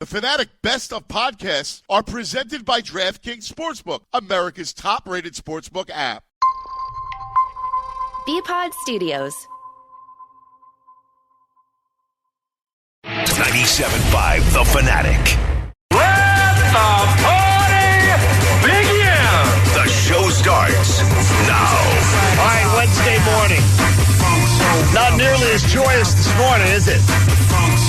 Fanatic Best of Podcasts are presented by DraftKings Sportsbook, America's top-rated sportsbook app. B-Pod Studios. 97.5 The Fanatic. Let the party begin! The show starts now. All right, Wednesday morning. Not nearly as joyous this morning, is it?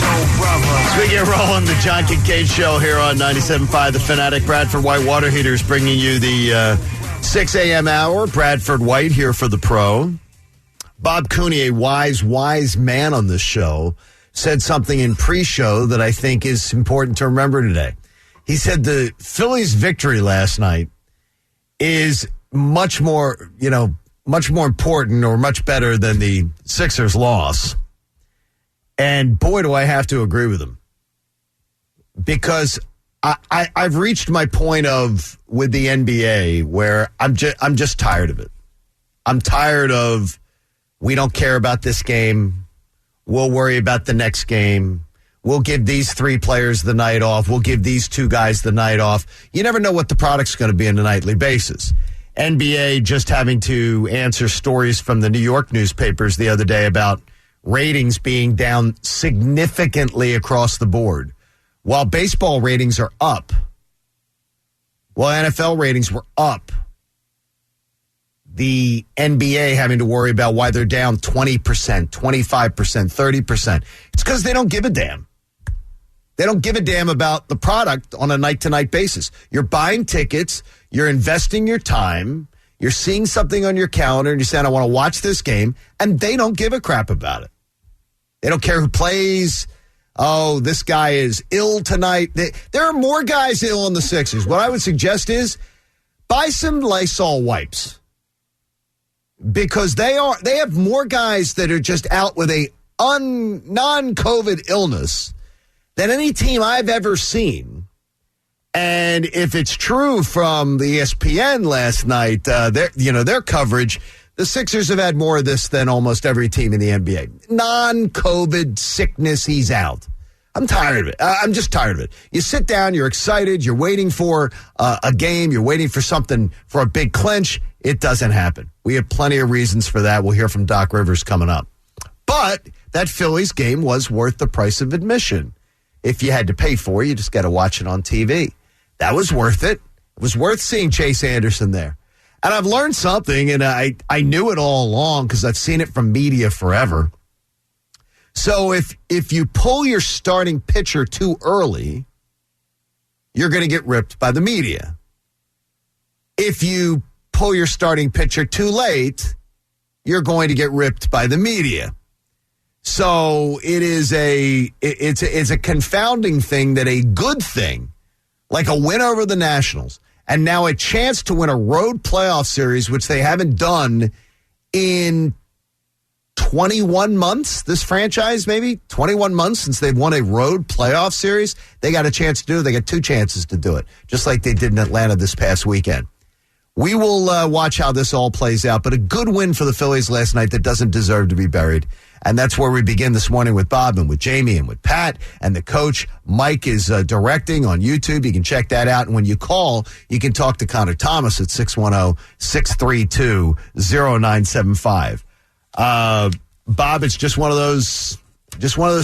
As we get rolling, the John Kincaid Show here on 97.5 The Fanatic. Bradford White Water Heaters bringing you the 6 a.m. hour. Bradford White here for the Pro. Bob Cooney, a wise man on this show, said something in pre-show that I think is important to remember today. He said the Phillies' victory last night is much more important or much better than the Sixers' loss. And boy, do I have to agree with him. Because I've reached my point with the NBA where I'm just tired of it. I'm tired of we don't care about this game. We'll worry about the next game. We'll give these 3 players the night off. We'll give these 2 guys the night off. You never know what the product's going to be on a nightly basis. NBA just having to answer stories from the New York newspapers the other day about ratings being down significantly across the board. While baseball ratings are up, while NFL ratings were up, the NBA having to worry about why they're down 20%, 25%, 30%. It's because they don't give a damn. They don't give a damn about the product on a night-to-night basis. You're buying tickets, you're investing your time, you're seeing something on your calendar, and you're saying, I want to watch this game, and they don't give a crap about it. They don't care who plays. Oh, this guy is ill tonight. There are more guys ill on the Sixers. What I would suggest is buy some Lysol wipes. Because they have more guys that are just out with a non-COVID illness than any team I've ever seen. And if it's true from the ESPN last night, their coverage, the Sixers have had more of this than almost every team in the NBA. Non-COVID sickness, he's out. I'm tired of it. I'm just tired of it. You sit down, you're excited, you're waiting for a game, you're waiting for something, for a big clinch. It doesn't happen. We have plenty of reasons for that. We'll hear from Doc Rivers coming up. But that Phillies game was worth the price of admission. If you had to pay for it, you just got to watch it on TV. That was worth it. It was worth seeing Chase Anderson there. And I've learned something, and I knew it all along because I've seen it from media forever. So if you pull your starting pitcher too early, you're going to get ripped by the media. If you pull your starting pitcher too late, you're going to get ripped by the media. So it's a confounding thing that a good thing, like a win over the Nationals, and now a chance to win a road playoff series, which they haven't done in 21 months, this franchise, maybe 21 months since they've won a road playoff series. They got a chance to do it. They got 2 chances to do it, just like they did in Atlanta this past weekend. We will watch how this all plays out, but a good win for the Phillies last night that doesn't deserve to be buried. And that's where we begin this morning with Bob and with Jamie and with Pat and the coach. Mike is directing on YouTube. You can check that out. And when you call, you can talk to Connor Thomas at 610-632-0975. Bob, it's just one of those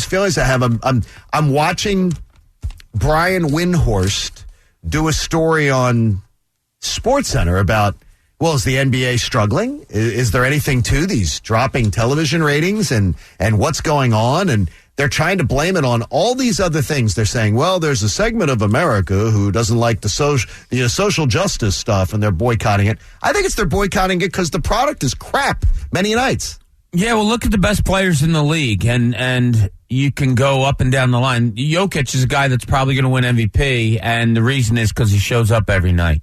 feelings I have. I'm watching Brian Windhorst do a story on SportsCenter about, well, is the NBA struggling? Is there anything to these dropping television ratings and what's going on? And they're trying to blame it on all these other things. They're saying, well, there's a segment of America who doesn't like the social justice stuff, and they're boycotting it. I think they're boycotting it because the product is crap many nights. Yeah, well, look at the best players in the league, and you can go up and down the line. Jokic is a guy that's probably going to win MVP, and the reason is because he shows up every night.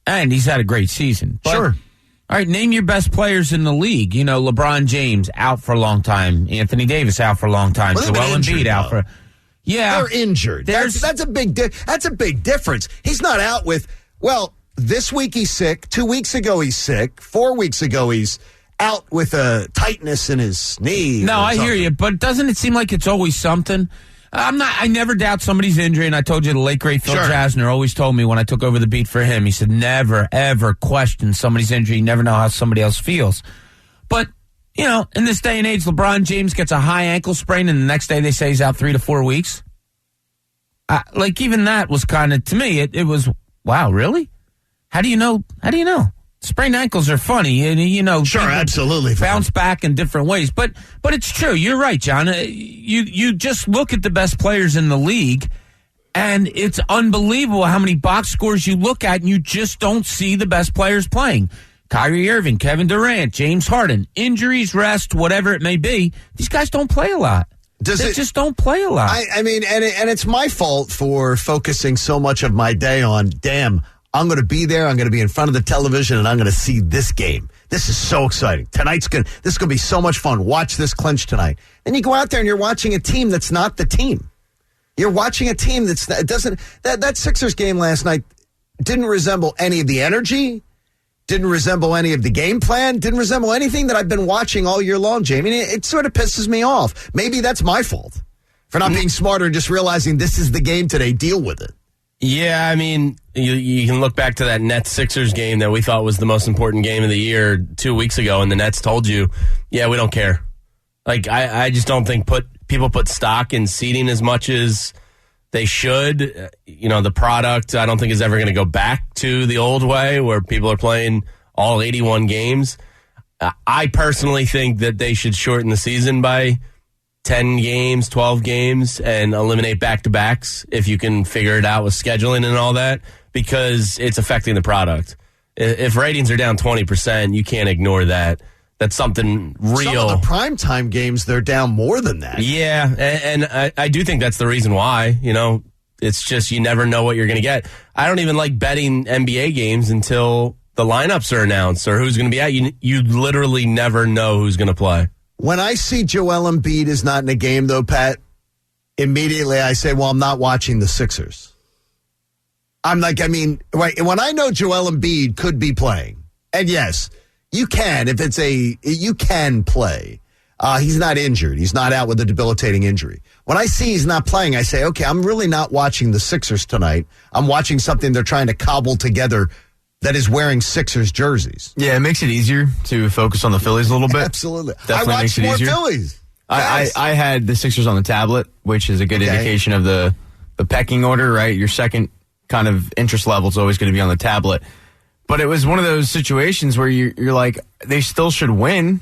And he's had a great season. But, sure. All right, name your best players in the league. You know, LeBron James out for a long time. Anthony Davis out for a long time. Well, Joel Embiid out for. Yeah, they're injured. That's a big difference. He's not out with. Well, this week he's sick. 2 weeks ago he's sick. 4 weeks ago he's out with a tightness in his knee. No, I hear you, but doesn't it seem like it's always something? I never doubt somebody's injury, and I told you the late great Phil Jasner always told me when I took over the beat for him, he said never ever question somebody's injury. You never know how somebody else feels. But in this day and age, LeBron James gets a high ankle sprain, and the next day they say he's out 3 to 4 weeks. Even that was kind of, to me, it was, wow, really? How do you know? Sprained ankles are funny, and sure, absolutely bounce back in different ways. But it's true. You're right, John. You just look at the best players in the league, and it's unbelievable how many box scores you look at, and you just don't see the best players playing. Kyrie Irving, Kevin Durant, James Harden, injuries, rest, whatever it may be. These guys don't play a lot. They just don't play a lot. I mean, and it's my fault for focusing so much of my day on, damn, I'm going to be there, I'm going to be in front of the television, and I'm going to see this game. This is so exciting. This is going to be so much fun. Watch this clinch tonight. Then you go out there and you're watching a team that's not the team. You're watching a team that Sixers game last night didn't resemble any of the energy, didn't resemble any of the game plan, didn't resemble anything that I've been watching all year long, Jamie. It sort of pisses me off. Maybe that's my fault for not being smarter and just realizing this is the game today. Deal with it. Yeah, I mean, you can look back to that Nets-Sixers game that we thought was the most important game of the year 2 weeks ago, and the Nets told you, yeah, we don't care. I just don't think people put stock in seeding as much as they should. The product, I don't think, is ever going to go back to the old way where people are playing all 81 games. I personally think that they should shorten the season by 10 games, 12 games, and eliminate back-to-backs if you can figure it out with scheduling and all that, because it's affecting the product. If ratings are down 20%, you can't ignore that. That's something real. Some of the primetime games, they're down more than that. Yeah, and I do think that's the reason why. It's just you never know what you're going to get. I don't even like betting NBA games until the lineups are announced or who's going to be out. You literally never know who's going to play. When I see Joel Embiid is not in a game, though, Pat, immediately I say, well, I'm not watching the Sixers. Right, when I know Joel Embiid could be playing, and yes, you can play. He's not injured. He's not out with a debilitating injury. When I see he's not playing, I say, okay, I'm really not watching the Sixers tonight. I'm watching something they're trying to cobble together that is wearing Sixers jerseys. Yeah, it makes it easier to focus on the Phillies a little bit. Absolutely. Definitely I watch more Phillies. I had the Sixers on the tablet, which is a good indication of the pecking order, right? Your second kind of interest level is always going to be on the tablet. But it was one of those situations where you're like, they still should win.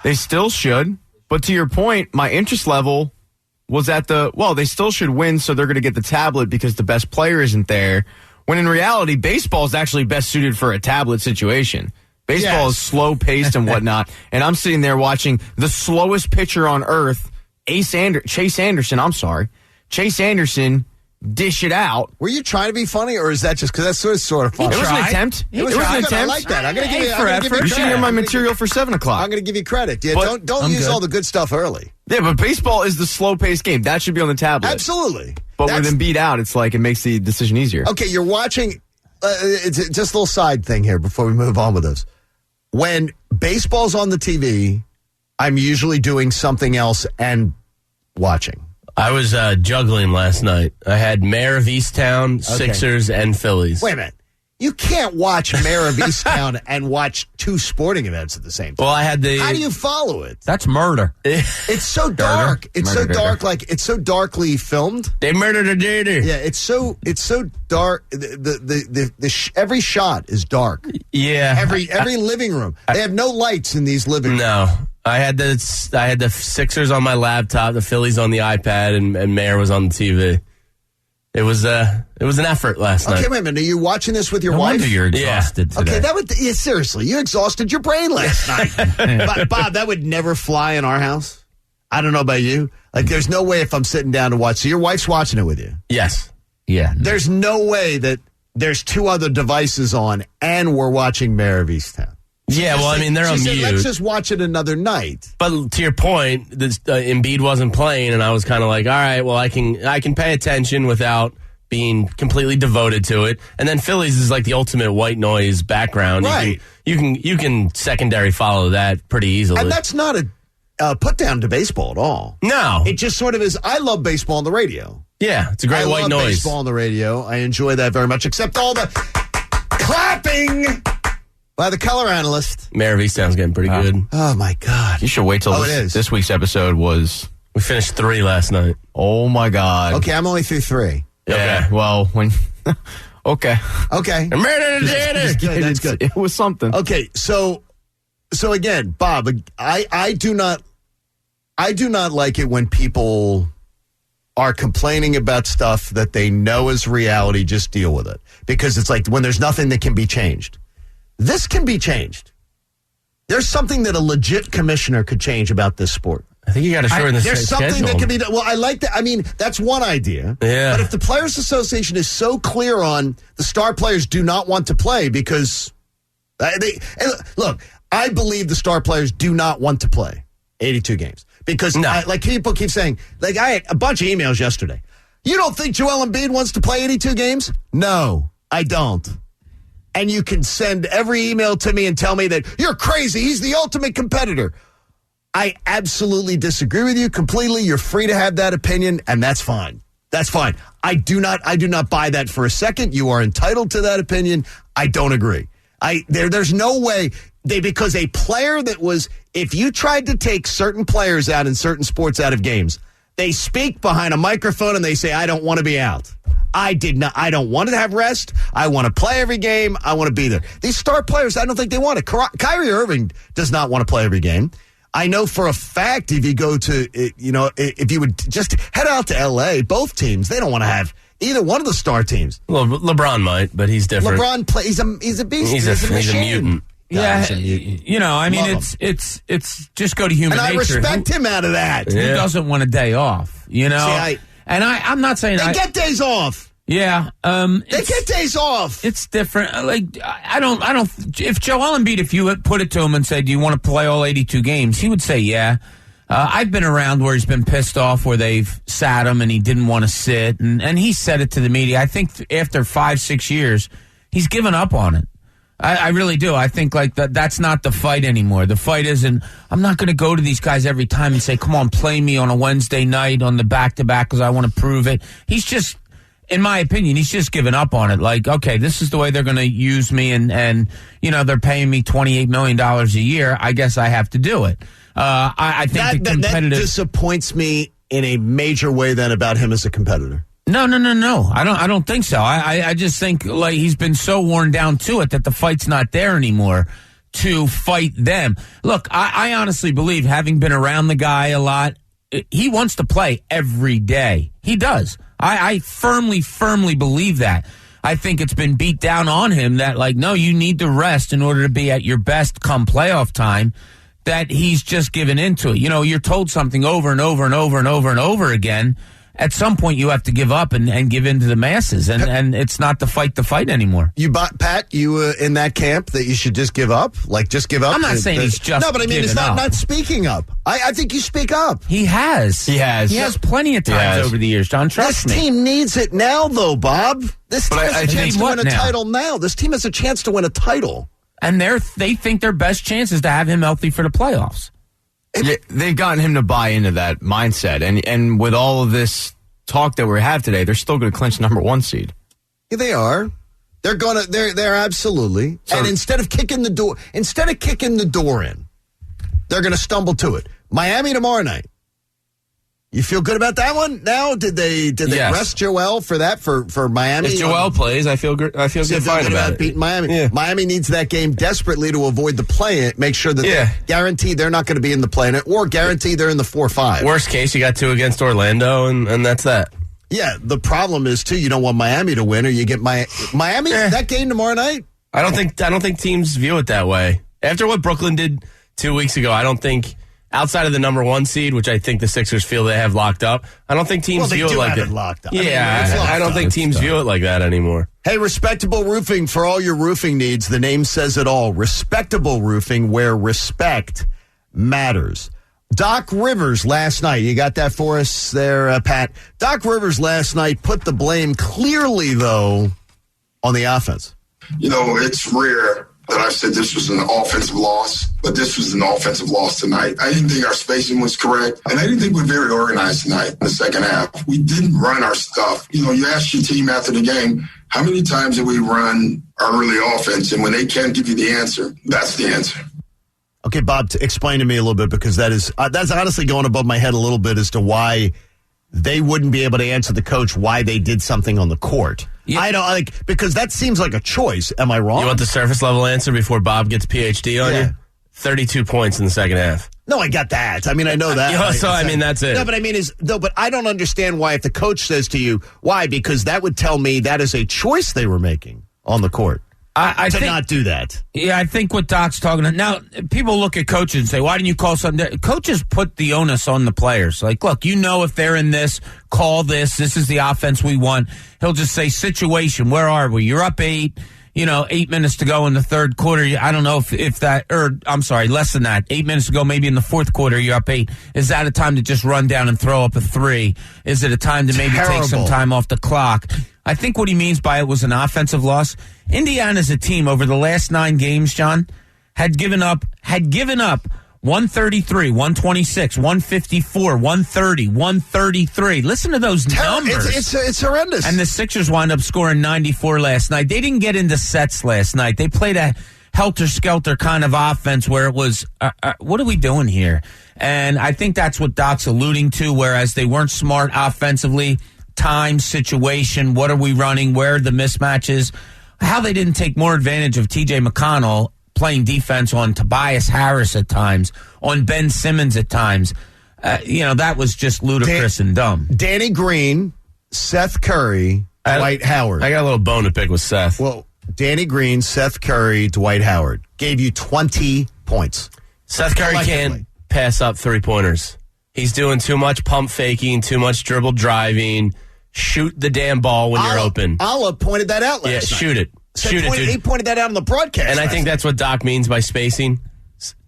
They still should. But to your point, my interest level was at they still should win, so they're going to get the tablet because the best player isn't there. When in reality, baseball is actually best suited for a tablet situation. Baseball is slow-paced and whatnot. And I'm sitting there watching the slowest pitcher on earth, Chase Anderson, dish it out. Were you trying to be funny, or is that just because that's sort of funny? It was an attempt. It was an attempt. I like that. I'm going to give you credit. You should hear my material for 7 o'clock. I'm going to give you credit. Yeah, don't use all the good stuff early. Yeah, but baseball is the slow-paced game. That should be on the tablet. Absolutely. But with them beat out, it's like it makes the decision easier. Okay, you're watching. It's just a little side thing here before we move on with this. When baseball's on the TV, I'm usually doing something else and watching. I was juggling last night. I had Mayor of Easttown, Sixers, and Phillies. Wait a minute. You can't watch Mayor of Easttown and watch 2 sporting events at the same time. Well, I had How do you follow it? That's murder. It's so dark. It's so dark. Like it's so darkly filmed. They murdered a dude. Yeah, it's so dark. Every shot is dark. Yeah. Every living room. They have no lights in these living rooms. No. I had the Sixers on my laptop, the Phillies on the iPad, and Mayor was on the TV. It was an effort last night. Okay, wait a minute. Are you watching this with your No wife? wonder you're exhausted today. Okay, seriously, you exhausted your brain last night. Bob, that would never fly in our house. I don't know about you. Like, there's no way if I'm sitting down to watch. So your wife's watching it with you? Yes. Yeah. There's no way that there's 2 other devices on and we're watching Mayor of Easttown. Yeah, well, I mean, they're on mute. Let's just watch it another night. But to your point, Embiid wasn't playing, and I was kind of like, all right, well, I can pay attention without being completely devoted to it. And then Phillies is like the ultimate white noise background. Right. You can secondary follow that pretty easily. And that's not put down to baseball at all. No. It just sort of is. I love baseball on the radio. Yeah, it's a great white love noise. Baseball on the radio. I enjoy that very much, except all the clapping by the color analyst. Mayor of Easttown's getting pretty good. Oh, my God. You should wait till this week's episode was. We finished 3 last night. Oh, my God. Okay, I'm only through 3. Yeah, Okay. well, when. Okay. Okay. Just Good, that's good. It was something. Okay, so again, Bob, I do not like it when people are complaining about stuff that they know is reality. Just deal with it, because it's like when there's nothing that can be changed. This can be changed. There's something that a legit commissioner could change about this sport. I think you got to shorten the There's something schedule. that can be done. Well, I like that. I mean, that's one idea. Yeah. But if the Players Association is so clear on the star players do not want to play because look, I believe the star players do not want to play 82 games because like people keep saying, like I had a bunch of emails yesterday. You don't think Joel Embiid wants to play 82 games? No, I don't. And you can send every email to me and tell me that you're crazy. He's the ultimate competitor. I absolutely disagree with you completely. You're free to have that opinion, and that's fine. That's fine. I do not buy that for a second. You are entitled to that opinion. I don't agree. There's no way because a player that was, if you tried to take certain players out in certain sports out of games, they speak behind a microphone and they say, I don't want to be out. I don't want to have rest. I want to play every game. I want to be there. These star players, I don't think they want it. Kyrie Irving does not want to play every game. I know for a fact if you go to, if you would just head out to L.A., both teams, they don't want to have either one of the star teams. Well, LeBron might, but he's different. LeBron plays. He's a beast. He's a mutant. Yeah, I mean, it's just go to human nature. And I respect him out of that. Who doesn't want a day off? I'm not saying they get days off. Yeah, they get days off. It's different. Like I don't. If Joel Embiid, if you had put it to him and said, "Do you want to play all 82 games?" he would say, "Yeah." I've been around where he's been pissed off, where they've sat him and he didn't want to sit, and he said it to the media. I think after 5-6 years, he's given up on it. I really do. I think like that's not the fight anymore. The fight isn't, I'm not going to go to these guys every time and say, come on, play me on a Wednesday night on the back-to-back because I want to prove it. He's just, in my opinion, he's just given up on it. Like, okay, this is the way they're going to use me and they're paying me $28 million a year. I guess I have to do it. I think that disappoints me in a major way then about him as a competitor. No. I don't think so. I just think like he's been so worn down to it that the fight's not there anymore to fight them. Look, I honestly believe, having been around the guy a lot, he wants to play every day. He does. I firmly believe that. I think it's been beat down on him that like, no, you need to rest in order to be at your best come playoff time, that he's just given into it. You're told something over and over and over and over and over again. At some point, you have to give up and give in to the masses, and it's not the fight anymore. Pat, you in that camp that you should just give up? Like, just give up? I'm not saying he's just no, but I mean, it's not speaking up. I think you speak up. He has. He has plenty of times over the years, John. Trust me. This team needs it now, though, Bob. This team has a chance to win a title now. This team has a chance to win a title. And they think their best chance is to have him healthy for the playoffs. They've gotten him to buy into that mindset, and with all of this talk that we have today, they're still going to clinch number 1 seed. Yeah, they are. They're absolutely. So, and instead of kicking the door in, they're going to stumble to it. Miami tomorrow night. You feel good about that one? Now, did they rest Joel for that for Miami? If Joel plays, I feel good. I feel fine about it. Beating Miami. Yeah. Miami needs that game desperately to avoid the play-in. Make sure that they guarantee they're not going to be in the play-in, or guarantee they're in the 4-5. Worst case, you got 2 against Orlando, and that's that. Yeah, the problem is too, you don't want Miami to win, or you get Miami that game tomorrow night. I don't think teams view it that way. After what Brooklyn did 2 weeks ago, I don't think. Outside of the number 1 seed, which I think the Sixers feel they have locked up, I don't think teams view it like that. Locked up. Yeah, I don't think teams view it like that anymore. Hey, Respectable Roofing, for all your roofing needs, the name says it all. Respectable Roofing, where respect matters. Doc Rivers last night, you got that for us there, Pat? Doc Rivers last night put the blame clearly, though, on the offense. It's rare that I said this was an offensive loss, but this was an offensive loss tonight. I didn't think our spacing was correct, and I didn't think we were very organized tonight in the second half. We didn't run our stuff. You ask your team after the game, how many times did we run our early offense? And when they can't give you the answer, that's the answer. Okay, Bob, explain to me a little bit, because that's honestly going above my head a little bit as to why they wouldn't be able to answer the coach why they did something on the court. Yeah. I don't because that seems like a choice. Am I wrong? You want the surface level answer before Bob gets PhD on you? 32 points in the second half. No, I got that. I mean, I know that. That's it. No, but I don't understand why if the coach says to you, why? Because that would tell me that is a choice they were making on the court. I think, not do that. Yeah, I think what Doc's talking about. Now, people look at coaches and say, why didn't you call something? Coaches put the onus on the players. Like, look, if they're in this, call this. This is the offense we want. He'll just say, situation, where are we? You're up 8, 8 minutes to go in the third quarter. I don't know if that, or I'm sorry, less than that. 8 minutes to go, maybe in the fourth quarter, you're up 8. Is that a time to just run down and throw up a 3? Is it a time to maybe take some time off the clock? I think what he means by it was an offensive loss. Indiana's a team over the last 9 games, John, had given up 133, 126, 154, 130, 133. Listen to those numbers. It's horrendous. And the Sixers wound up scoring 94 last night. They didn't get into sets last night. They played a helter-skelter kind of offense where it was, what are we doing here? And I think that's what Doc's alluding to, whereas they weren't smart offensively. Time, situation, what are we running, where are the mismatches, how they didn't take more advantage of T.J. McConnell playing defense on Tobias Harris at times, on Ben Simmons at times. That was just ludicrous and dumb. Danny Green, Seth Curry, Dwight Howard. I got a little bone to pick with Seth. Well, Danny Green, Seth Curry, Dwight Howard gave you 20 points. Seth Curry can't pass up 3-pointers. He's doing too much pump faking, too much dribble driving. Shoot the damn ball when you're open. Allah pointed that out last night. Shoot it. Shoot it, dude. He pointed that out on the broadcast. And I think that's what Doc means by spacing.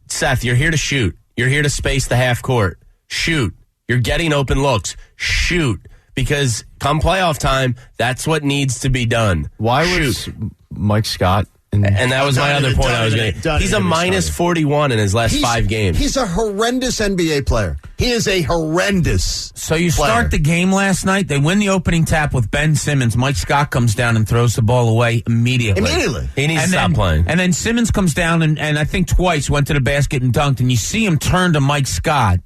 Seth, you're here to shoot. You're here to space the half court. Shoot. You're getting open looks. Shoot. Because come playoff time, that's what needs to be done. Why was Mike Scott? And that was my other point I was going to. He's a minus 41 in his last 5 games. He's a horrendous NBA player. He is a horrendous So you start the game last night. They win the opening tap with Ben Simmons. Mike Scott comes down and throws the ball away immediately. He needs to stop playing. And then Simmons comes down and I think twice went to the basket and dunked. And you see him turn to Mike Scott.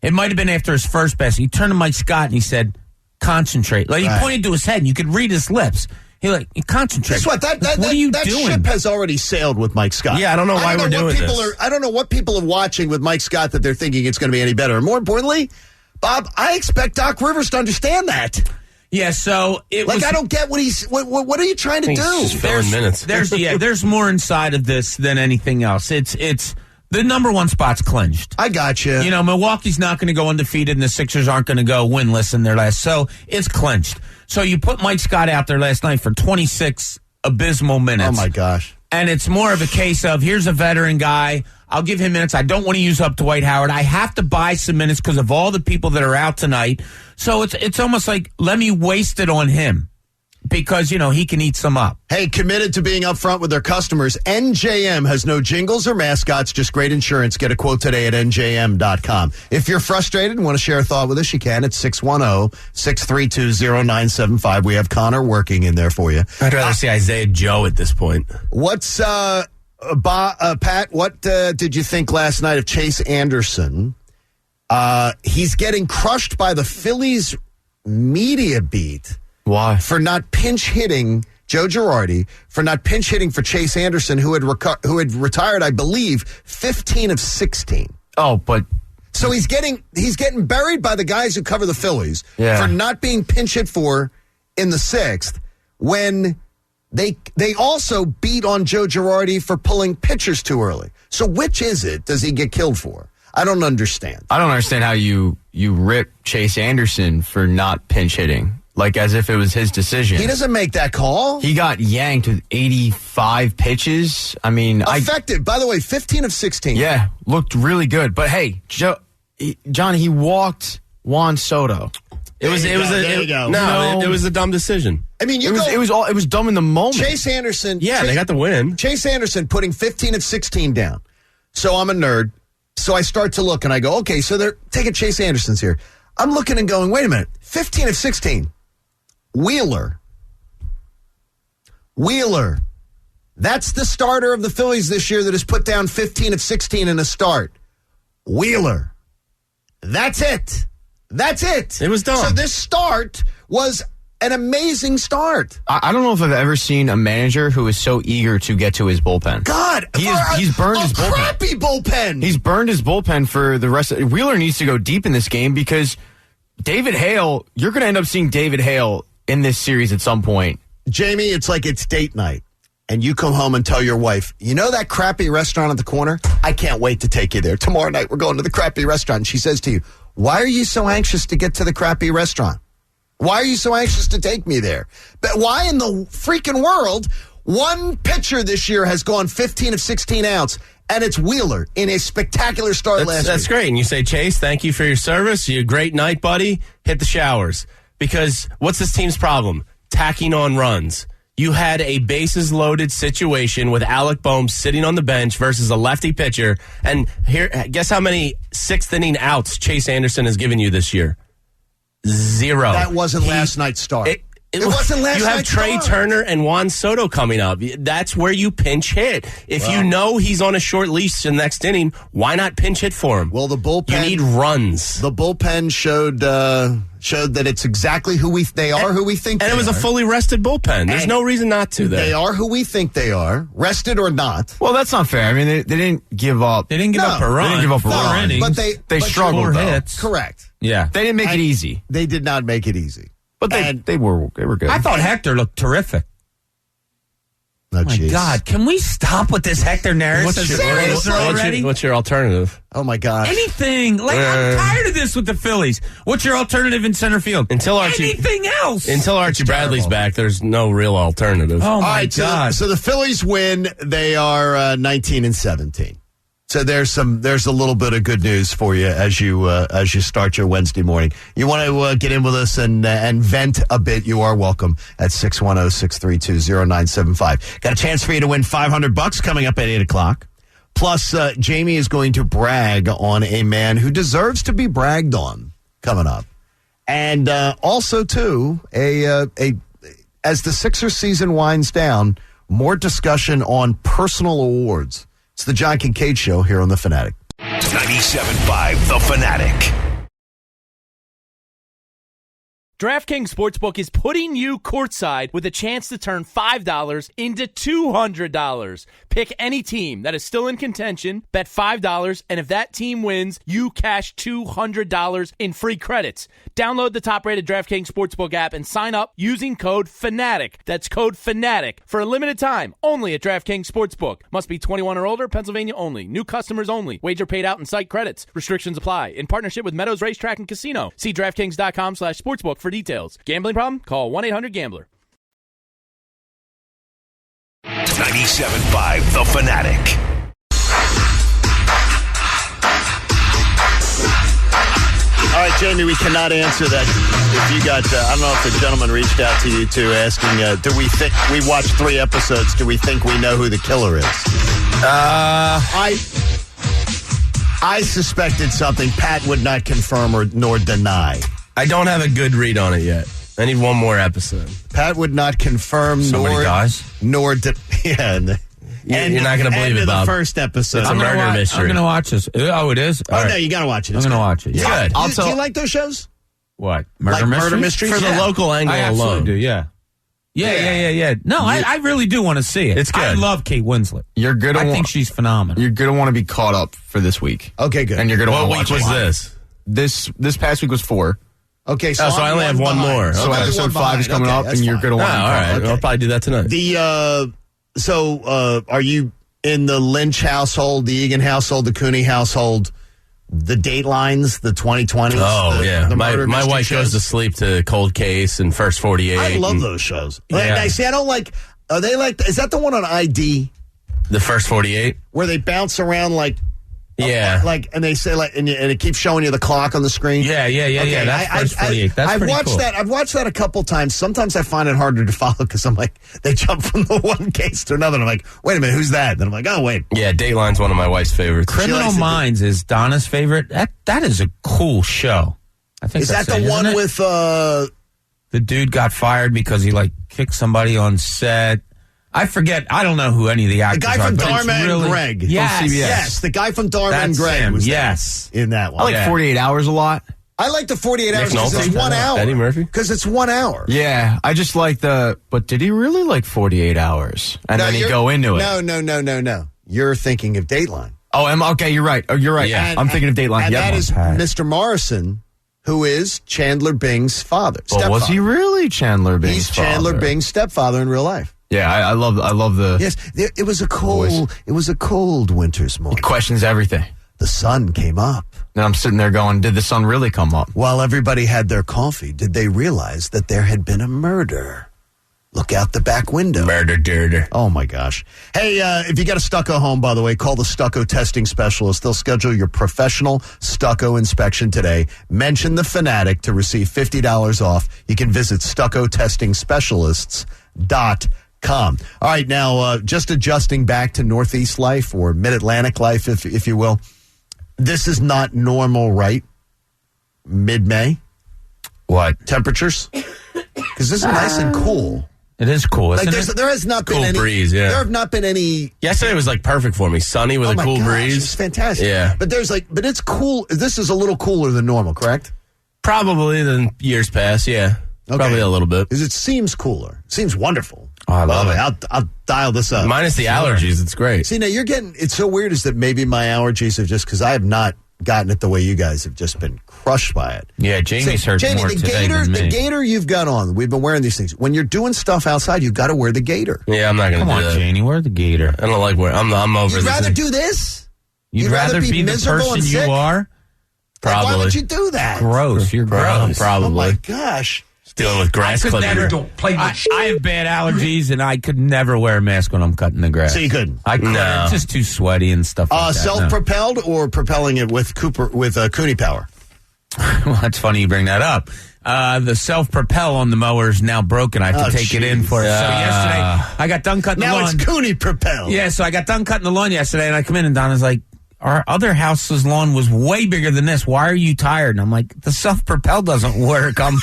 It might have been after his first basket. He turned to Mike Scott and he said, concentrate. Like he pointed to his head and you could read his lips. He concentrate. Guess what? What are you doing? Ship has already sailed with Mike Scott. Yeah, I don't know why we're doing this. I don't know what people are watching with Mike Scott that they're thinking it's going to be any better. And more importantly, Bob, I expect Doc Rivers to understand that. Yeah, so I don't get what he's. What are you trying to do? Just filling minutes. There's more inside of this than anything else. It's the number 1 spot's clinched. I got you. Milwaukee's not going to go undefeated, and the Sixers aren't going to go winless in their last. So it's clinched. So you put Mike Scott out there last night for 26 abysmal minutes. Oh, my gosh. And it's more of a case of, here's a veteran guy. I'll give him minutes. I don't want to use up Dwight Howard. I have to buy some minutes because of all the people that are out tonight. So it's almost like, let me waste it on him. Because, he can eat some up. Hey, committed to being upfront with their customers. NJM has no jingles or mascots, just great insurance. Get a quote today at njm.com. If you're frustrated and want to share a thought with us, you can at 610-632-0975. We have Connor working in there for you. I'd rather see Isaiah Joe at this point. What's, Pat, what did you think last night of Chase Anderson? He's getting crushed by the Phillies media beat. Why? For not pinch hitting Joe Girardi, for not pinch hitting for Chase Anderson, who had retired, I believe, 15 of 16. Oh, but so he's getting buried by the guys who cover the Phillies for not being pinch hit for in the 6th when they also beat on Joe Girardi for pulling pitchers too early. So which is it? Does he get killed for? I don't understand. I don't understand how you rip Chase Anderson for not pinch hitting. Like as if it was his decision. He doesn't make that call. He got yanked with 85 pitches. I mean, effective. By the way, 15 of 16. Yeah, looked really good. But hey, John, he walked Juan Soto. It was a dumb decision. I mean, It was dumb in the moment. Chase Anderson. Yeah, they got the win. Chase Anderson putting 15 of 16 down. So I'm a nerd. So I start to look and I go, okay, so they're taking Chase Anderson's here. I'm looking and going, wait a minute, 15 of 16. Wheeler. That's the starter of the Phillies this year that has put down 15 of 16 in a start. Wheeler. That's it. It was dumb. So this start was an amazing start. I don't know if I've ever seen a manager who is so eager to get to his bullpen. God, he's burned his bullpen. Crappy bullpen. He's burned his bullpen for the rest of Wheeler needs to go deep in this game because David Hale, you're going to end up seeing David Hale in this series at some point. Jamie, it's like it's date night. And you come home and tell your wife, you know that crappy restaurant at the corner? I can't wait to take you there. Tomorrow night we're going to the crappy restaurant. And she says to you, why are you so anxious to get to the crappy restaurant? Why are you so anxious to take me there? But why in the freaking world, one pitcher this year has gone 15 of 16 outs, and it's Wheeler in a spectacular start last week. That's great. And you say, Chase, thank you for your service. You great night, buddy. Hit the showers. Because what's this team's problem? Tacking on runs. You had a bases-loaded situation with Alec Boehm sitting on the bench versus a lefty pitcher. And here, guess how many sixth-inning outs Chase Anderson has given you this year? 0. That wasn't last night's start. It wasn't last night's start. You have Trey Turner and Juan Soto coming up. That's where you pinch hit. If you know he's on a short leash in the next inning, why not pinch hit for him? Well, the bullpen... You need runs. The bullpen showed that it's exactly who we think they are. And it was a fully rested bullpen. There's no reason not to. They are who we think they are, rested or not. Well, that's not fair. I mean, they didn't give up. They didn't give up a run. They didn't give up a run. Innings. But they struggled, 4 though. hits. Correct. Yeah. They didn't make it easy. They did not make it easy. But they were good. I thought Hector looked terrific. Oh, my God. Can we stop with this Hector narrative? What's your alternative? Oh, my gosh. Anything. I'm tired of this with the Phillies. What's your alternative in center field? Anything else. Until Archie Bradley's back, there's no real alternative. Oh, my God. So the Phillies win. They are 19 and 17. So there's a little bit of good news for you as you start your Wednesday morning. You want to get in with us and vent a bit, you are welcome at 610-632-0975. Got a chance for you to win $500 coming up at 8 o'clock. Plus, Jamie is going to brag on a man who deserves to be bragged on coming up. And also, too, as the Sixers season winds down, more discussion on personal awards. It's the John Kincaid Show here on The Fanatic. 97.5 The Fanatic. DraftKings Sportsbook is putting you courtside with a chance to turn $5 into $200. Pick any team that is still in contention, bet $5, and if that team wins, you cash $200 in free credits. Download the top-rated DraftKings Sportsbook app and sign up using code FANATIC. That's code FANATIC for a limited time, only at DraftKings Sportsbook. Must be 21 or older, Pennsylvania only. New customers only. Wager paid out in site credits. Restrictions apply. In partnership with Meadows Racetrack and Casino. See DraftKings.com/sportsbook for details. Gambling problem? Call 1-800-GAMBLER. 97.5 The Fanatic. All right, Jamie, we cannot answer that. If you got, I don't know if the gentleman reached out to you too, asking, do we think, we watched 3 episodes, do we think we know who the killer is? I suspected something Pat would not confirm nor deny. I don't have a good read on it yet. I need one more episode. Pat would not confirm Somebody dies? Nor yeah. You're not going to believe it, Bob. The first episode. It's a murder mystery. I'm going to watch this. Oh, it is? Oh, no, you got to watch it. I'm going to watch it. Yeah. Good. Do you like those shows? What? Murder mysteries? For the local angle I alone. absolutely do, yeah. Yeah. No, I really do want to see it. It's good. I love Kate Winslet. I think she's phenomenal. You're going to want to be caught up for this week. Okay, good. And you're going to want to watch What week was it. this? This past week was 4. Okay, so I only have one more. So Okay. episode 5 is coming up, and you're going to want to. All right. Okay. I'll probably do that tonight. Are you in the Lynch household, the Egan household, the Cooney household, the Datelines, the 2020s? Oh, yeah. The My murder mystery wife shows? goes to sleep to Cold Case and First 48. I love those shows. Yeah. I see. I don't like. Are they like? Is that the one on ID The First 48? where they bounce around like? Yeah. And they say, and it keeps showing you the clock on the screen. Yeah. Okay, That's first 48. That's I've pretty watched cool. that. I've watched that a couple times. Sometimes I find it harder to follow because I'm like, they jump from the one case to another. And I'm like, wait a minute, who's that? Then I'm like, oh, wait. Yeah, Dateline's one of my wife's favorites. Criminal Minds is Donna's favorite. That is a cool show. I think Is that that's the one isn't it? with... The dude got fired because he kicked somebody on set. I forget. I don't know who any of the The actors guy are. from but it's Dharma really- and Greg. Yes. From CBS. Yes, the guy from Dharma and That's Greg him. was there Yes. in that one. I like 48 Hours a lot. I like the 48 hours because Nolte? it's 1 hour. Eddie Murphy? Because it's 1 hour. Yeah, I just like but did he really like 48 Hours? And then he'd go into it. No. You're thinking of Dateline. Oh, okay, you're right. Oh, you're right. Yeah. I'm thinking of Dateline. And Yep. that is Mr. Morrison, who is Chandler Bing's father. Well, was he really Chandler Bing's He's Chandler father? Bing's stepfather in real life. Yeah, I love the Yes, it was a cold winter's morning. questions everything. The sun came up. And I'm sitting there going, did the sun really come up? While everybody had their coffee, did they realize that there had been a murder? Look out the back window. Murder. Oh, my gosh. Hey, if you got a stucco home, by the way, call the stucco testing specialist. They'll schedule your professional stucco inspection today. Mention the Fanatic to receive $50 off. You can visit stuccotestingspecialists.com. All right, now, just adjusting back to Northeast life or Mid-Atlantic life, if you will. This is not normal, right? Mid-May? What? Temperatures? Because this is nice and cool. It is cool. Isn't it? There has not been Cool any breeze, yeah. There have not been any. Yesterday was perfect for me. Sunny with Oh a my cool gosh, breeze. it's fantastic. Yeah. but but it's cool. This is a little cooler than normal, correct? Probably than years past, yeah. Okay. Probably a little bit. Because it seems cooler. It seems wonderful. Oh, I love By the way, it. I'll dial this up. Minus the allergies, it's great. See, now you're getting. It's so weird is that maybe my allergies have just because I have not gotten it the way you guys have just been crushed by it. Yeah, Jamie's hurt Jamie, more the today gator, than me. the gator you've got on. We've been wearing these things. When you're doing stuff outside, you've got to wear the gator. Yeah, I'm not going to Come do on, that. Janie, wear the gator. I don't like wearing. I'm over You'd this. rather do this? You'd rather be the miserable and person you sick? are? Probably. Why would you do that? Gross. You're gross. Probably. Oh my gosh. Dealing with grass I could clipping. never. I have bad allergies, and I could never wear a mask when I'm cutting the grass. So you couldn't? I couldn't. No. It's just too sweaty and stuff like that. Self-propelled or propelling it with Cooney power? Well, that's funny you bring that up. The self-propel on the mower is now broken. I have to take it in for it. So yesterday, I got done cutting the Now lawn. it's Cooney propelled. Yeah, so I got done cutting the lawn yesterday, and I come in, and Donna's like, our other house's lawn was way bigger than this. Why are you tired? And I'm like, the self-propel doesn't work. I'm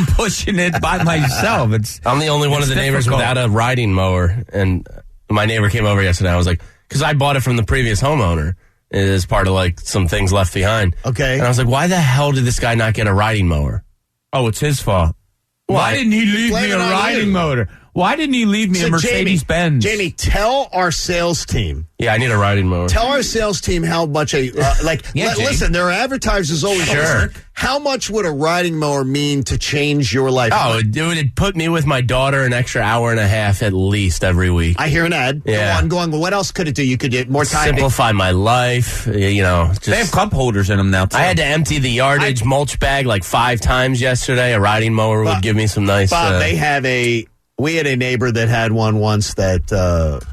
pushing it by myself. I'm the only one of the neighbors difficult. without a riding mower, and my neighbor came over yesterday. I was like, because I bought it from the previous homeowner as part of some things left behind. Okay. And I was like, why the hell did this guy not get a riding mower? Oh, it's his fault. Why didn't he leave Blame me it a on riding you. motor? Why didn't he leave me a Mercedes-Benz? Jamie, tell our sales team. Yeah, I need a riding mower. Tell our sales team how much listen, there are advertisers always. Sure. How much would a riding mower mean to change your life? Oh, dude, it put me with my daughter an extra hour and a half at least every week. I hear an ad. Yeah. Go on. Well, what else could it do? You could get more time. Simplify my life, just, They have cup holders in them now, too. I had to empty the yardage mulch bag 5 times yesterday. A riding mower would give me some nice... Bob, we had a neighbor that had one once that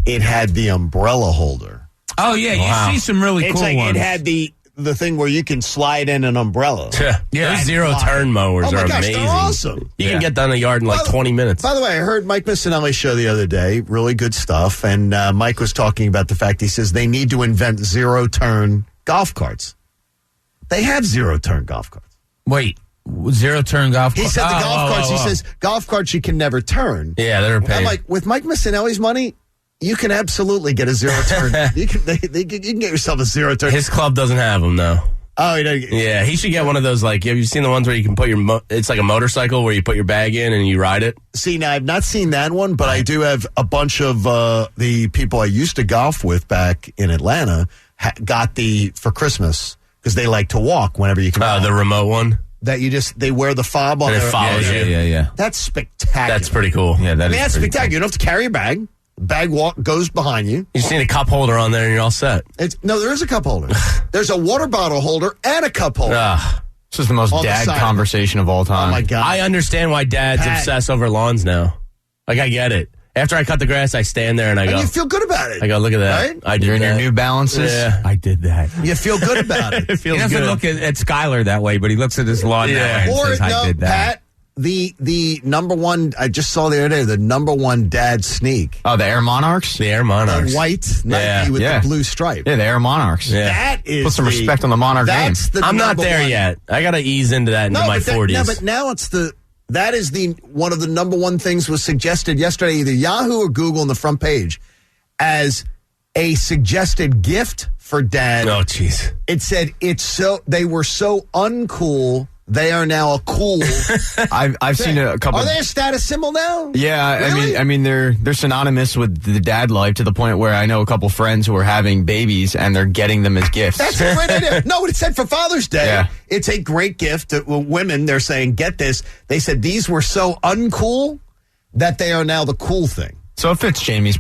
it had the umbrella holder. Oh, yeah, you see some really It's cool like ones. it had the thing where you can slide in an umbrella. Those zero-turn mowers Oh my are gosh, amazing. they're awesome. You can get done a yard in 20 minutes. By the way, I heard Mike Missinelli's show the other day. Really good stuff. And Mike was talking about the fact he says they need to invent zero-turn golf carts. They have zero-turn golf carts. Wait, zero-turn golf carts? He said the golf carts. He says golf carts you can never turn. Yeah, they're a pain. I'm like, with Mike Missinelli's money, you can absolutely get a zero-turn. you can get yourself a zero-turn. His club doesn't have them, though. Oh, he doesn't. Yeah, he should get one of those, have you seen the ones where you can put it's like a motorcycle where you put your bag in and you ride it? See, now I've not seen that one, but I do have a bunch of the people I used to golf with back in Atlanta got for Christmas because they like to walk whenever you can. Oh, the remote one? That they wear the fob on and it follows you. Yeah. That's spectacular. That's pretty cool. Yeah, that's spectacular. You don't have to carry a bag. Bag goes behind you. You just need a cup holder on there and you're all set. No, there is a cup holder. There's a water bottle holder and a cup holder. This is the most dad conversation of all time. Oh, my God. I understand why dads obsess over lawns now. I get it. After I cut the grass, I stand there and I go. And you feel good about it. I go, look at that. Right? I did You're in that. your New Balances? Yeah. I did that. You feel good about it. It feels He doesn't good. look at Skylar that way, but he looks at his lawn that way and Or says, I did that. Pat, the number one, I just saw the other day, the number one dad sneak. Oh, the Air Monarchs? The Air Monarchs. The white Nike with the blue stripe. Yeah, the Air Monarchs. Yeah. That is Put some respect on the Monarch name. That's the I'm not number there one. yet. I got to ease into that into my 40s. No, but now that is one of the number one things was suggested yesterday, either Yahoo or Google on the front page, as a suggested gift for dad. Oh, jeez. It said they were so uncool. They are now a cool. I've seen a couple. Are they a status symbol now? Yeah, Really? I mean they're synonymous with the dad life to the point where I know a couple friends who are having babies and they're getting them as gifts. That's a great idea. No, it said for Father's Day. Yeah. It's a great gift to women. They're saying, get this. They said these were so uncool that they are now the cool thing. So it fits Jamie's.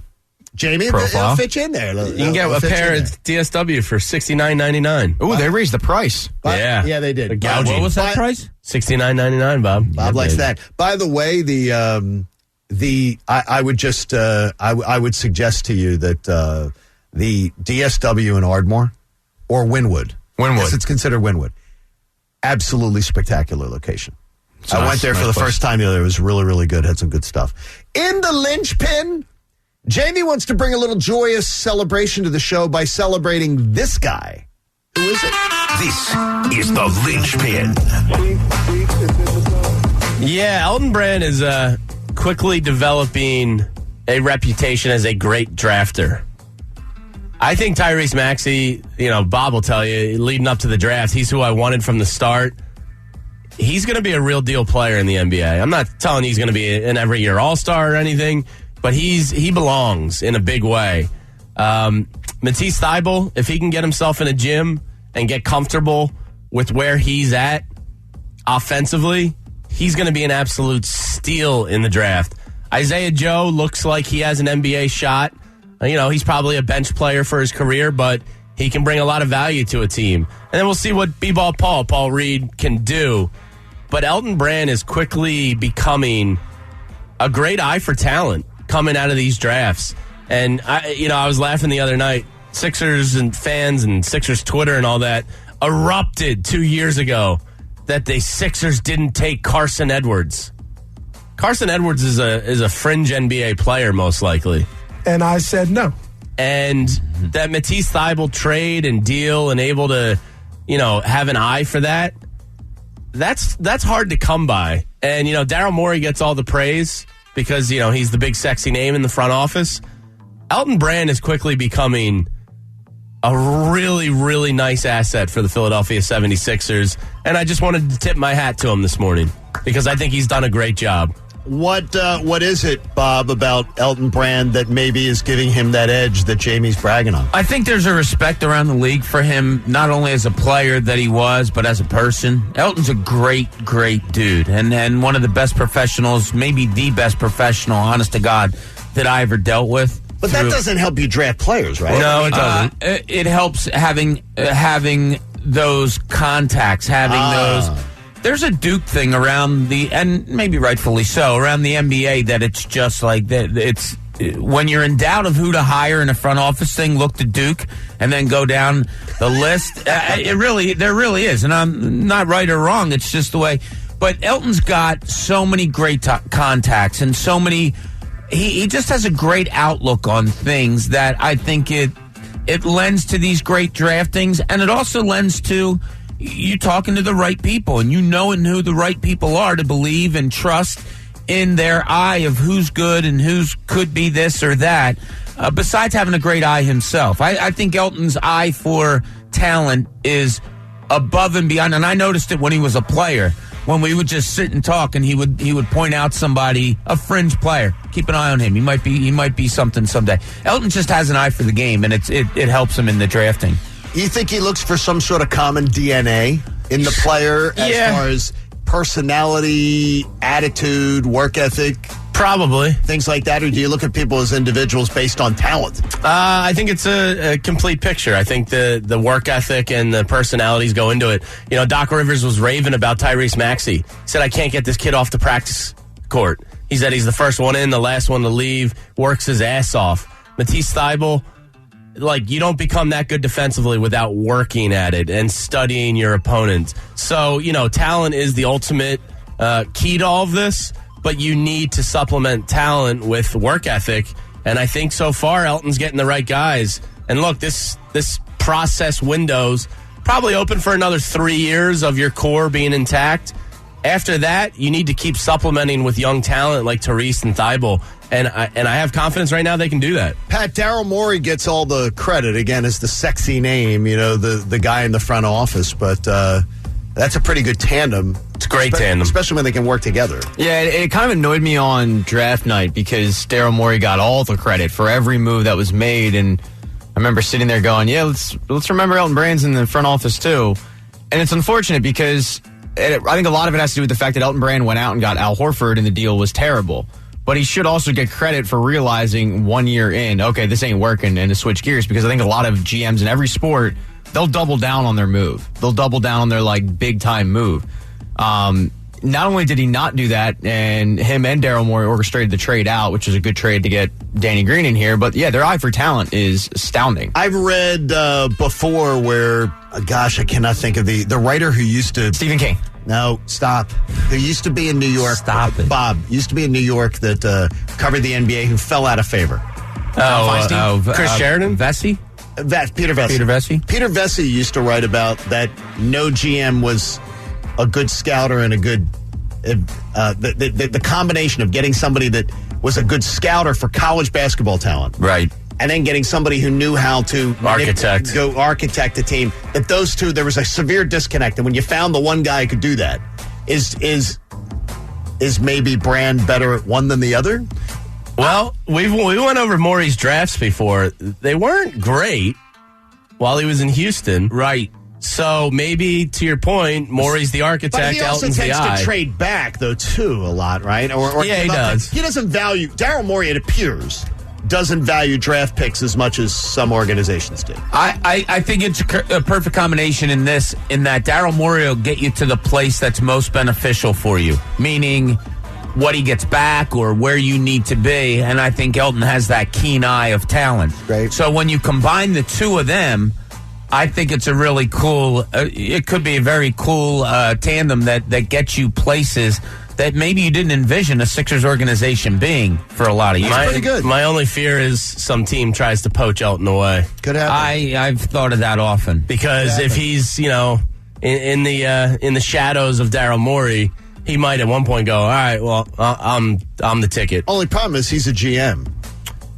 Jamie, Profile. it'll fit you in there. You can get a pair of DSW for $69.99. Oh, they raised the price. Yeah, they did. The gouging. What was that price? $69.99, Bob. Bob likes that. By the way, I would just I would suggest to you that the DSW in Ardmore or Wynwood. Yes, it's considered Wynwood. Absolutely spectacular location. I went there for the first time the other day. It was really, really good. Had some good stuff. In the linchpin, Jamie wants to bring a little joyous celebration to the show by celebrating this guy. Who is it? This is the linchpin. Yeah, Elton Brand is quickly developing a reputation as a great drafter. I think Tyrese Maxey, Bob will tell you, leading up to the draft, he's who I wanted from the start. He's going to be a real deal player in the NBA. I'm not telling you he's going to be an every year All-Star or anything, but he belongs in a big way. Matisse Thybulle, if he can get himself in a gym and get comfortable with where he's at offensively, he's going to be an absolute steal in the draft. Isaiah Joe looks like he has an NBA shot. He's probably a bench player for his career, but he can bring a lot of value to a team. And then we'll see what B-Ball Paul Reed can do. But Elton Brand is quickly becoming a great eye for talent coming out of these drafts. And I was laughing the other night. Sixers and fans and Sixers Twitter and all that erupted 2 years ago that the Sixers didn't take Carson Edwards. Carson Edwards is a fringe NBA player, most likely. And I said no. And that Matisse Thybulle trade and deal and able to, have an eye for that's hard to come by. And, Daryl Morey gets all the praise because, he's the big sexy name in the front office. Elton Brand is quickly becoming a really, really nice asset for the Philadelphia 76ers. And I just wanted to tip my hat to him this morning because I think he's done a great job. What is it, Bob, about Elton Brand that maybe is giving him that edge that Jamie's bragging on? I think there's a respect around the league for him, not only as a player that he was, but as a person. Elton's a great, great dude, and one of the best professionals, maybe the best professional, honest to God, that I ever dealt with. But that doesn't help you draft players, right? No, it doesn't. It helps having those contacts, having those. There's a Duke thing around and maybe rightfully so, around the NBA that it's just like that. It's when you're in doubt of who to hire in a front office thing, look to Duke and then go down the list. There really is, and I'm not right or wrong. It's just the way. But Elton's got so many great contacts and so many. He just has a great outlook on things that I think it lends to these great draftings, and it also lends to you talking to the right people and knowing who the right people are to believe and trust in their eye of who's good and who's could be this or that, besides having a great eye himself. I think Elton's eye for talent is above and beyond, and I noticed it when he was a player, when we would just sit and talk and he would point out somebody, a fringe player. Keep an eye on him. He might be something someday. Elton just has an eye for the game, and it helps him in the drafting. You think he looks for some sort of common DNA in the player as far as personality, attitude, work ethic? Probably. Things like that? Or do you look at people as individuals based on talent? I think it's a complete picture. I think the work ethic and the personalities go into it. Doc Rivers was raving about Tyrese Maxey. He said, I can't get this kid off the practice court. He said he's the first one in, the last one to leave, works his ass off. Matisse Thybulle, you don't become that good defensively without working at it and studying your opponent. So, talent is the ultimate key to all of this, but you need to supplement talent with work ethic. And I think so far, Elton's getting the right guys. And look, this process window's probably open for another 3 years of your core being intact. After that, you need to keep supplementing with young talent like Therese and Thybulle. And I have confidence right now they can do that. Pat, Daryl Morey gets all the credit, again, as the sexy name, the guy in the front office. But that's a pretty good tandem. It's a great tandem. Especially when they can work together. Yeah, it kind of annoyed me on draft night because Daryl Morey got all the credit for every move that was made. And I remember sitting there going, yeah, let's remember Elton Brand's in the front office too. And it's unfortunate because I think a lot of it has to do with the fact that Elton Brand went out and got Al Horford and the deal was terrible. But he should also get credit for realizing 1 year in, okay, this ain't working, and to switch gears, because I think a lot of GMs in every sport, they'll double down on their move. They'll double down on their big-time move. Not only did he not do that, and him and Daryl Morey orchestrated the trade out, which is a good trade to get Danny Green in here, but yeah, their eye for talent is astounding. I've read before where, gosh, I cannot think of the writer who used to... Stephen King. No, stop. Who used to be in New York. Stop it. Bob, used to be in New York that covered the NBA, who fell out of favor. Chris Sheridan? Vesey? Peter Vesey. Peter Vesey? Peter Vesey used to write about that no GM was a good scouter and a good... the combination of getting somebody that was a good scouter for college basketball talent. Right. And then getting somebody who knew how to architect a team. That those two, there was a severe disconnect. And when you found the one guy who could do that, is maybe Brand better at one than the other? Well, we went over Morey's drafts before. They weren't great while he was in Houston. Right. So maybe, to your point, Morey's the architect, but he also Elton's tends the eye. to trade back, though, too, a lot, right? Or yeah, he does. He doesn't value... Daryl Morey, it appears, doesn't value draft picks as much as some organizations do. I think it's a perfect combination in that Daryl Morey will get you to the place that's most beneficial for you, meaning what he gets back or where you need to be, and I think Elton has that keen eye of talent. Great. So when you combine the two of them, I think it's a really cool, it could be a very cool tandem that gets you places that maybe you didn't envision a Sixers organization being for a lot of years. Pretty good. My only fear is some team tries to poach Elton away. Could happen. I've thought of that often. Because if he's, in the shadows of Daryl Morey, he might at one point go, all right, well, I'm the ticket. Only problem is he's a GM.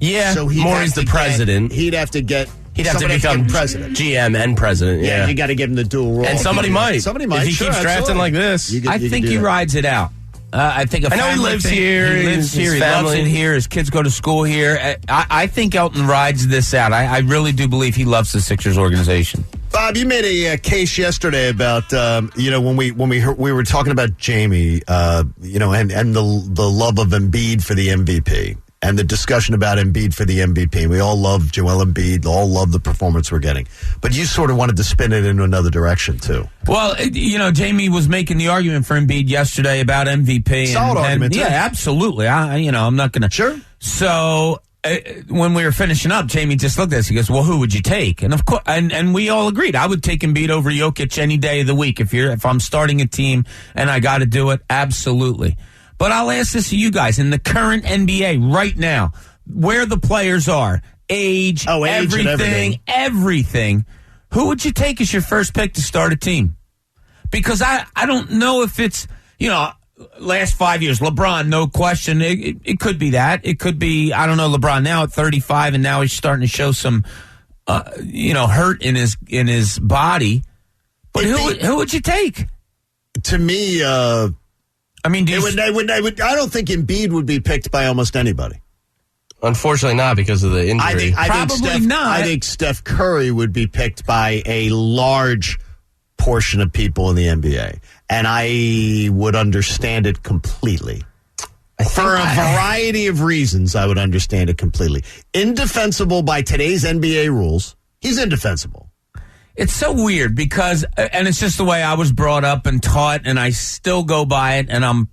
Yeah, so Morey's the president. He'd have to become president, GM and president. Yeah, you got to give him the dual role. And somebody might. If he keeps drafting like this. I think he rides it out. I think I know he lives here. He lives here. He loves it here. His kids go to school here. I think Elton rides this out. I really do believe he loves the Sixers organization. Bob, you made a case yesterday about when we were talking about Jamie, and the love of Embiid for the MVP. And the discussion about Embiid for the MVP. We all love Joel Embiid, all love the performance we're getting. But you sort of wanted to spin it into another direction, too. Well, Jamie was making the argument for Embiid yesterday about MVP. Solid argument, too. Yeah, absolutely. I'm not going to... Sure. So, when we were finishing up, Jamie just looked at us. He goes, well, who would you take? And of course, and we all agreed. I would take Embiid over Jokic any day of the week. If I'm starting a team and I got to do it, absolutely. But I'll ask this to you guys. In the current NBA right now, where the players are, age, everything, who would you take as your first pick to start a team? Because I don't know if it's, last 5 years, LeBron, no question. It could be that. It could be, I don't know, LeBron now at 35, and now he's starting to show some, hurt in his body. But who would you take? To me, I don't think Embiid would be picked by almost anybody. Unfortunately not, because of the injury. I think Steph Curry would be picked by a large portion of people in the NBA. And I would understand it completely. For a variety of reasons, I would understand it completely. Indefensible by today's NBA rules. He's indefensible. It's so weird because, and it's just the way I was brought up and taught, and I still go by it, and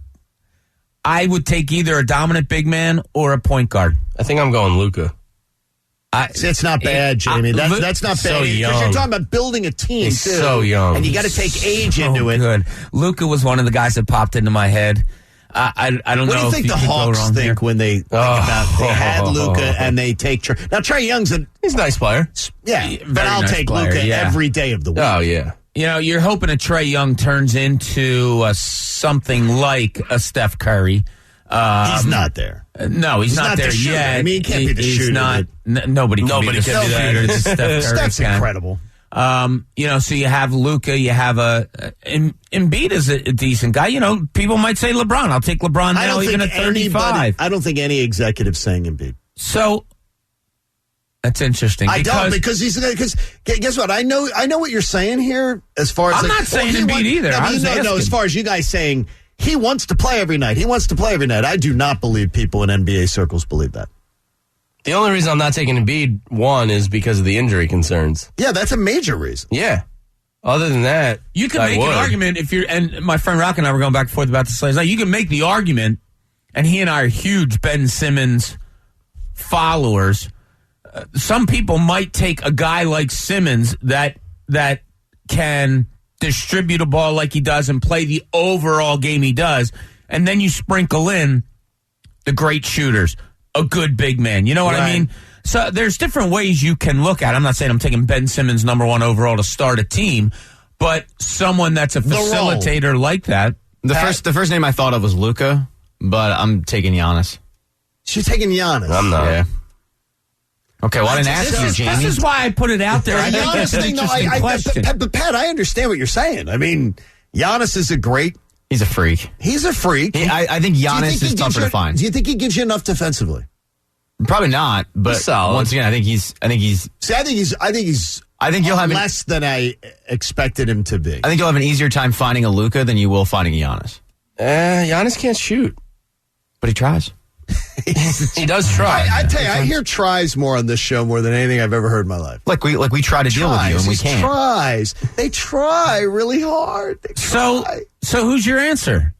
I would take either a dominant big man or a point guard. I think I'm going Luka. It's not bad, Jamie. That's not so bad. Because you're talking about building a team, He's too. so young. And you got to take age into it. Good. Luka was one of the guys that popped into my head. I don't know. What do you think the Hawks think when they think about they had Luka and they take Trey? Now, Trey Young's he's a nice player. Yeah, but I'll nice take player, Luka yeah. every day of the week. Oh, yeah. You know, you're hoping a Trey Young turns into something like a Steph Curry. He's not there. No, he's not there the shooter. yet. I mean, he can't be the He's shooter. not. Nobody can be the can do that. shooter that Steph Curry Steph's can. incredible. You know, so you have Luka, you have Embiid is a decent guy. You know, people might say LeBron. I'll take LeBron now, even at 35. I don't think any executive's saying Embiid. So that's interesting. Because guess what? I know what you're saying here. As far as I'm not saying Embiid either. No, as far as you guys saying he wants to play every night. He wants to play every night. I do not believe people in NBA circles believe that. The only reason I'm not taking Embiid, one, is because of the injury concerns. Yeah, that's a major reason. Yeah. Other than that, you can make an argument if you're, and my friend Rock and I were going back and forth about this last night. You can make the argument, and he and I are huge Ben Simmons followers. Some people might take a guy like Simmons that can distribute a ball like he does and play the overall game he does, and then you sprinkle in the great shooters, a good big man. You know what I mean? So there's different ways you can look at it. I'm not saying I'm taking Ben Simmons number one overall to start a team, but someone that's a facilitator like that. The first name I thought of was Luka, but I'm taking Giannis. She's taking Giannis. I'm not. Yeah. Okay, well, I didn't ask you, Jamie. This is why I put it out there. I think that's an interesting question. But Pat, I understand what you're saying. I mean, Giannis is He's a freak. He's a freak. I think Giannis is tougher to find. Do you think he gives you enough defensively? Probably not, but once again, I think he's. See, I think you'll have less than I expected him to be. I think you'll have an easier time finding a Luka than you will finding a Giannis. Giannis can't shoot, but he tries. He does try. I tell you, I hear tries more on this show more than anything I've ever heard in my life. Like we try to deal with you and we can't. Tries. They try really hard. So who's your answer?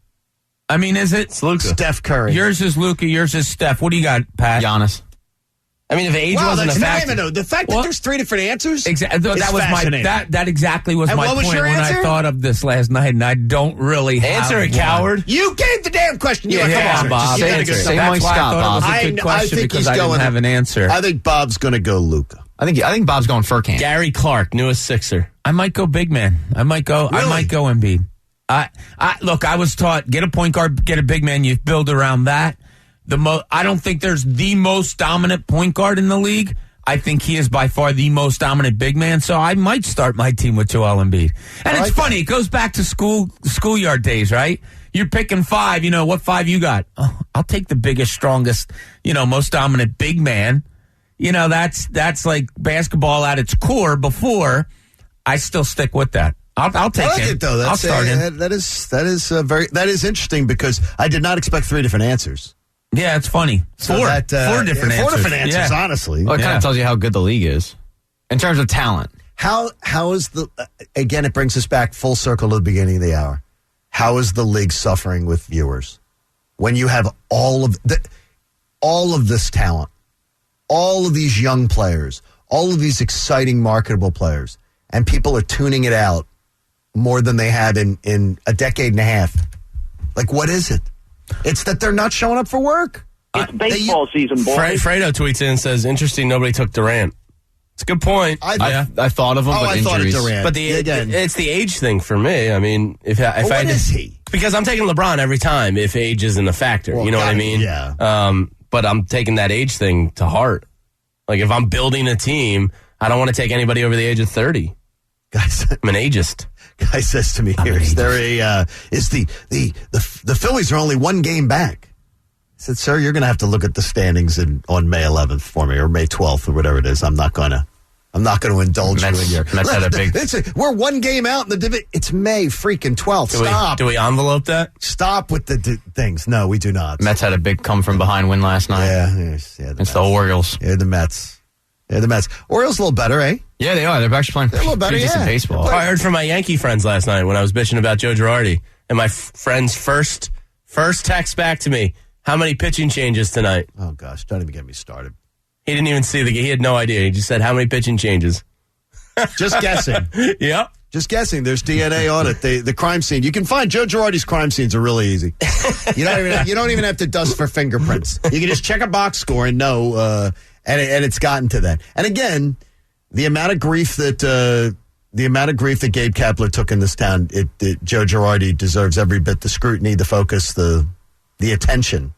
I mean, is it Luka? Steph Curry. Yours is Luka. Yours is Steph. What do you got, Pat? Giannis. I mean, if age wasn't a factor. No. The fact that there's three different answers. Exactly. That was fascinating. that exactly was And my what was point your when answer? I thought of this last night, and I don't really Answer it, coward. You gave the damn question. Come on, Bob. You gotta go Say somewhere. Mike That's why I Scott, thought Bob. it was a good question think because he's I didn't going- have an answer. I think Bob's going to go Luka. I think Bob's going Furkan. Gary Clark, newest Sixer. I might go big man. I might go Embiid. Look, I was taught get a point guard, get a big man. You build around that. I don't think there's the most dominant point guard in the league. I think he is by far the most dominant big man. So I might start my team with Joel Embiid. And it's funny. It goes back to schoolyard days, right? You're picking five. You know, what five you got? Oh, I'll take the biggest, strongest, most dominant big man. You know, that's like basketball at its core. Before, I still stick with that. I'll take it though. I'll start him. That is interesting because I did not expect three different answers. Yeah, it's funny. Four different answers. Honestly, Well, it kind of tells you how good the league is in terms of talent. How is again? It brings us back full circle to the beginning of the hour. How is the league suffering with viewers when you have all of this talent, all of these young players, all of these exciting, marketable players, and people are tuning it out more than they have in a decade and a half? Like, what is it? It's that they're not showing up for work. It's baseball season, boys. Fredo tweets in and says, interesting, nobody took Durant. It's a good point. I thought of him, but I thought of injuries. Durant. But it's the age thing for me. I mean, what is he? Because I'm taking LeBron every time if age isn't a factor. Well, you know what I mean? Yeah. But I'm taking that age thing to heart. Like, if I'm building a team, I don't want to take anybody over the age of 30. Guys, I'm an ageist. Guy says to me here, the Phillies are only one game back. I said, sir, you're going to have to look at the standings on May 11th for me, or May 12th, or whatever it is. I'm not going to indulge you in your. Mets had a big. We're one game out in the division. It's May freaking 12th. Stop. Do we envelope that? Stop with the things. No, we do not. Mets had a big come from behind win last night. Yeah. It's the Orioles. Yeah, the Mets. Orioles a little better, eh? Yeah, they are. They're actually playing a little better, pretty decent yeah. baseball. I heard from my Yankee friends last night when I was bitching about Joe Girardi, and my friend's first First text back to me. How many pitching changes tonight? Oh, gosh. Don't even get me started. He didn't even see the game. He had no idea. He just said, how many pitching changes? Just guessing. Yep. Just guessing. There's DNA on it. The crime scene. You can find Joe Girardi's crime scenes are really easy. You don't even have to dust for fingerprints. You can just check a box score and know, and it's gotten to that. And again, the amount of grief that Gabe Kapler took in this town, Joe Girardi deserves every bit the scrutiny, the focus, the attention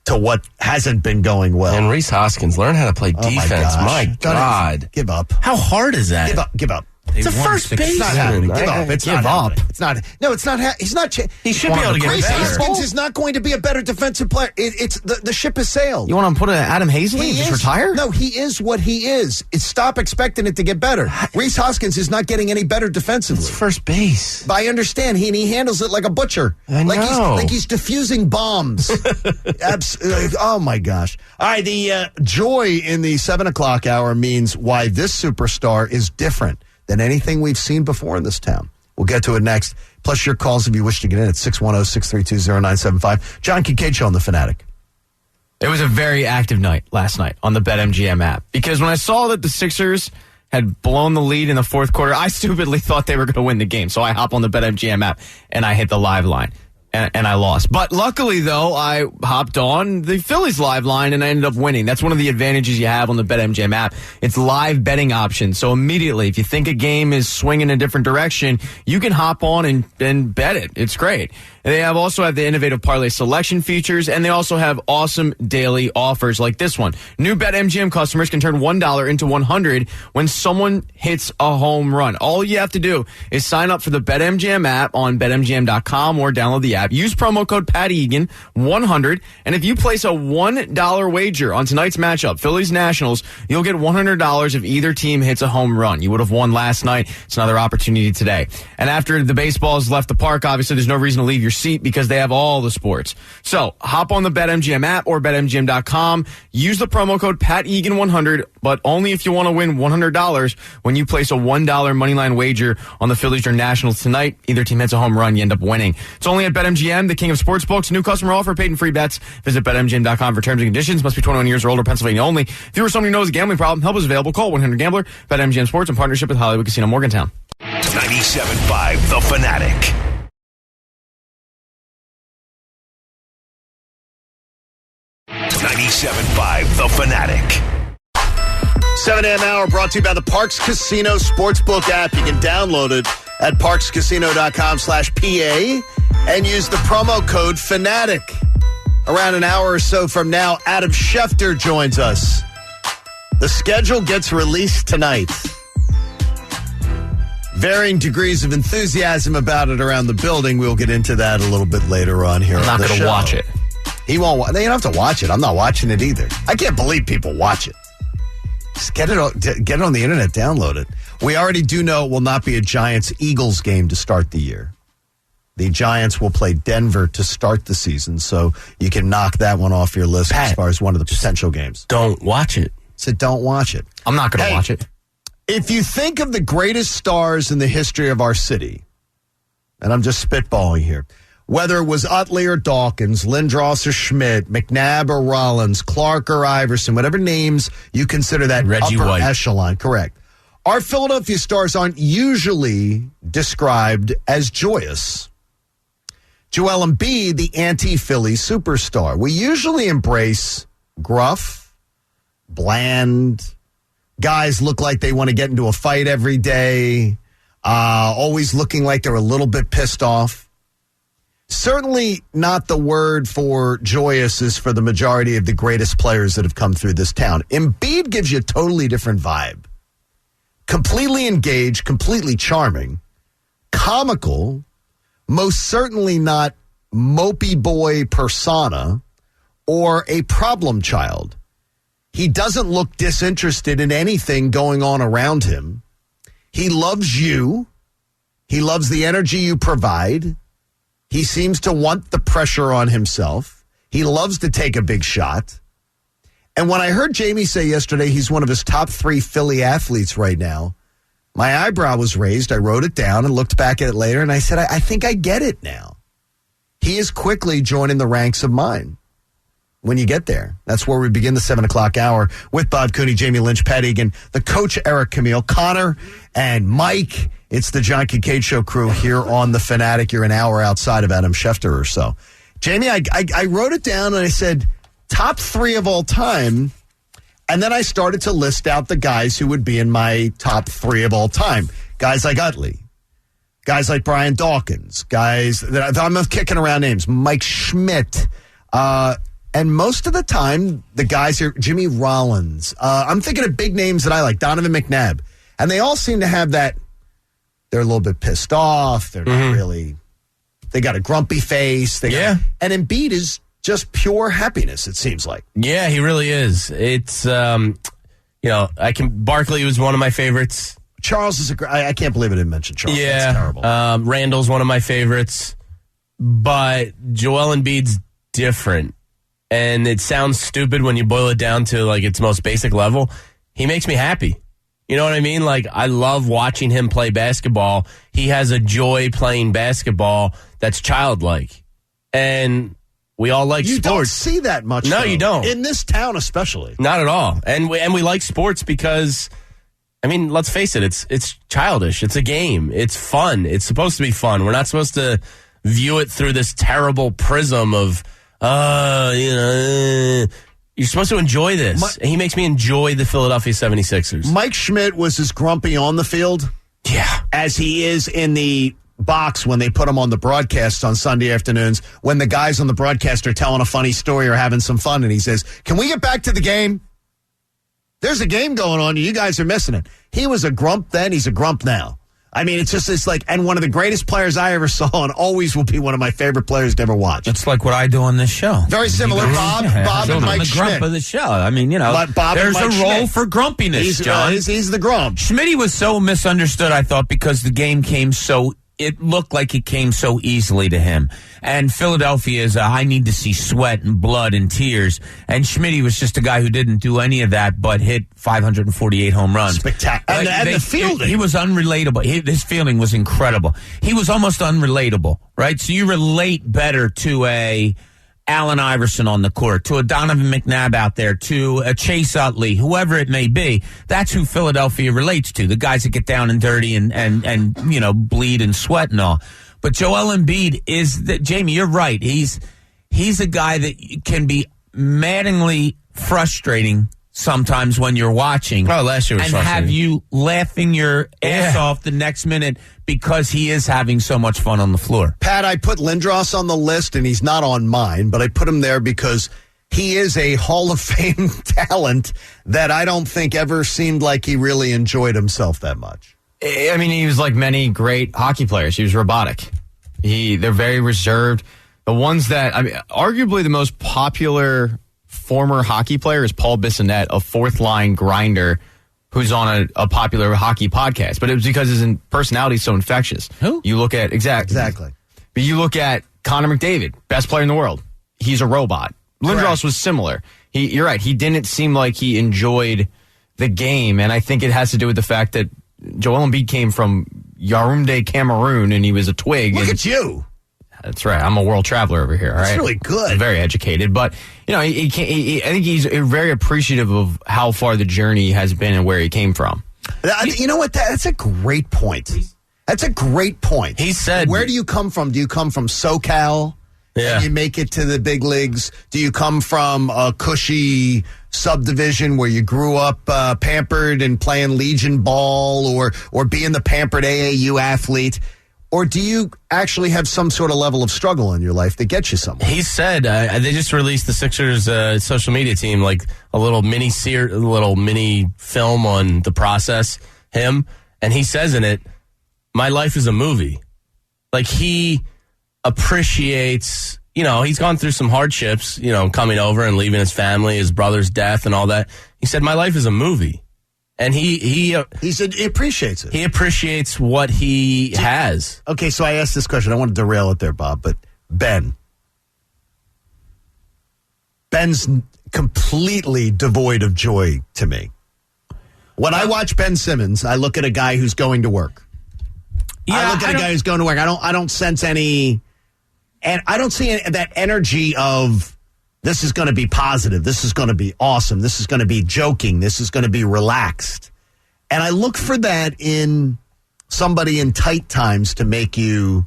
to what hasn't been going well. And Rhys Hoskins, learn how to play defense. My God. Give up. How hard is that? Give up. It's a first base. It's not happening. Give up. It's not happening. It's not. No, it's not. He's not. He should be able to get Rhys better. Hoskins is not going to be a better defensive player. It's the ship has sailed. You want to put Adam Hazley and just retire? No, he is what he is. Stop expecting it to get better. Rhys Hoskins is not getting any better defensively. It's first base. But I understand. He handles it like a butcher. Like he's diffusing bombs. Oh my gosh! All right, the joy in the 7 o'clock hour means why this superstar is different than anything we've seen before in this town. We'll get to it next. Plus your calls if you wish to get in at 610-632-0975. John Kincaid Show on The Fanatic. It was a very active night last night on the BetMGM app because when I saw that the Sixers had blown the lead in the fourth quarter, I stupidly thought they were going to win the game. So I hop on the BetMGM app and I hit the live line. And I lost. But luckily, though, I hopped on the Phillies live line and I ended up winning. That's one of the advantages you have on the BetMGM app. It's live betting option. So immediately, if you think a game is swinging a different direction, you can hop on and bet it. It's great. And they also have the innovative parlay selection features, and they also have awesome daily offers like this one. New BetMGM customers can turn $1 into $100 when someone hits a home run. All you have to do is sign up for the BetMGM app on BetMGM.com or download the app. Use promo code PatEgan100, and if you place a $1 wager on tonight's matchup, Phillies Nationals, you'll get $100 if either team hits a home run. You would have won last night. It's another opportunity today. And after the baseballs left the park, obviously there's no reason to leave your seat because they have all the sports. So hop on the BetMGM app or BetMGM.com. Use the promo code PatEgan100, but only if you want to win $100 when you place a $1 moneyline wager on the Phillies or Nationals tonight. Either team hits a home run, you end up winning. It's only at BetMGM, the king of sportsbooks. New customer offer, paid in free bets. Visit BetMGM.com for terms and conditions. Must be 21 years or older, Pennsylvania only. If you or someone who knows a gambling problem, help is available. Call 1-800-GAMBLER. BetMGM Sports in partnership with Hollywood Casino Morgantown. 97.5 The Fanatic. The Fanatic. 7 a.m. hour brought to you by the Parks Casino Sportsbook app. You can download it at parkscasino.com/PA and use the promo code FANATIC. Around an hour or so from now, Adam Schefter joins us. The schedule gets released tonight. Varying degrees of enthusiasm about it around the building. We'll get into that a little bit later on here. I'm not going to watch it. He won't. You don't have to watch it. I'm not watching it either. I can't believe people watch it. Just get it on the internet, download it. We already do know it will not be a Giants-Eagles game to start the year. The Giants will play Denver to start the season, so you can knock that one off your list as far as one of the potential games. Don't watch it. So don't watch it. I'm not going to watch it. If you think of the greatest stars in the history of our city, and I'm just spitballing here, whether it was Utley or Dawkins, Lindros or Schmidt, McNabb or Rollins, Clark or Iverson, whatever names you consider that Reggie upper White. echelon, correct. Our Philadelphia stars aren't usually described as joyous. Joel Embiid, the anti-Philly superstar. We usually embrace gruff, bland, guys look like they want to get into a fight every day, always looking like they're a little bit pissed off. Certainly not the word for joyous is for the majority of the greatest players that have come through this town. Embiid gives you a totally different vibe. Completely engaged, completely charming, comical, most certainly not mopey boy persona or a problem child. He doesn't look disinterested in anything going on around him. He loves you. He loves the energy you provide. He seems to want the pressure on himself. He loves to take a big shot. And when I heard Jamie say yesterday he's one of his top 3 Philly athletes right now, my eyebrow was raised. I wrote it down and looked back at it later, and I said, I think I get it now. he is quickly joining the ranks of mine. When you get there, that's where we begin the 7 o'clock hour with Bob Cooney, Jamie Lynch, Pat Egan, the coach Eric Camille, Connor, and Mike. It's the John Kincaid Show crew here on The Fanatic. You're an hour outside of Adam Schefter or so. Jamie, I wrote it down and I said top 3 of all time, and then I started to list out the guys who would be in my top 3 of all time. Guys like Utley, guys like Brian Dawkins, guys that I'm kicking around names, Mike Schmidt, and most of the time, the guys are Jimmy Rollins. I'm thinking of big names that I like, Donovan McNabb. And they all seem to have that, they're a little bit pissed off. They're not really, they got a grumpy face. And Embiid is just pure happiness, it seems like. Yeah, he really is. It's, Barkley was one of my favorites. Charles is I can't believe I didn't mention Charles. Yeah. That's terrible. Randall's one of my favorites. But Joel Embiid's different. And it sounds stupid when you boil it down to like its most basic level. He makes me happy. You know what I mean? Like, I love watching him play basketball. He has a joy playing basketball that's childlike. And we all like sports. You don't see that much. No, though. you don't. In this town especially. Not at all. And we like sports because, I mean, let's face it, it's childish. It's a game. It's fun. It's supposed to be fun. We're not supposed to view it through this terrible prism of, you're supposed to enjoy this. He makes me enjoy the Philadelphia 76ers. Mike Schmidt was as grumpy on the field as he is in the box when they put him on the broadcast on Sunday afternoons when the guys on the broadcast are telling a funny story or having some fun, and he says, can we get back to the game? There's a game going on. You guys are missing it. He was a grump then. He's a grump now. I mean, it's like, and one of the greatest players I ever saw and always will be one of my favorite players to ever watch. It's like what I do on this show. Very similar, Bob and Mike the Schmidt. grump of the show. I mean, Bob there's and Mike a role Schmidt. for grumpiness, John. He's the grump. Schmitty was so misunderstood, I thought, because the game it looked like it came so easily to him. And Philadelphia is I need to see sweat and blood and tears. And Schmitty was just a guy who didn't do any of that but hit 548 home runs. Spectacular. And the fielding. He was unrelatable. His fielding was incredible. He was almost unrelatable, right? So you relate better to a Allen Iverson on the court, to a Donovan McNabb out there, to a Chase Utley, whoever it may be. That's who Philadelphia relates to, the guys that get down and dirty and bleed and sweat and all. But Joel Embiid Jamie, you're right. He's a guy that can be maddeningly frustrating sometimes when you're watching. Oh, last year was and have you laughing your ass off the next minute because he is having so much fun on the floor. Pat, I put Lindros on the list, and he's not on mine, but I put him there because he is a Hall of Fame talent that I don't think ever seemed like he really enjoyed himself that much. I mean, he was like many great hockey players. He was robotic. They're very reserved. The ones that, arguably the most popular former hockey player is Paul Bissonnette, a fourth-line grinder who's on a popular hockey podcast. But it was because his personality is so infectious. Who? You look at, exactly. But you look at Connor McDavid, best player in the world. He's a robot. Lindros was similar. You're right. He didn't seem like he enjoyed the game, and I think it has to do with the fact that Joel Embiid came from Yaoundé, Cameroon, and he was a twig. Look at you. That's right. I'm a world traveler over here. All right. That's really good. I'm very educated, but I think he's very appreciative of how far the journey has been and where he came from. You know what? That's a great point. That's a great point. He said, where do you come from? Do you come from SoCal? Yeah. And you make it to the big leagues? Do you come from a cushy subdivision where you grew up pampered and playing Legion ball or being the pampered AAU athlete? Or do you actually have some sort of level of struggle in your life that gets you somewhere? He said they just released the Sixers social media team, like a little mini film on the process, him. And he says in it, my life is a movie. Like, he appreciates, he's gone through some hardships, coming over and leaving his family, his brother's death and all that. He said, my life is a movie. And he said he appreciates it. He appreciates what he has. Okay, so I asked this question. I want to derail it there, Bob, but Ben's completely devoid of joy to me. When I watch Ben Simmons, I look at a guy who's going to work. Yeah, I look at a guy who's going to work. I don't sense any And I don't see that energy of this is going to be positive. This is going to be awesome. This is going to be joking. This is going to be relaxed. And I look for that in somebody in tight times to make you,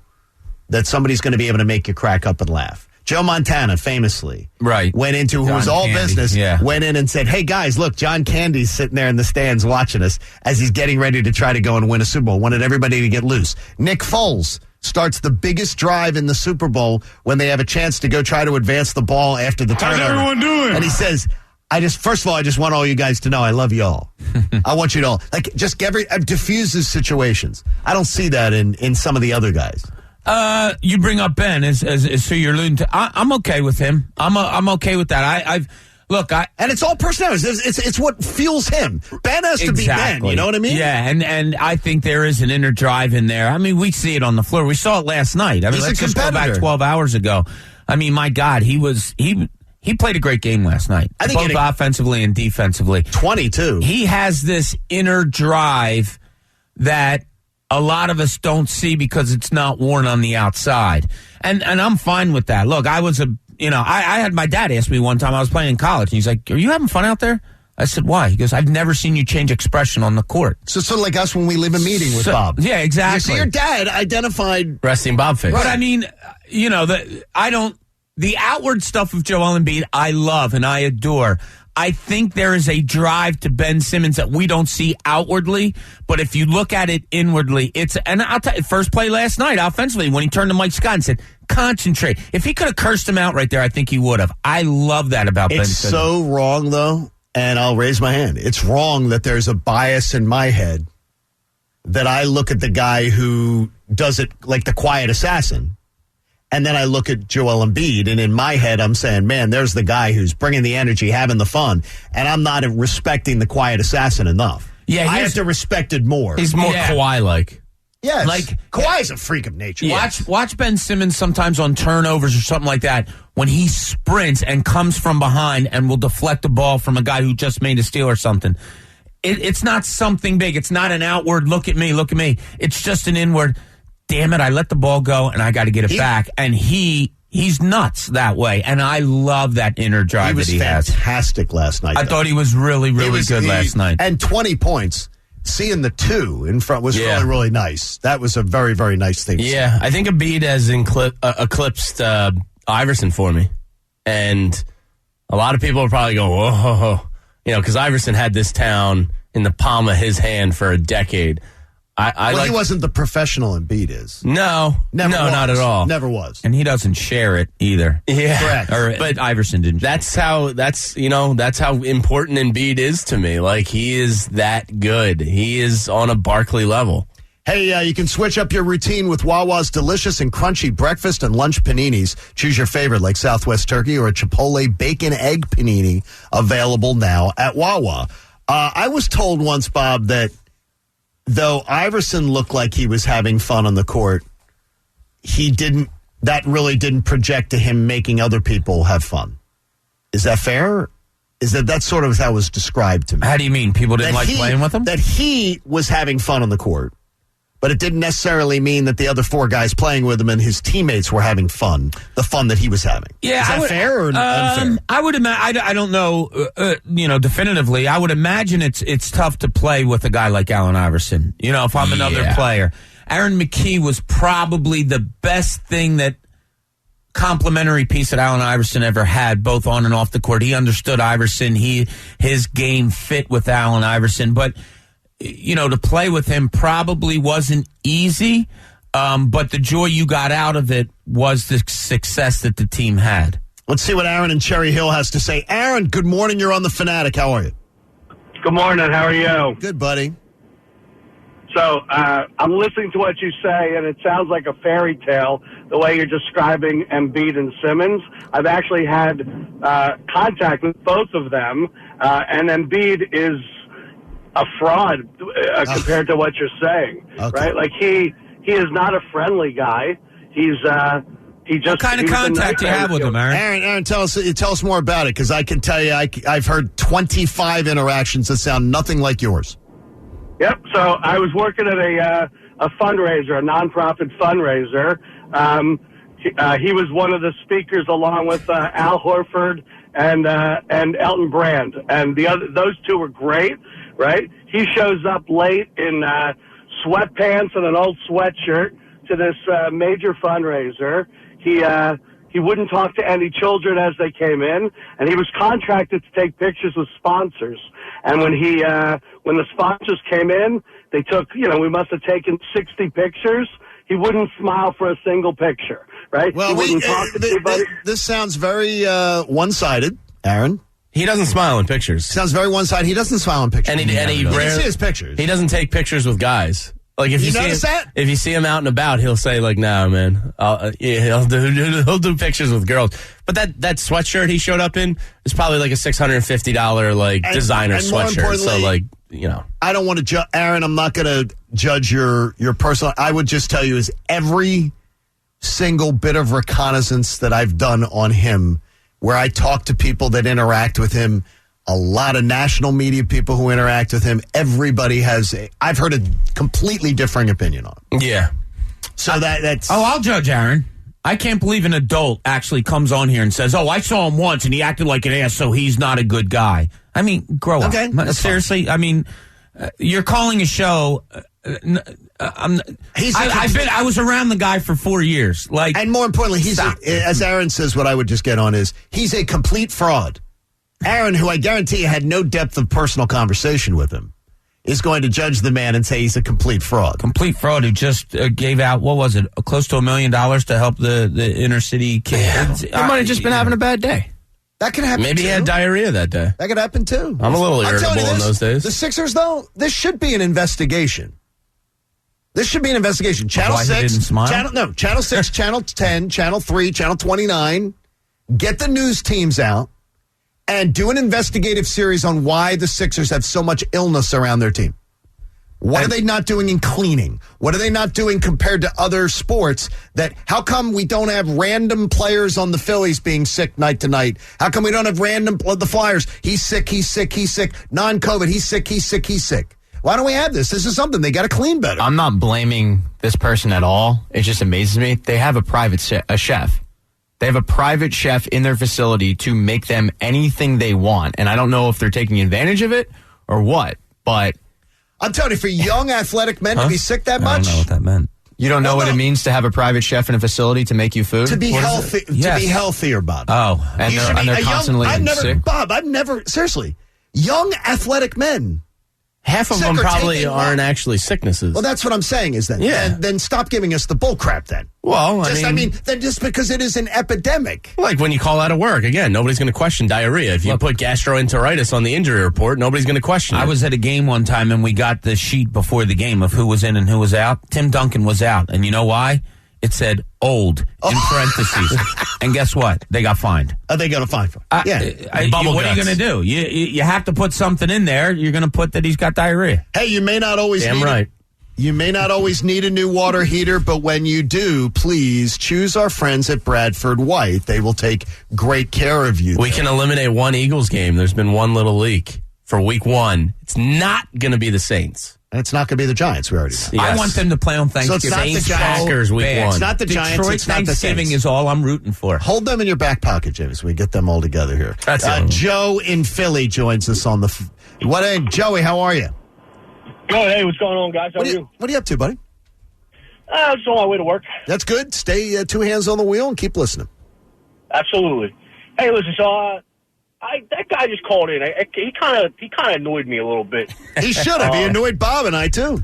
that somebody's going to be able to make you crack up and laugh. Joe Montana famously went into, who was all business, went in and said, hey, guys, look, John Candy's sitting there in the stands watching us as he's getting ready to try to go and win a Super Bowl. Wanted everybody to get loose. Nick Foles starts the biggest drive in the Super Bowl when they have a chance to go try to advance the ball after the turnover. How's everyone doing? And he says, first of all, I just want all you guys to know I love you all. I want you to all, just diffuses situations. I don't see that in some of the other guys. You bring up Ben as who you're alluding to. I'm okay with him. I'm okay with that. And it's all personalities. It's what fuels him. Ben has to be Ben. You know what I mean? Yeah, and I think there is an inner drive in there. I mean, we see it on the floor. We saw it last night. I mean, let's just go back 12 hours ago. I mean, my God, he played a great game last night, both offensively and defensively. 22. He has this inner drive that a lot of us don't see because it's not worn on the outside. And I'm fine with that. Look, I had my dad ask me one time, I was playing in college, and he's like, are you having fun out there? I said, why? He goes, I've never seen you change expression on the court. So sort of like us when we leave a meeting with Bob. Yeah, exactly. You see, your dad identified resting Bob face. But I mean, the outward stuff of Joel Embiid, I love and I adore. I think there is a drive to Ben Simmons that we don't see outwardly, but if you look at it inwardly, and I'll tell you, first play last night offensively when he turned to Mike Scott and said, concentrate. If he could have cursed him out right there, I think he would have. I love that about Ben Simmons. It's so wrong, though, and I'll raise my hand. It's wrong that there's a bias in my head that I look at the guy who does it like the quiet assassin. And then I look at Joel Embiid, and in my head, I'm saying, man, there's the guy who's bringing the energy, having the fun, and I'm not respecting the quiet assassin enough. Yeah, I have to respect it more. He's more Kawhi-like. Yes. Like Kawhi's a freak of nature. Watch Ben Simmons sometimes on turnovers or something like that when he sprints and comes from behind and will deflect the ball from a guy who just made a steal or something. It's not something big. It's not an outward, look at me. It's just an inward, damn it, I let the ball go and I got to get it back. And he's nuts that way. And I love that inner drive that he has. He was fantastic last night. I thought he was really, really good last night. And 20 points. Seeing the 2 in front was really, really nice. That was a very, very nice thing. Yeah, I think Embiid has eclipsed Iverson for me. And a lot of people will probably go, whoa, because Iverson had this town in the palm of his hand for a decade. He wasn't the professional Embiid is. No, not at all. Never was. And he doesn't share it either. Yeah. Correct. But Iverson didn't. That's how important Embiid is to me. Like, he is that good. He is on a Barkley level. Hey, you can switch up your routine with Wawa's delicious and crunchy breakfast and lunch paninis. Choose your favorite, like Southwest Turkey or a Chipotle bacon egg panini, available now at Wawa. I was told once, Bob, that though Iverson looked like he was having fun on the court, that really didn't project to him making other people have fun. Is that fair? That's sort of how it was described to me. How do you mean? People didn't like playing with him? That he was having fun on the court, but it didn't necessarily mean that the other 4 guys playing with him and his teammates were having fun, the fun that he was having. Yeah, is that fair or unfair? I would imagine. I don't know, definitively. I would imagine it's tough to play with a guy like Allen Iverson. If I'm another player, Aaron McKee was probably the best thing that complimentary piece that Allen Iverson ever had, both on and off the court. He understood Iverson. His game fit with Allen Iverson, but to play with him probably wasn't easy, but the joy you got out of it was the success that the team had. Let's see what Aaron in Cherry Hill has to say. Aaron, good morning. You're on The Fanatic. How are you? Good morning. How are you? Good, buddy. So I'm listening to what you say, and it sounds like a fairy tale, the way you're describing Embiid and Simmons. I've actually had contact with both of them, and Embiid is a fraud compared to what you're saying, right? Like he is not a friendly guy. He just. What kind of contact do you have with him, Aaron? Aaron, tell us more about it, because I can tell you I've heard 25 interactions that sound nothing like yours. Yep. So I was working at a fundraiser, a nonprofit fundraiser, He was one of the speakers along with Al Horford and Elton Brand, and those two were great, right? He shows up late in sweatpants and an old sweatshirt to this major fundraiser. He wouldn't talk to any children as they came in, and he was contracted to take pictures with sponsors. And when the sponsors came in, they took, we must have taken 60 pictures. He wouldn't smile for a single picture, right? Well, he wouldn't talk to anybody. This sounds very one-sided, Aaron. He doesn't smile in pictures. Sounds very one-sided. He doesn't smile in pictures. And he you can see his pictures. He doesn't take pictures with guys. Like if you notice see him, that? If you see him out and about, he'll say like, "Nah, man, he'll do pictures with girls." But that sweatshirt he showed up in is probably like a $650 designer and more sweatshirt. So I don't want to judge Aaron. I'm not going to judge your personal. I would just tell you is every single bit of reconnaissance that I've done on him, where I talk to people that interact with him. A lot of national media people who interact with him. Everybody I've heard a completely differing opinion on him. Yeah. So that's... Oh, I'll judge Aaron. I can't believe an adult actually comes on here and says, I saw him once and he acted like an ass, so he's not a good guy. I mean, grow up. Seriously, fine. I mean, you're calling a show... I was around the guy for 4 years. And more importantly, as Aaron says, what I would just get on is, he's a complete fraud. Aaron, who I guarantee you had no depth of personal conversation with him, is going to judge the man and say he's a complete fraud. Complete fraud who just gave out, what was it, close to $1 million to help the inner city kids. He might have just been having a bad day. That could happen, Maybe too. he had diarrhea that day. That could happen, too. I'm a little irritable in those days. The Sixers, though, this should be an investigation. This should be an investigation. Channel 6, didn't smile? Channel 6, Channel 10, Channel 3, Channel 29. Get the news teams out and do an investigative series on why the Sixers have so much illness around their team. What are they not doing in cleaning? What are they not doing compared to other sports? How come we don't have random players on the Phillies being sick night to night? How come we don't have the Flyers? He's sick. Non-COVID, he's sick. Why don't we have this? This is something they got to clean better. I'm not blaming this person at all. It just amazes me. They have a private chef. They have a private chef in their facility to make them anything they want. And I don't know if they're taking advantage of it or what, but... I'm telling you, for young athletic men to be sick that much... I don't know what that meant. You don't know what it means to have a private chef in a facility to make you food? To be healthy, to be healthier, Bob. Oh. And they're constantly sick? Bob, seriously, young athletic men... Half of them probably aren't actually sicknesses. Well, that's what I'm saying is that. Then stop giving us the bull crap then. Well, then just because it is an epidemic. Like when you call out of work, again, nobody's going to question diarrhea. If you put gastroenteritis on the injury report, nobody's going to question it. I was at a game one time and we got the sheet before the game of who was in and who was out. Tim Duncan was out. And you know why? It said old in parentheses. And guess what? They got fined. They got a fine for what are you going to do? You have to put something in there. You're going to put that he's got diarrhea. Hey, you may not always You may not always need a new water heater, but when you do, please choose our friends at Bradford White. They will take great care of you. We can eliminate one Eagles game. There's been one little leak for week 1. It's not going to be the Saints. And it's not going to be the Giants. We already know. Yes. I want them to play on Thanksgiving. So it's not the Giants. Packers week 1. It's not the Giants. Detroit it's not Thanksgiving the is all I'm rooting for. Hold them in your back pocket, James. We get them all together here. That's Joe in Philly joins us on the. Joey, how are you? Good. Hey, what's going on, guys? How are you? What are you up to, buddy? I'm just on my way to work. That's good. Stay 2 hands on the wheel and keep listening. Absolutely. Hey, listen. So that guy just called in. He kind of annoyed me a little bit. He should have. He annoyed Bob and I too.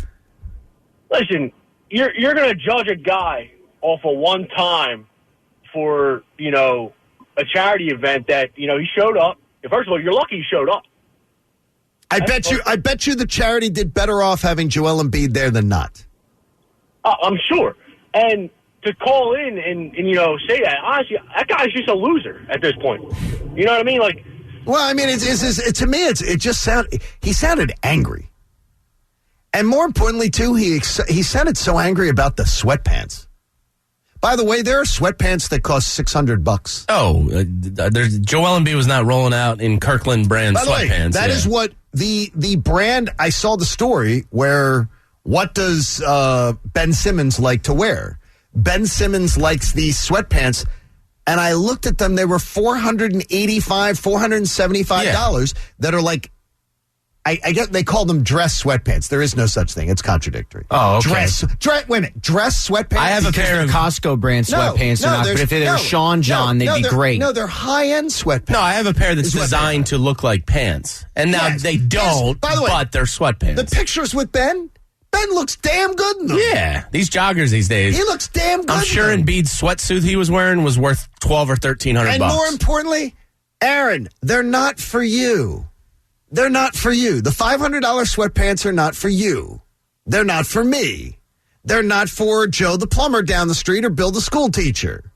Listen, you're going to judge a guy off of one time for a charity event that he showed up. First of all, you're lucky he showed up. I bet you the charity did better off having Joel Embiid there than not. I'm sure. And to call in and say that, honestly, that guy's just a loser at this point. You know what I mean? Well, I mean, to me, it just he sounded angry. And more importantly, too, he sounded so angry about the sweatpants. By the way, there are sweatpants that cost $600. Oh, Joel Embiid was not rolling out in Kirkland brand sweatpants. That is what the brand. I saw the story where what does Ben Simmons like to wear? Ben Simmons likes these sweatpants. And I looked at them. They were $485, $475 that are like, I guess they call them dress sweatpants. There is no such thing. It's contradictory. Oh, okay. Dress sweatpants. I have a pair of Costco brand sweatpants. But if they were Sean John, they'd be great. No, they're high-end sweatpants. No, I have a pair that's designed to look like pants. And now they don't, by the way, but they're sweatpants. The pictures with Ben looks damn good in them. Yeah, these joggers these days. He looks damn good. I'm sure Embiid's sweatsuit he was wearing was worth $1,200 or $1,300. And more importantly, Aaron, they're not for you. They're not for you. The $500 sweatpants are not for you. They're not for me. They're not for Joe the plumber down the street or Bill the school teacher.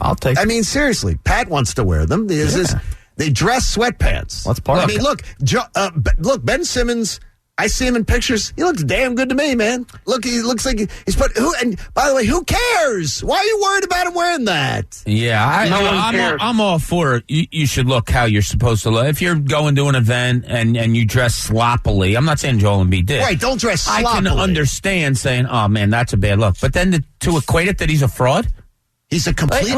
I'll take. I mean, seriously, Pat wants to wear them. They dress sweatpants. Let's party. I mean, look, Ben Simmons. I see him in pictures. He looks damn good to me, man. Look, he looks like he's put. And by the way, who cares? Why are you worried about him wearing that? Yeah, I'm all for it. You should look how you're supposed to look. If you're going to an event and you dress sloppily, I'm not saying Joel Embiid did. Right, don't dress sloppily. I can understand saying, oh, man, that's a bad look. But then to equate it that he's a fraud? He's a complete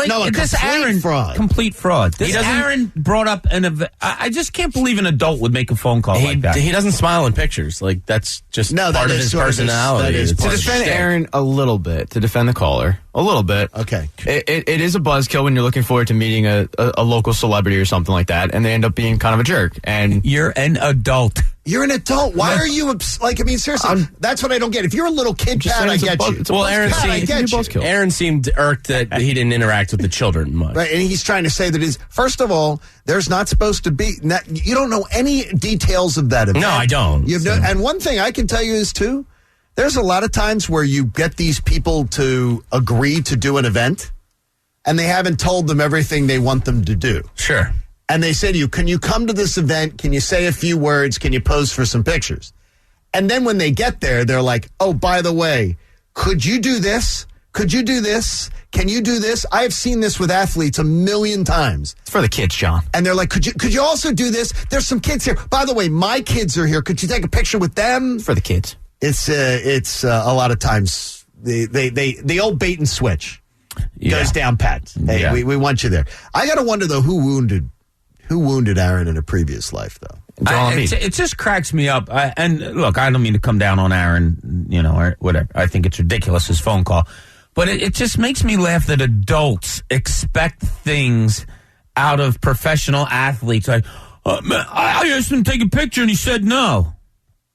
fraud. Complete fraud. Aaron brought up an event. I just can't believe an adult would make a phone call like that. He doesn't smile in pictures. Like, that's just part of his personality. To defend Aaron a little bit, to defend the caller a little bit. Okay. It is a buzzkill when you're looking forward to meeting a local celebrity or something like that, and they end up being kind of a jerk. And you're an adult. You're an adult. Why are you seriously? That's what I don't get. If you're a little kid, Pat, I get you. Well, Aaron seemed irked that he didn't interact with the children much. Right, and he's trying to say that first of all, there's not supposed to be. You don't know any details of that event. No, I don't. And one thing I can tell you is too, there's a lot of times where you get these people to agree to do an event, and they haven't told them everything they want them to do. Sure. And they say to you, can you come to this event? Can you say a few words? Can you pose for some pictures? And then when they get there, they're like, oh, by the way, could you do this? Could you do this? Can you do this? I have seen this with athletes 1,000,000 times. It's for the kids, John. And they're like, could you also do this? There's some kids here. By the way, my kids are here. Could you take a picture with them? It's for the kids. It's a lot of times the old bait and switch goes down pat. Hey, we want you there. I got to wonder though, who wounded Aaron in a previous life though? It just cracks me up. And look, I don't mean to come down on Aaron, or whatever. I think it's ridiculous, his phone call. But it just makes me laugh that adults expect things out of professional athletes. Like, I asked him to take a picture and he said no.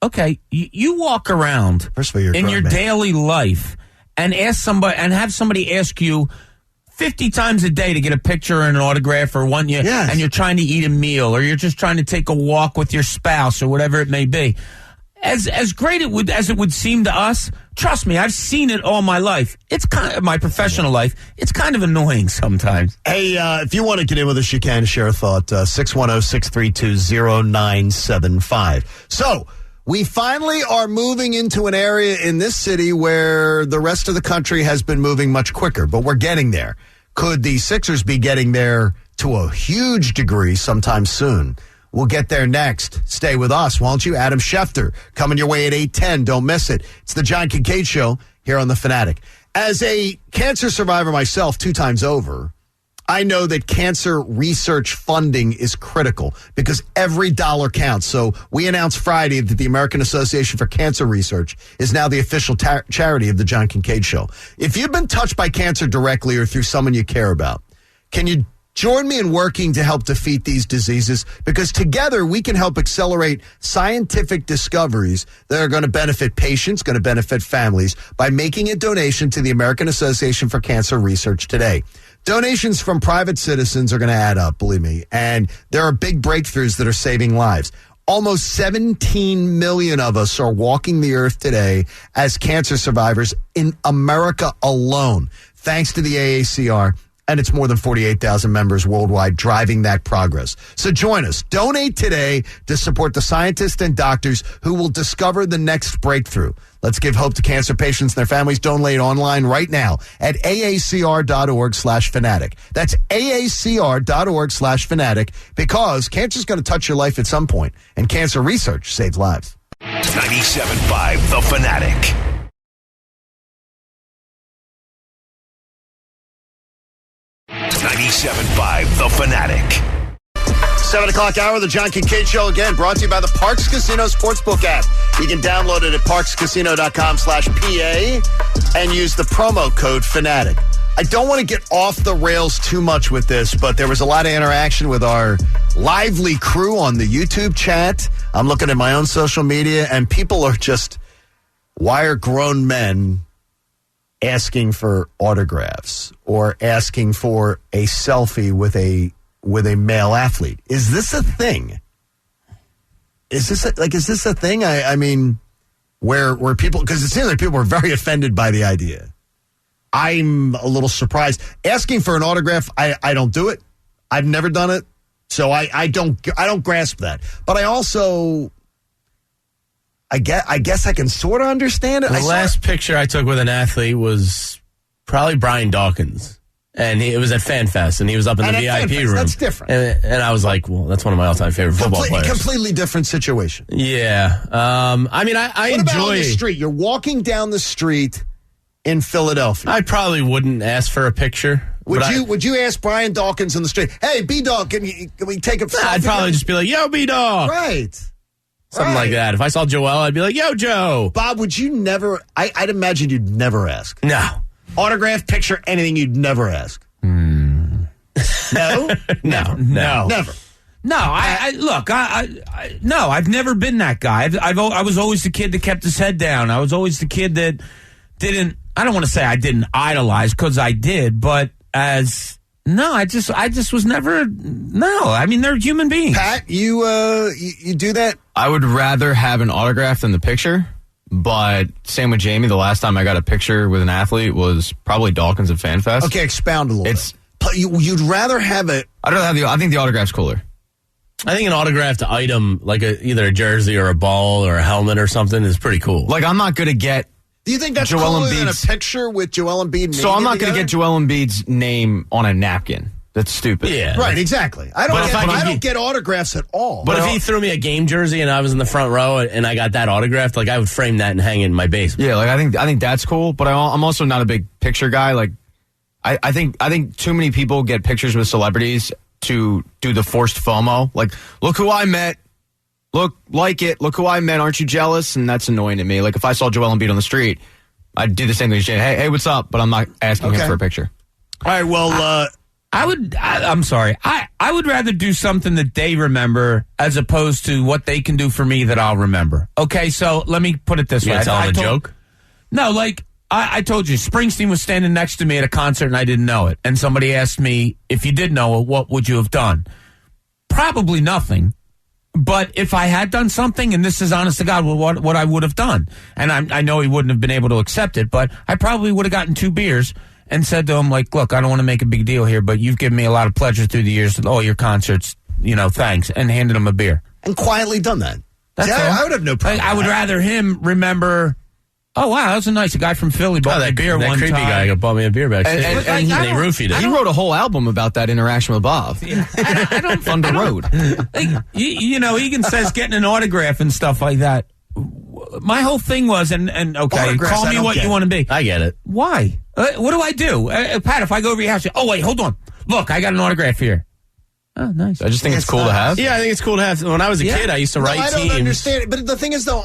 Okay, you walk around in your daily life and ask somebody and have somebody ask you 50 times a day to get a picture or an autograph or one, and you're trying to eat a meal or you're just trying to take a walk with your spouse or whatever it may be. As great as it would seem to us, trust me, I've seen it all my life. It's kind of my professional life. It's kind of annoying sometimes. Hey, if you want to get in with us, you can share a thought. 610-632-0975. So we finally are moving into an area in this city where the rest of the country has been moving much quicker, but we're getting there. Could the Sixers be getting there to a huge degree sometime soon? We'll get there next. Stay with us, won't you? Adam Schefter coming your way at 8:10. Don't miss it. It's the John Kincaid Show here on The Fanatic. As a cancer survivor myself 2 times over, I know that cancer research funding is critical because every dollar counts. So we announced Friday that the American Association for Cancer Research is now the official charity of the John Kincaid Show. If you've been touched by cancer directly or through someone you care about, can you join me in working to help defeat these diseases? Because together we can help accelerate scientific discoveries that are going to benefit patients, going to benefit families by making a donation to the American Association for Cancer Research today. Donations from private citizens are going to add up, believe me, and there are big breakthroughs that are saving lives. Almost 17 million of us are walking the earth today as cancer survivors in America alone, thanks to the AACR. And it's more than 48,000 members worldwide driving that progress. So join us. Donate today to support the scientists and doctors who will discover the next breakthrough. Let's give hope to cancer patients and their families. Donate online right now at aacr.org/fanatic. That's aacr.org/fanatic because cancer is going to touch your life at some point, and cancer research saves lives. 97.5 The Fanatic. 97.5 The Fanatic. 7 o'clock hour, the John Kincaid Show again, brought to you by the Parks Casino Sportsbook app. You can download it at parkscasino.com/PA and use the promo code FANATIC. I don't want to get off the rails too much with this, but there was a lot of interaction with our lively crew on the YouTube chat. I'm looking at my own social media, and people are just, why are grown men asking for autographs or asking for a selfie with a male athlete? Is this a thing? Is this a thing? I mean, where people, because it seems like people were very offended by the idea. I'm a little surprised. Asking for an autograph, I don't do it. I've never done it, so I don't grasp that. But I also, I guess I can sort of understand it. The last picture I took with an athlete was probably Brian Dawkins. And it was at FanFest, and he was up in the VIP room. That's different. And I was like, well, that's one of my all-time favorite football players. Completely different situation. Yeah. I mean, I enjoy... What about on the street? You're walking down the street in Philadelphia. I probably wouldn't ask for a picture. Would you ask Brian Dawkins in the street, hey, B-Dog, can we take a selfie? I'd probably just be like, yo, B-Dog. Right. Something like that. If I saw Joel, I'd be like, yo, Joe. Bob, would you never... I'd imagine you'd never ask. No. Autograph, picture, anything, you'd never ask. No? No. Never. No, no, I've never been that guy. I was always the kid that kept his head down. I was always the kid that didn't, I don't want to say I didn't idolize, because I did, but I just was never, no. I mean, they're human beings. Pat, you do that? I would rather have an autograph than the picture. But same with Jamie. The last time I got a picture with an athlete was probably Dawkins at FanFest. Okay, expound a little bit. You'd rather have it. I think the autograph's cooler. I think an autographed item, like either a jersey or a ball or a helmet or something, is pretty cool. Like, I'm not going to get. Do you think that's cooler than a picture with Joel Embiid? So I'm not going to get Joel Embiid's name on a napkin. That's stupid. Yeah. Right, exactly. I don't get autographs at all. But if he threw me a game jersey and I was in the front row and I got that autographed, like, I would frame that and hang it in my basement. Yeah, like I think that's cool, but I'm also not a big picture guy. Like I think too many people get pictures with celebrities to do the forced FOMO. Like, look who I met. Look who I met. Aren't you jealous? And that's annoying to me. Like, if I saw Joel Embiid on the street, I'd do the same thing as Jay. Hey, what's up? But I'm not asking him for a picture. All right, well, I'm sorry. I would rather do something that they remember as opposed to what they can do for me that I'll remember. Okay, so let me put it this way. Tell them a joke? No, like, I told you, Springsteen was standing next to me at a concert and I didn't know it. And somebody asked me, if you did know it, what would you have done? Probably nothing. But if I had done something, and this is honest to God, what I would have done. And I know he wouldn't have been able to accept it, but I probably would have gotten 2 beers and said to him, like, look, I don't want to make a big deal here, but you've given me a lot of pleasure through the years with all your concerts, thanks, and handed him a beer. And quietly done that. That's all. I would have no problem. I would rather him remember, oh, wow, that was a nice guy from Philly bought me a beer one time. That creepy guy bought me a beer backstage. And he roofied it. He wrote a whole album about that interaction with Bob. I don't Thunder Road. Like, Egan says getting an autograph and stuff like that. My whole thing was, and okay, call me what you want to be. I get it. Why? What do? Pat, if I go over your house, oh, wait, hold on. Look, I got an autograph here. Oh, nice. I just think it's cool to have. Yeah, I think it's cool to have. When I was a kid, I used to write teams. I don't understand it. But the thing is, though,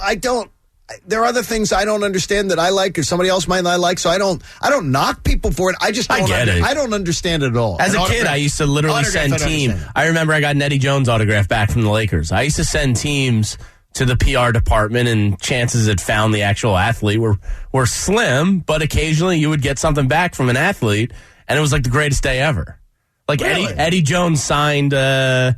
there are other things I don't understand that I like or somebody else might not like, so I don't knock people for it. I just don't get it. I don't understand it at all. As a kid, I used to literally send teams. I remember I got an Eddie Jones autograph back from the Lakers. I used to send teams to the PR department, and chances it found the actual athlete were slim, but occasionally you would get something back from an athlete, and it was like the greatest day ever. Like, really? Eddie Jones signed a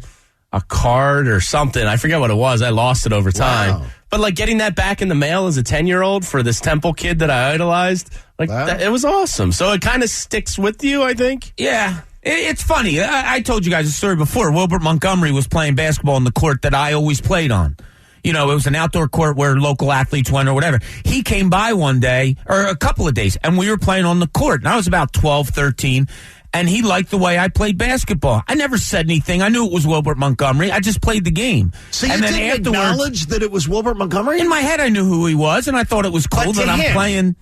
card or something. I forget what it was. I lost it over time. Wow. But, like, getting that back in the mail as a 10-year-old for this Temple kid that I idolized, like, it was awesome. So it kind of sticks with you, I think. Yeah. It's funny. I told you guys a story before. Wilbert Montgomery was playing basketball on the court that I always played on. It was an outdoor court where local athletes went or whatever. He came by one day, or a couple of days, and we were playing on the court. And I was about 12, 13, and he liked the way I played basketball. I never said anything. I knew it was Wilbert Montgomery. I just played the game. So you didn't acknowledge that it was Wilbert Montgomery? In my head, I knew who he was, and I thought it was cool that I'm playing.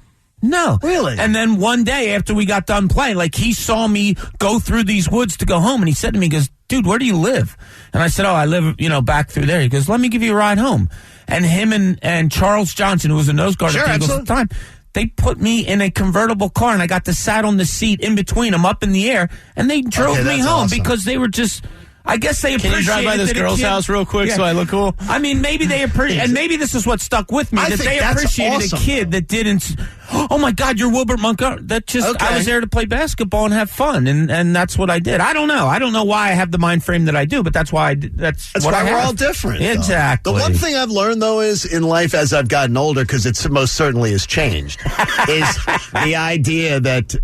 No. Really? And then one day after we got done playing, like he saw me go through these woods to go home, and he said to me, he goes, dude, where do you live? And I said, I live, back through there. He goes, let me give you a ride home. And him and Charles Johnson, who was a nose guard at the Eagles at the time, they put me in a convertible car, and I got to sat on the seat in between them up in the air, and they drove me home because they were just... I guess they appreciate. Can you drive by this girl's house real quick so I look cool? I mean, maybe they appreciate, and maybe this is what stuck with me, that they appreciated a kid that didn't. Oh my God, you're Wilbert Montgomery. That just I was there to play basketball and have fun, and that's what I did. I don't know why I have the mind frame that I do, but that's why that's what why I we're have. all different. Exactly. The one thing I've learned though is in life as I've gotten older, because it most certainly has changed, is the idea that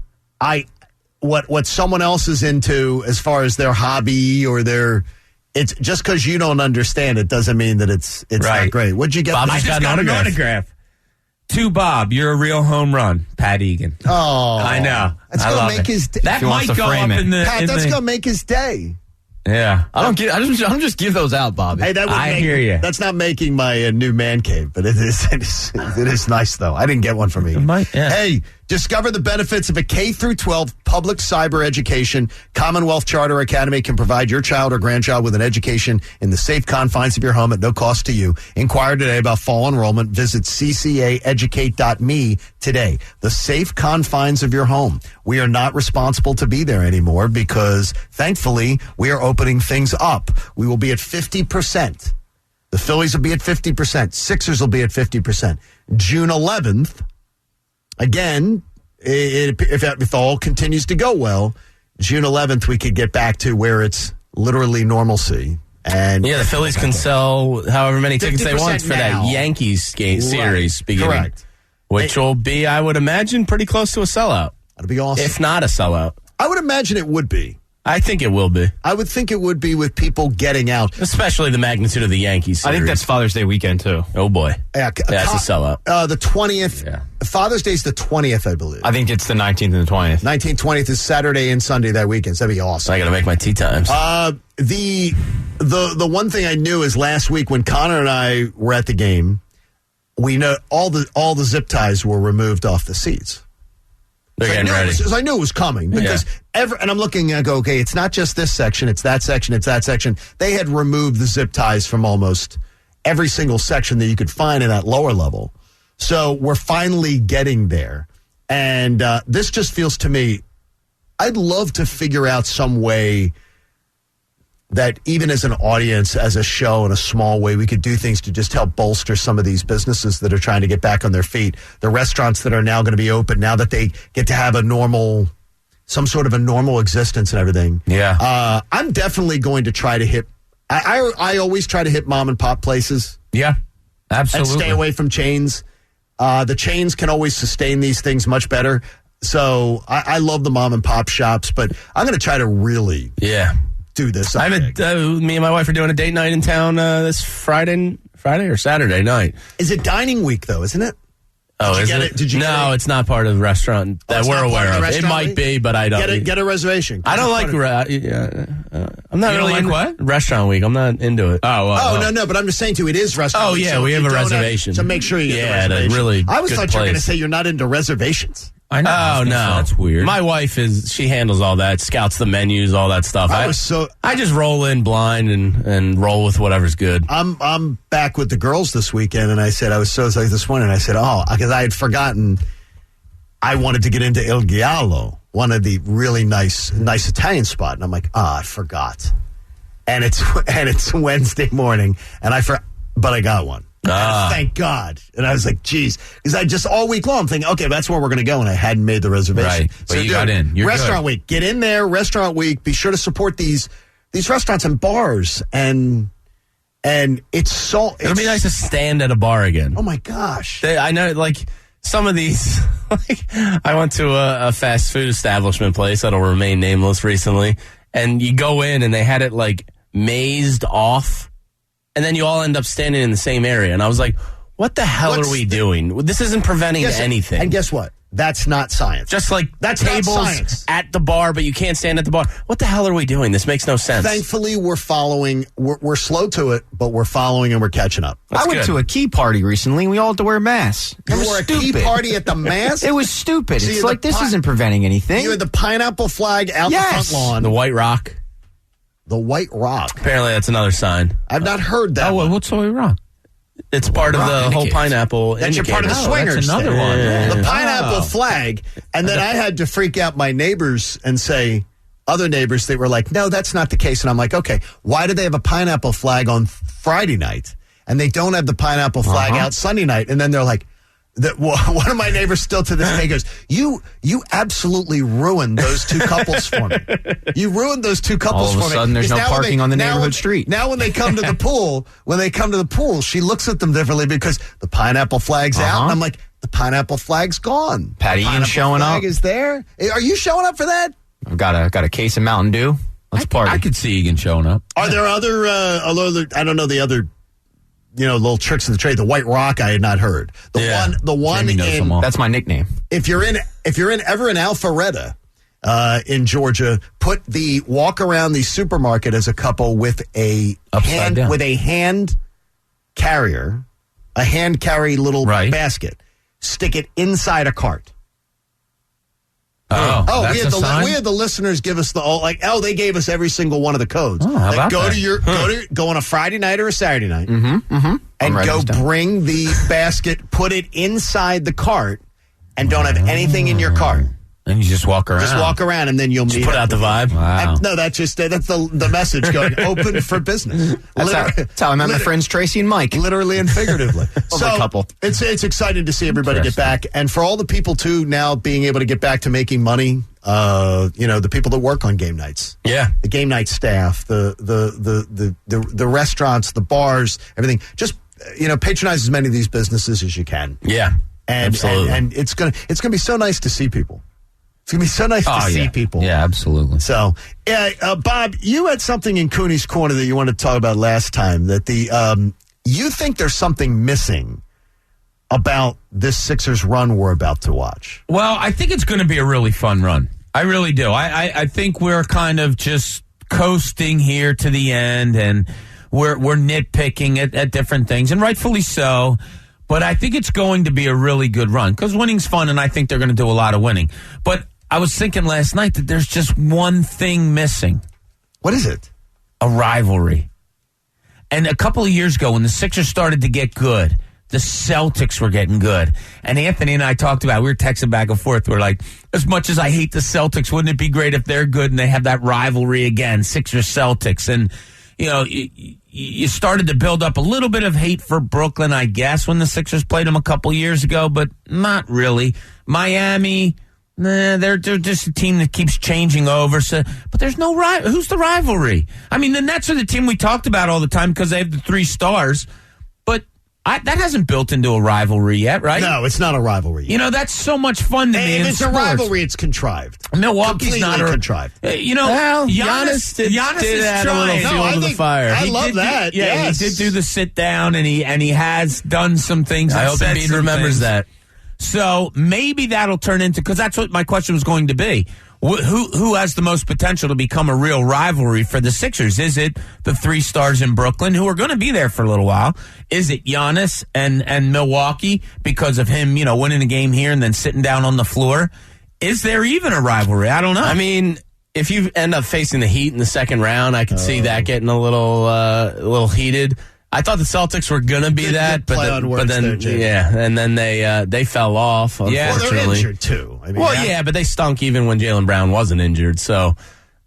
what someone else is into as far as their hobby or their. It's just because you don't understand it doesn't mean that it's not great. What'd you get? Bob, I just got an autograph. To Bob, you're a real home run, Pat Egan. Oh, I know. That's gonna make his day. That might go up in the. Pat, that's gonna make his day. Yeah, I don't just give those out, Bobby. Hey, I hear you. That's not making my new man cave, but it is nice though. I didn't get one from you. Hey, discover the benefits of a K-12 public cyber education. Commonwealth Charter Academy can provide your child or grandchild with an education in the safe confines of your home at no cost to you. Inquire today about fall enrollment. Visit ccaeducate.me today. The safe confines of your home. We are not responsible to be there anymore because, thankfully, we are opening things up. We will be at 50%. The Phillies will be at 50%. Sixers will be at 50%. June 11th. Again, if all continues to go well, June 11th, we could get back to where it's literally normalcy. And the Phillies can sell however many tickets they want for now. that Yankees series beginning. Correct. Which will be, I would imagine, pretty close to a sellout. That'd be awesome. If not a sellout. I would imagine it would be. I think it will be. I would think it would be with people getting out. Especially the magnitude of the Yankees series. I think that's Father's Day weekend, too. Oh, boy. Yeah, that's a sellout. The 20th. Yeah. Father's Day's the 20th, I believe. I think it's the 19th and the 20th. 19th, 20th is Saturday and Sunday that weekend. So that'd be awesome. I got to make my tea times. The one thing I knew is last week when Connor and I were at the game, we know all the zip ties were removed off the seats. They're getting ready. I knew it was coming because and I'm looking and I go, okay, it's not just this section, it's that section, it's that section. They had removed the zip ties from almost every single section that you could find in that lower level. So we're finally getting there. And this just feels to me, I'd love to figure out some way that even as an audience, as a show in a small way, we could do things to just help bolster some of these businesses that are trying to get back on their feet. The restaurants that are now going to be open, now that they get to have some sort of a normal existence and everything. Yeah. I'm definitely going to try to hit, I always try to hit mom and pop places. Yeah, absolutely. And stay away from chains. The chains can always sustain these things much better. So I love the mom and pop shops, but I'm going to try to really do this. Me and my wife are doing a date night in town this Friday or Saturday night. Is it dining week though? Isn't it? Oh, is it? No, it's not part of the restaurant that we're aware of. It might be, but I don't. Get a reservation. I don't like. I'm not really like what? Restaurant week. I'm not into it. No. But I'm just saying too. It is restaurant. week, we have a reservation. So make sure you get the reservation. Really. I always thought you were going to place. say you're not into reservations. I know. Oh, no. That's weird. My wife she handles all that, scouts the menus, all that stuff. I just roll in blind and roll with whatever's good. I'm back with the girls this weekend, and I said, I was so excited this morning. I said, because I had forgotten I wanted to get into Il Giallo, one of the really nice Italian spot. And I'm like, I forgot. And it's Wednesday morning, but I got one. Thank God. And I was like, geez. Because I just all week long thinking, okay, that's where we're going to go. And I hadn't made the reservation. Right. But you got in. You're restaurant good. week. Get in there. Restaurant week. Be sure to support these restaurants and bars. And it's so... It'll be nice to stand at a bar again. Oh, my gosh. I know, like, some of these... I went to a fast food establishment place that'll remain nameless recently. And you go in and they had it, like, mazed off. And then you all end up standing in the same area. And I was like, what the hell are we doing? This isn't preventing anything. And guess what? That's not science. Just like that's not tables science. at the bar, but you can't stand at the bar. What the hell are we doing? This makes no sense. Thankfully, we're following. We're slow to it, but we're following and we're catching up. I went to a key party recently, and we all had to wear masks. You wore a key party at the mask? It was stupid. So it's like, this isn't preventing anything. You had the pineapple flag out the front lawn. The White Rock. The White Rock. Apparently, that's another sign. I've not heard that. Oh, what's the White Rock? It's part of the whole pineapple. That's your part of the swingers. That's another thing. one. Yeah. The pineapple flag. And then I had to freak out my neighbors and say, other neighbors, they were like, no, that's not the case. And I'm like, okay, why do they have a pineapple flag on Friday night? And they don't have the pineapple flag out Sunday night. And then they're like, one of my neighbors still to this day goes, you absolutely ruined those two couples for me. You ruined those two couples for me. All of a sudden, there's no parking on the neighborhood street. Now when they come to the pool, she looks at them differently because the pineapple flag's out. And I'm like, the pineapple flag's gone. Pat Egan's showing up. The flag is there. Are you showing up for that? I've got a case of Mountain Dew. Let's party. I could see Egan showing up. Are there other, I don't know the other, little tricks of the trade? The White Rock I had not heard. The one in, that's my nickname. If you're ever in Alpharetta, in Georgia, walk around the supermarket as a couple with a hand carrier, a hand carry little basket. Stick it inside a cart. That's a sign? We had the listeners give us they gave us every single one of the codes. Oh, how about that? Go on a Friday night or a Saturday night, and go bring the basket, put it inside the cart, and don't have anything in your cart. And you just walk around. Just walk around, and then you'll meet. Put out the vibe. Wow. No, that's the message going open for business. That's how I met my friends Tracy and Mike. Literally and figuratively. So a couple. It's exciting to see everybody get back, and for all the people too now being able to get back to making money. The people that work on game nights. Yeah, the game night staff, the restaurants, the bars, everything. Just patronize as many of these businesses as you can. Yeah, absolutely. And it's gonna be so nice to see people. It's going to be so nice to see people. Yeah, absolutely. So, Bob, you had something in Cooney's Corner that you wanted to talk about last time, that you think there's something missing about this Sixers run we're about to watch. Well, I think it's going to be a really fun run. I really do. I think we're kind of just coasting here to the end, and we're nitpicking at different things, and rightfully so. But I think it's going to be a really good run because winning's fun, and I think they're going to do a lot of winning. But I was thinking last night that there's just one thing missing. What is it? A rivalry. And a couple of years ago, when the Sixers started to get good, the Celtics were getting good. And Anthony and I talked about it. We were texting back and forth. We're like, as much as I hate the Celtics, wouldn't it be great if they're good and they have that rivalry again, Sixers-Celtics? And, you started to build up a little bit of hate for Brooklyn, I guess, when the Sixers played them a couple years ago, but not really. Miami, they're just a team that keeps changing over. So, but there's no rival. Who's the rivalry? I mean, the Nets are the team we talked about all the time because they have the 3 stars, but that hasn't built into a rivalry yet, right? No, it's not a rivalry yet. That's so much fun to me. If it's a rivalry, it's contrived. Milwaukee's completely not contrived. Giannis did add a little fuel to the fire. I love that. He did do the sit down, and he has done some things. I hope Embiid remembers that. So maybe that'll turn into, because that's what my question was going to be. Who has the most potential to become a real rivalry for the Sixers? Is it the 3 stars in Brooklyn who are going to be there for a little while? Is it Giannis and Milwaukee because of him, winning a game here and then sitting down on the floor? Is there even a rivalry? I don't know. I mean, if you end up facing the Heat in the second round, I could see that getting a little heated. I thought the Celtics were going to be that, but then they fell off, unfortunately. Yeah, well, they're injured, too. I mean, but they stunk even when Jaylen Brown wasn't injured. So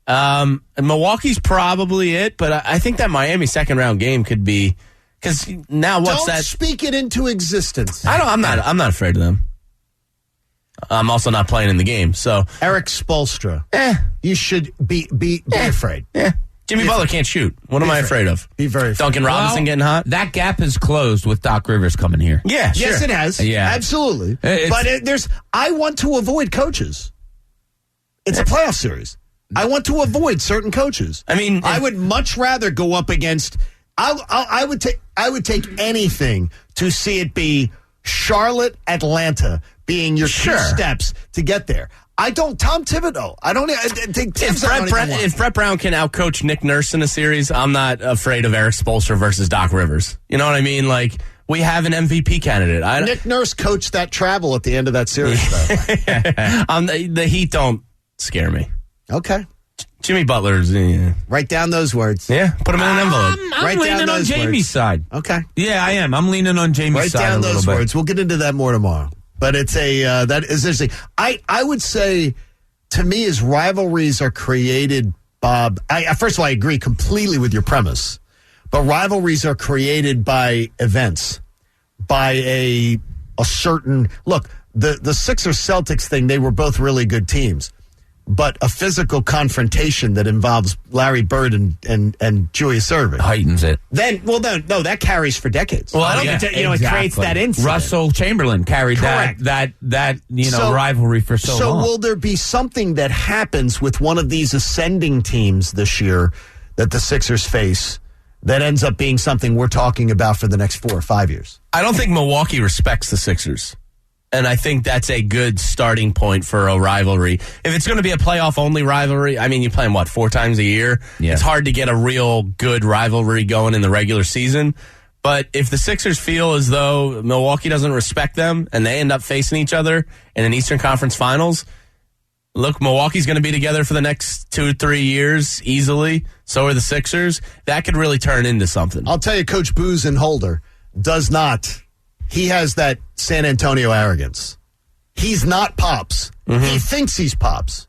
Milwaukee's probably it, but I think that Miami second-round game could be, because now what's that? Don't speak it into existence. I'm not afraid of them. I'm also not playing in the game, so. Eric Spoelstra. You should be afraid. Jimmy Butler can't shoot. What am I afraid of? Be very afraid. Duncan Robinson getting hot? That gap is closed with Doc Rivers coming here. Yeah, sure. Yes, it has. Yeah. Absolutely. I want to avoid coaches. It's a playoff series. I want to avoid certain coaches. I mean, I would much rather go up against. I would take anything to see it be Charlotte, Atlanta, being your two steps to get there. Tom Thibodeau. I think if Brett Brown can outcoach Nick Nurse in a series, I'm not afraid of Eric Spoelstra versus Doc Rivers. You know what I mean? Like, we have an MVP candidate. Nick Nurse coached that travel at the end of that series, though. The Heat don't scare me. Okay. Jimmy Butler's. Write down those words. Yeah, put them in an envelope. I'm leaning on Jamie's side. Okay. Yeah, I am. I'm leaning on Jamie's side. Write down those words. We'll get into that more tomorrow. But it's that is interesting. I would say, to me, as rivalries are created, Bob, first of all, I agree completely with your premise. But rivalries are created by events, by a certain look. The Sixers Celtics thing, they were both really good teams, but a physical confrontation that involves Larry Bird and Julius Erving heightens it. That carries for decades. Well, I don't think it creates that incident. Russell Chamberlain carried that rivalry for so long. So will there be something that happens with one of these ascending teams this year that the Sixers face that ends up being something we're talking about for the next 4 or 5 years? I don't think Milwaukee respects the Sixers. And I think that's a good starting point for a rivalry. If it's going to be a playoff-only rivalry, I mean, you play them, 4 times a year? Yeah. It's hard to get a real good rivalry going in the regular season. But if the Sixers feel as though Milwaukee doesn't respect them and they end up facing each other in an Eastern Conference Finals, look, Milwaukee's going to be together for the next 2 or 3 years easily. So are the Sixers. That could really turn into something. I'll tell you, Coach Budenholzer does not. He has that San Antonio arrogance. He's not Pops. Mm-hmm. He thinks he's Pops.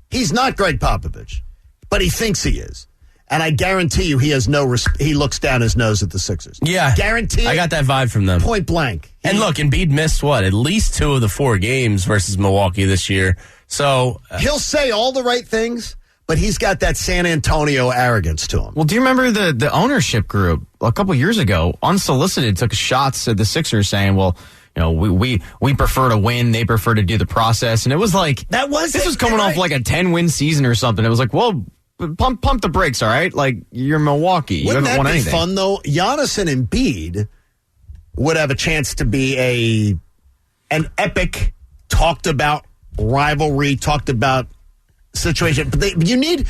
He's not Greg Popovich, but he thinks he is. And I guarantee you he has he looks down his nose at the Sixers. Yeah. Guarantee. I got that vibe from them. Point blank. And look, Embiid missed at least 2 of the 4 games versus Milwaukee this year. So he'll say all the right things, but he's got that San Antonio arrogance to him. Well, do you remember the ownership group a couple years ago, unsolicited, took shots at the Sixers saying, well, we prefer to win, they prefer to do the process. And it was like, this was coming off like a 10-win season or something. It was like, well, pump the brakes, all right? Like, you're Milwaukee. You haven't won anything. Wouldn't that be fun, though? Giannis and Embiid would have a chance to be an epic, talked about rivalry, talked about situation, but you need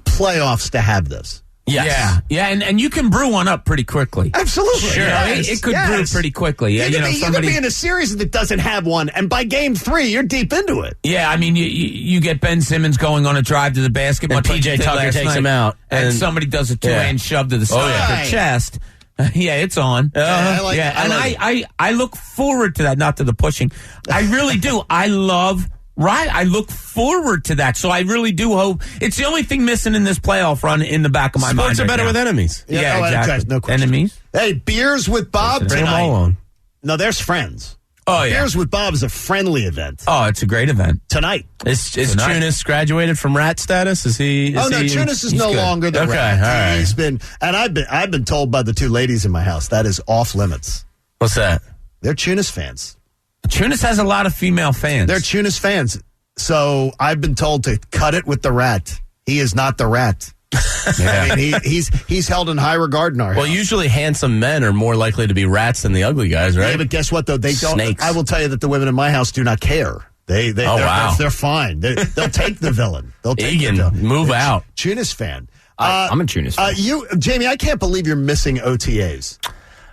playoffs to have this. Yes. Yeah, and you can brew one up pretty quickly. Absolutely, sure. Yes. It could brew pretty quickly. Yeah, you could be in a series that doesn't have one, and by game 3, you're deep into it. Yeah, I mean, you get Ben Simmons going on a drive to the basket, and PJ Tucker takes him out, and somebody does a 2-hand shove to the side of the chest. Yeah, it's on. I look forward to that, not to the pushing. I really do. I look forward to that, so I really do hope. It's the only thing missing in this playoff run in the back of my mind. Sports are better with enemies. Yeah, exactly. No question. Enemies? Hey, Beers with Bob tonight. No, there's friends. Oh, yeah. Beers with Bob is a friendly event. Oh, it's a great event. Tonight. Is Chunas graduated from rat status? Is he? Chunas is no longer the rat. All right. He's been, and I've been told by the 2 ladies in my house that is off limits. What's that? They're Chunas fans. Chunas has a lot of female fans. They're Chunas fans. So I've been told to cut it with the rat. He is not the rat. Yeah. I mean, he's held in high regard in our house. Well, usually handsome men are more likely to be rats than the ugly guys, right? Yeah, but guess what, though? They don't. Snakes. I will tell you that the women in my house do not care. They're fine. They'll take the villain. They'll take Egan, the villain. move out. Chunas fan. I'm a Chunas fan. Jamie, I can't believe you're missing OTAs.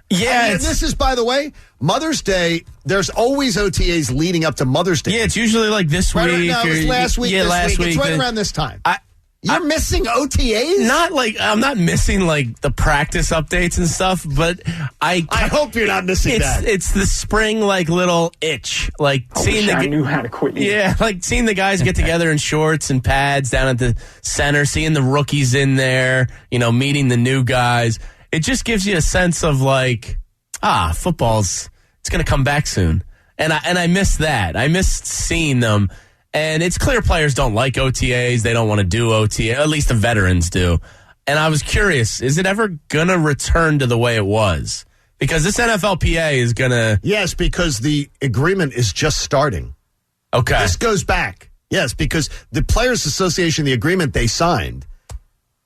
Yeah, this is, by the way, Mother's Day. There's always OTAs leading up to Mother's Day. Yeah, it's usually like this week. No, it was last week. Yeah, last week. It's right around this time. You're missing OTAs? I'm not missing like the practice updates and stuff, but I hope you're not missing that. It's the spring little itch, I knew how to quit. Yeah, seeing the guys get together in shorts and pads down at the center, seeing the rookies in there, meeting the new guys. It just gives you a sense of football's, it's going to come back soon. And I miss that. I miss seeing them. And it's clear players don't like OTAs. They don't want to do OTA. At least the veterans do. And I was curious, is it ever going to return to the way it was? Because this NFLPA is going to... Yes, because the agreement is just starting. Okay. This goes back. Yes, because the Players Association, the agreement they signed,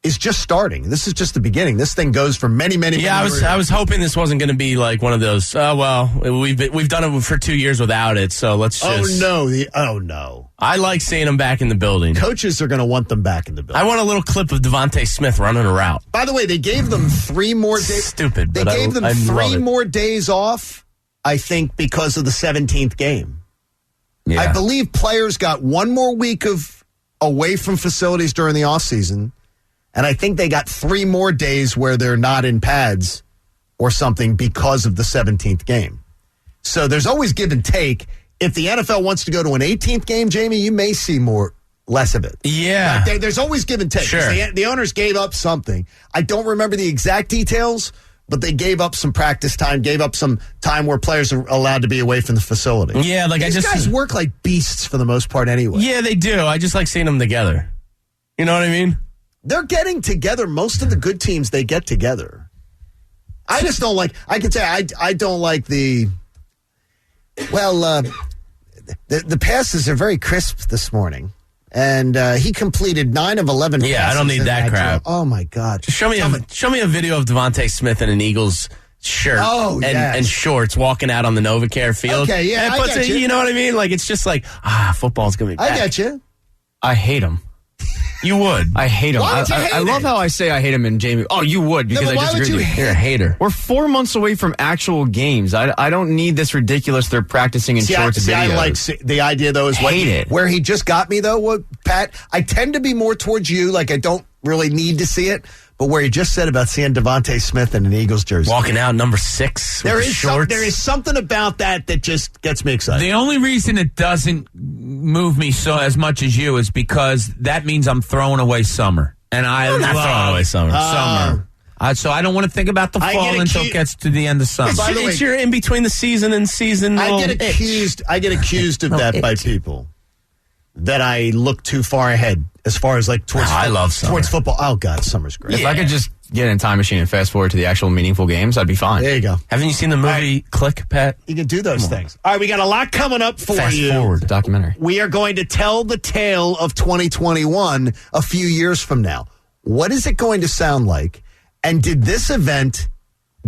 is just starting. This is just the beginning. This thing goes for many years. I was hoping this wasn't going to be like one of those. Oh well, we've done it for 2 years without it, so let's just. Oh no! I like seeing them back in the building. Coaches are going to want them back in the building. I want a little clip of Devontae Smith running a route. By the way, they gave them 3 more days. Stupid. They gave them 3 more days off. I think because of the 17th game. Yeah. I believe players got 1 more week of away from facilities during the offseason. And I think they got 3 more days where they're not in pads or something because of the 17th game. So there's always give and take. If the NFL wants to go to an 18th game, Jamie, you may see less of it. Yeah. Like there's always give and take. Sure. The owners gave up something. I don't remember the exact details, but they gave up some practice time, gave up some time where players are allowed to be away from the facility. Yeah, These guys work like beasts for the most part anyway. Yeah, they do. I just like seeing them together. You know what I mean? They're getting together. Most of the good teams, they get together. I just don't like, I can say I don't like the passes are very crisp this morning. And he completed 9 of 11 passes. Yeah, I don't need that crap. Oh, my God. Just show me a video of Devontae Smith in an Eagles shirt and shorts walking out on the NovaCare field. Okay, yeah, I get you. You know what I mean? Like, it's just like, football's going to be back. I get you. I hate him. You would. I hate him. Why would you hate I love it? how I say I hate him, and Jamie. Oh, you would because No, but I why would disagree you with you. You're a hater. We're 4 months away from actual games. I don't need this ridiculous. They're practicing in shorts videos. I like the idea though is where he just got me though. Pat, I tend to be more towards you. Like I don't really need to see it, but where he just said about seeing Devontae Smith in an Eagles jersey, walking out number 6. There with is shorts. there is something about that just gets me excited. The only reason it doesn't move me so as much as you is because that means I'm throwing away summer, and I'm not throwing away summer. So I don't want to think about the fall until it gets to the end of summer. It's your in between the season and season. I get accused of that by people that I look too far ahead as far as like towards. I love summer. Towards football. Oh God, summer's great. If I could just get in a time machine and fast forward to the actual meaningful games, I'd be fine. There you go. Haven't you seen the movie Click, Pat? You can do those things. All right, we got a lot coming up for Fast you. forward. Documentary. We are going to tell the tale of 2021 a few years from now. What is it going to sound like? And did this event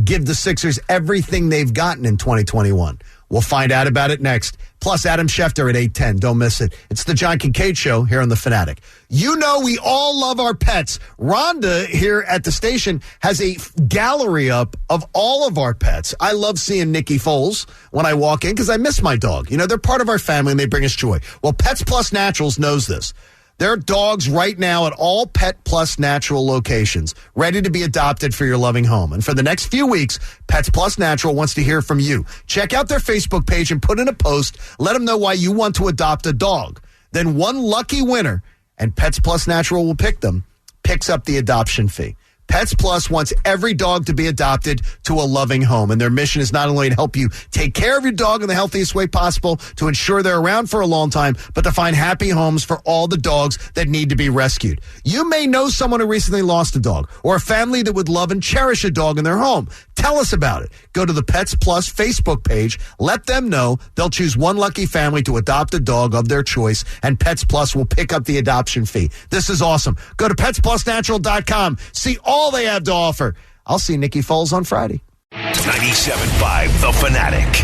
give the Sixers everything they've gotten in 2021? We'll find out about it next. Plus, Adam Schefter at 8:10. Don't miss it. It's the John Kincaid Show here on The Fanatic. You know we all love our pets. Rhonda here at the station has a gallery up of all of our pets. I love seeing Nikki Foles when I walk in because I miss my dog. You know, they're part of our family and they bring us joy. Well, Pets Plus Naturals knows this. There are dogs right now at all Pet Plus Natural locations, ready to be adopted for your loving home. And for the next few weeks, Pets Plus Natural wants to hear from you. Check out their Facebook page and put in a post. Let them know why you want to adopt a dog. Then one lucky winner, and Pets Plus Natural will pick them, picks up the adoption fee. Pets Plus wants every dog to be adopted to a loving home, and their mission is not only to help you take care of your dog in the healthiest way possible to ensure they're around for a long time, but to find happy homes for all the dogs that need to be rescued. You may know someone who recently lost a dog or a family that would love and cherish a dog in their home. Tell us about it. Go to the Pets Plus Facebook page. Let them know. They'll choose one lucky family to adopt a dog of their choice, and Pets Plus will pick up the adoption fee. This is awesome. Go to PetsPlusNatural.com. See all they have to offer. I'll see Nikki Foles on Friday. 97.5 The Fanatic.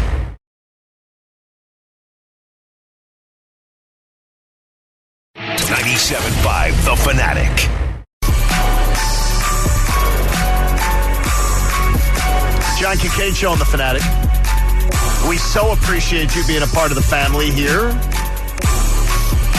.97.5 The Fanatic. John Kincaid Show on The Fanatic. We so appreciate you being a part of the family here.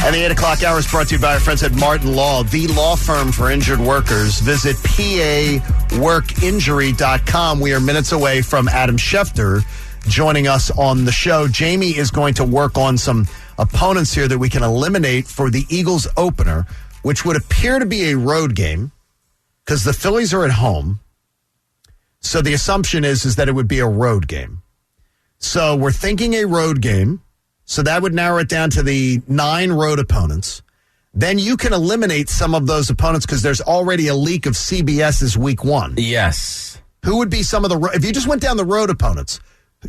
And the 8 o'clock hour is brought to you by our friends at Martin Law, the law firm for injured workers. Visit paworkinjury.com. We are minutes away from Adam Schefter joining us on the show. Jamie is going to work on some opponents here that we can eliminate for the Eagles opener, which would appear to be a road game because the Phillies are at home. So the assumption is that it would be a road game. So we're thinking a road game. So that would narrow it down to the 9 road opponents. Then you can eliminate some of those opponents because there's already a leak of CBS's week 1. Yes. Who would be some of the, if you just went down the road opponents,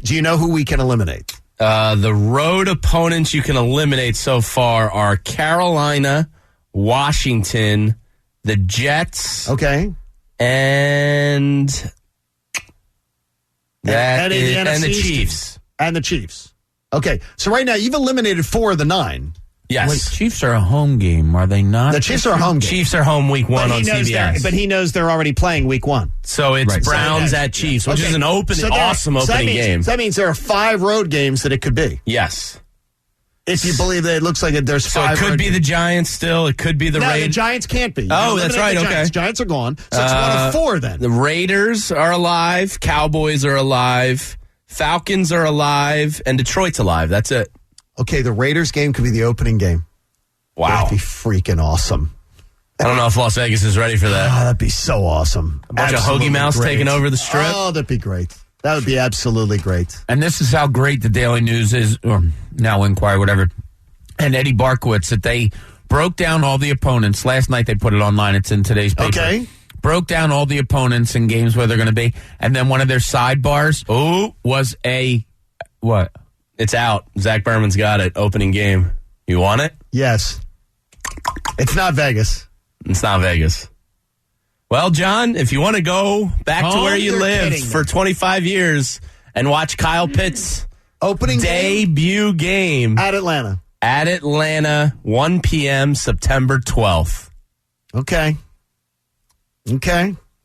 do you know who we can eliminate? The road opponents you can eliminate so far are Carolina, Washington, the Jets. Okay. And the Chiefs. And the Chiefs. Okay. So right now, you've eliminated 4 of the 9. Yes. Wait, Chiefs are a home game, are they not? The Chiefs are a home game. Chiefs are home week 1 on CBS. But he knows they're already playing week 1. So it's Browns at Chiefs, which is an awesome opening game. So that means there are 5 road games that it could be. Yes. If you believe that it looks like there's 5. So it could be the Giants still. It could be the Raiders. No, the Giants can't be. Oh, that's right. Okay. Giants are gone. So it's 1 of 4 then. The Raiders are alive. Cowboys are alive. Falcons are alive. And Detroit's alive. That's it. Okay, the Raiders game could be the opening game. Wow. That'd be freaking awesome. I don't know if Las Vegas is ready for that. Oh, that'd be so awesome. A bunch of Hoagie Mouse taking over the strip. Oh, that'd be great. That would be absolutely great. And this is how great the Daily News is, or Now Inquirer, whatever. And Eddie Barkowitz, that they broke down all the opponents. Last night they put it online. It's in today's paper. Okay. Broke down all the opponents and games where they're going to be. And then one of their sidebars was a, what? It's out. Zach Berman's got it. Opening game. You want it? Yes. It's not Vegas. It's not Vegas. Well, John, if you want to go back to where you lived for 25 years and watch Kyle Pitts' opening debut game at Atlanta. At Atlanta, 1 p.m., September 12th. Okay.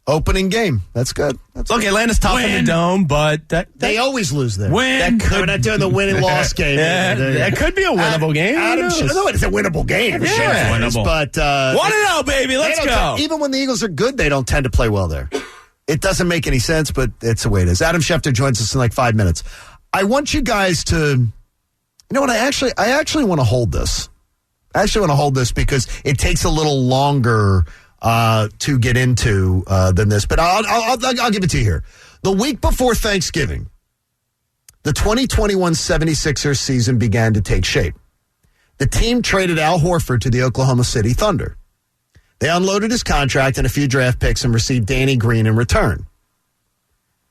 Opening game. That's good. Look, Atlanta's tough in the dome, but they always lose there. Win. We're not doing the win and loss game. That could be a winnable game. No, it's a winnable game. Yeah, winnable. But 1-0, baby. Let's go. Even when the Eagles are good, they don't tend to play well there. It doesn't make any sense, but it's the way it is. Adam Schefter joins us in like 5 minutes. I want you guys to, you know what? I actually want to hold this. I actually want to hold this because it takes a little longer to get into than this, but I'll give it to you here. The week before Thanksgiving, the 2021 76ers season began to take shape. The team traded Al Horford to the Oklahoma City Thunder. They unloaded his contract and a few draft picks and received Danny Green in return.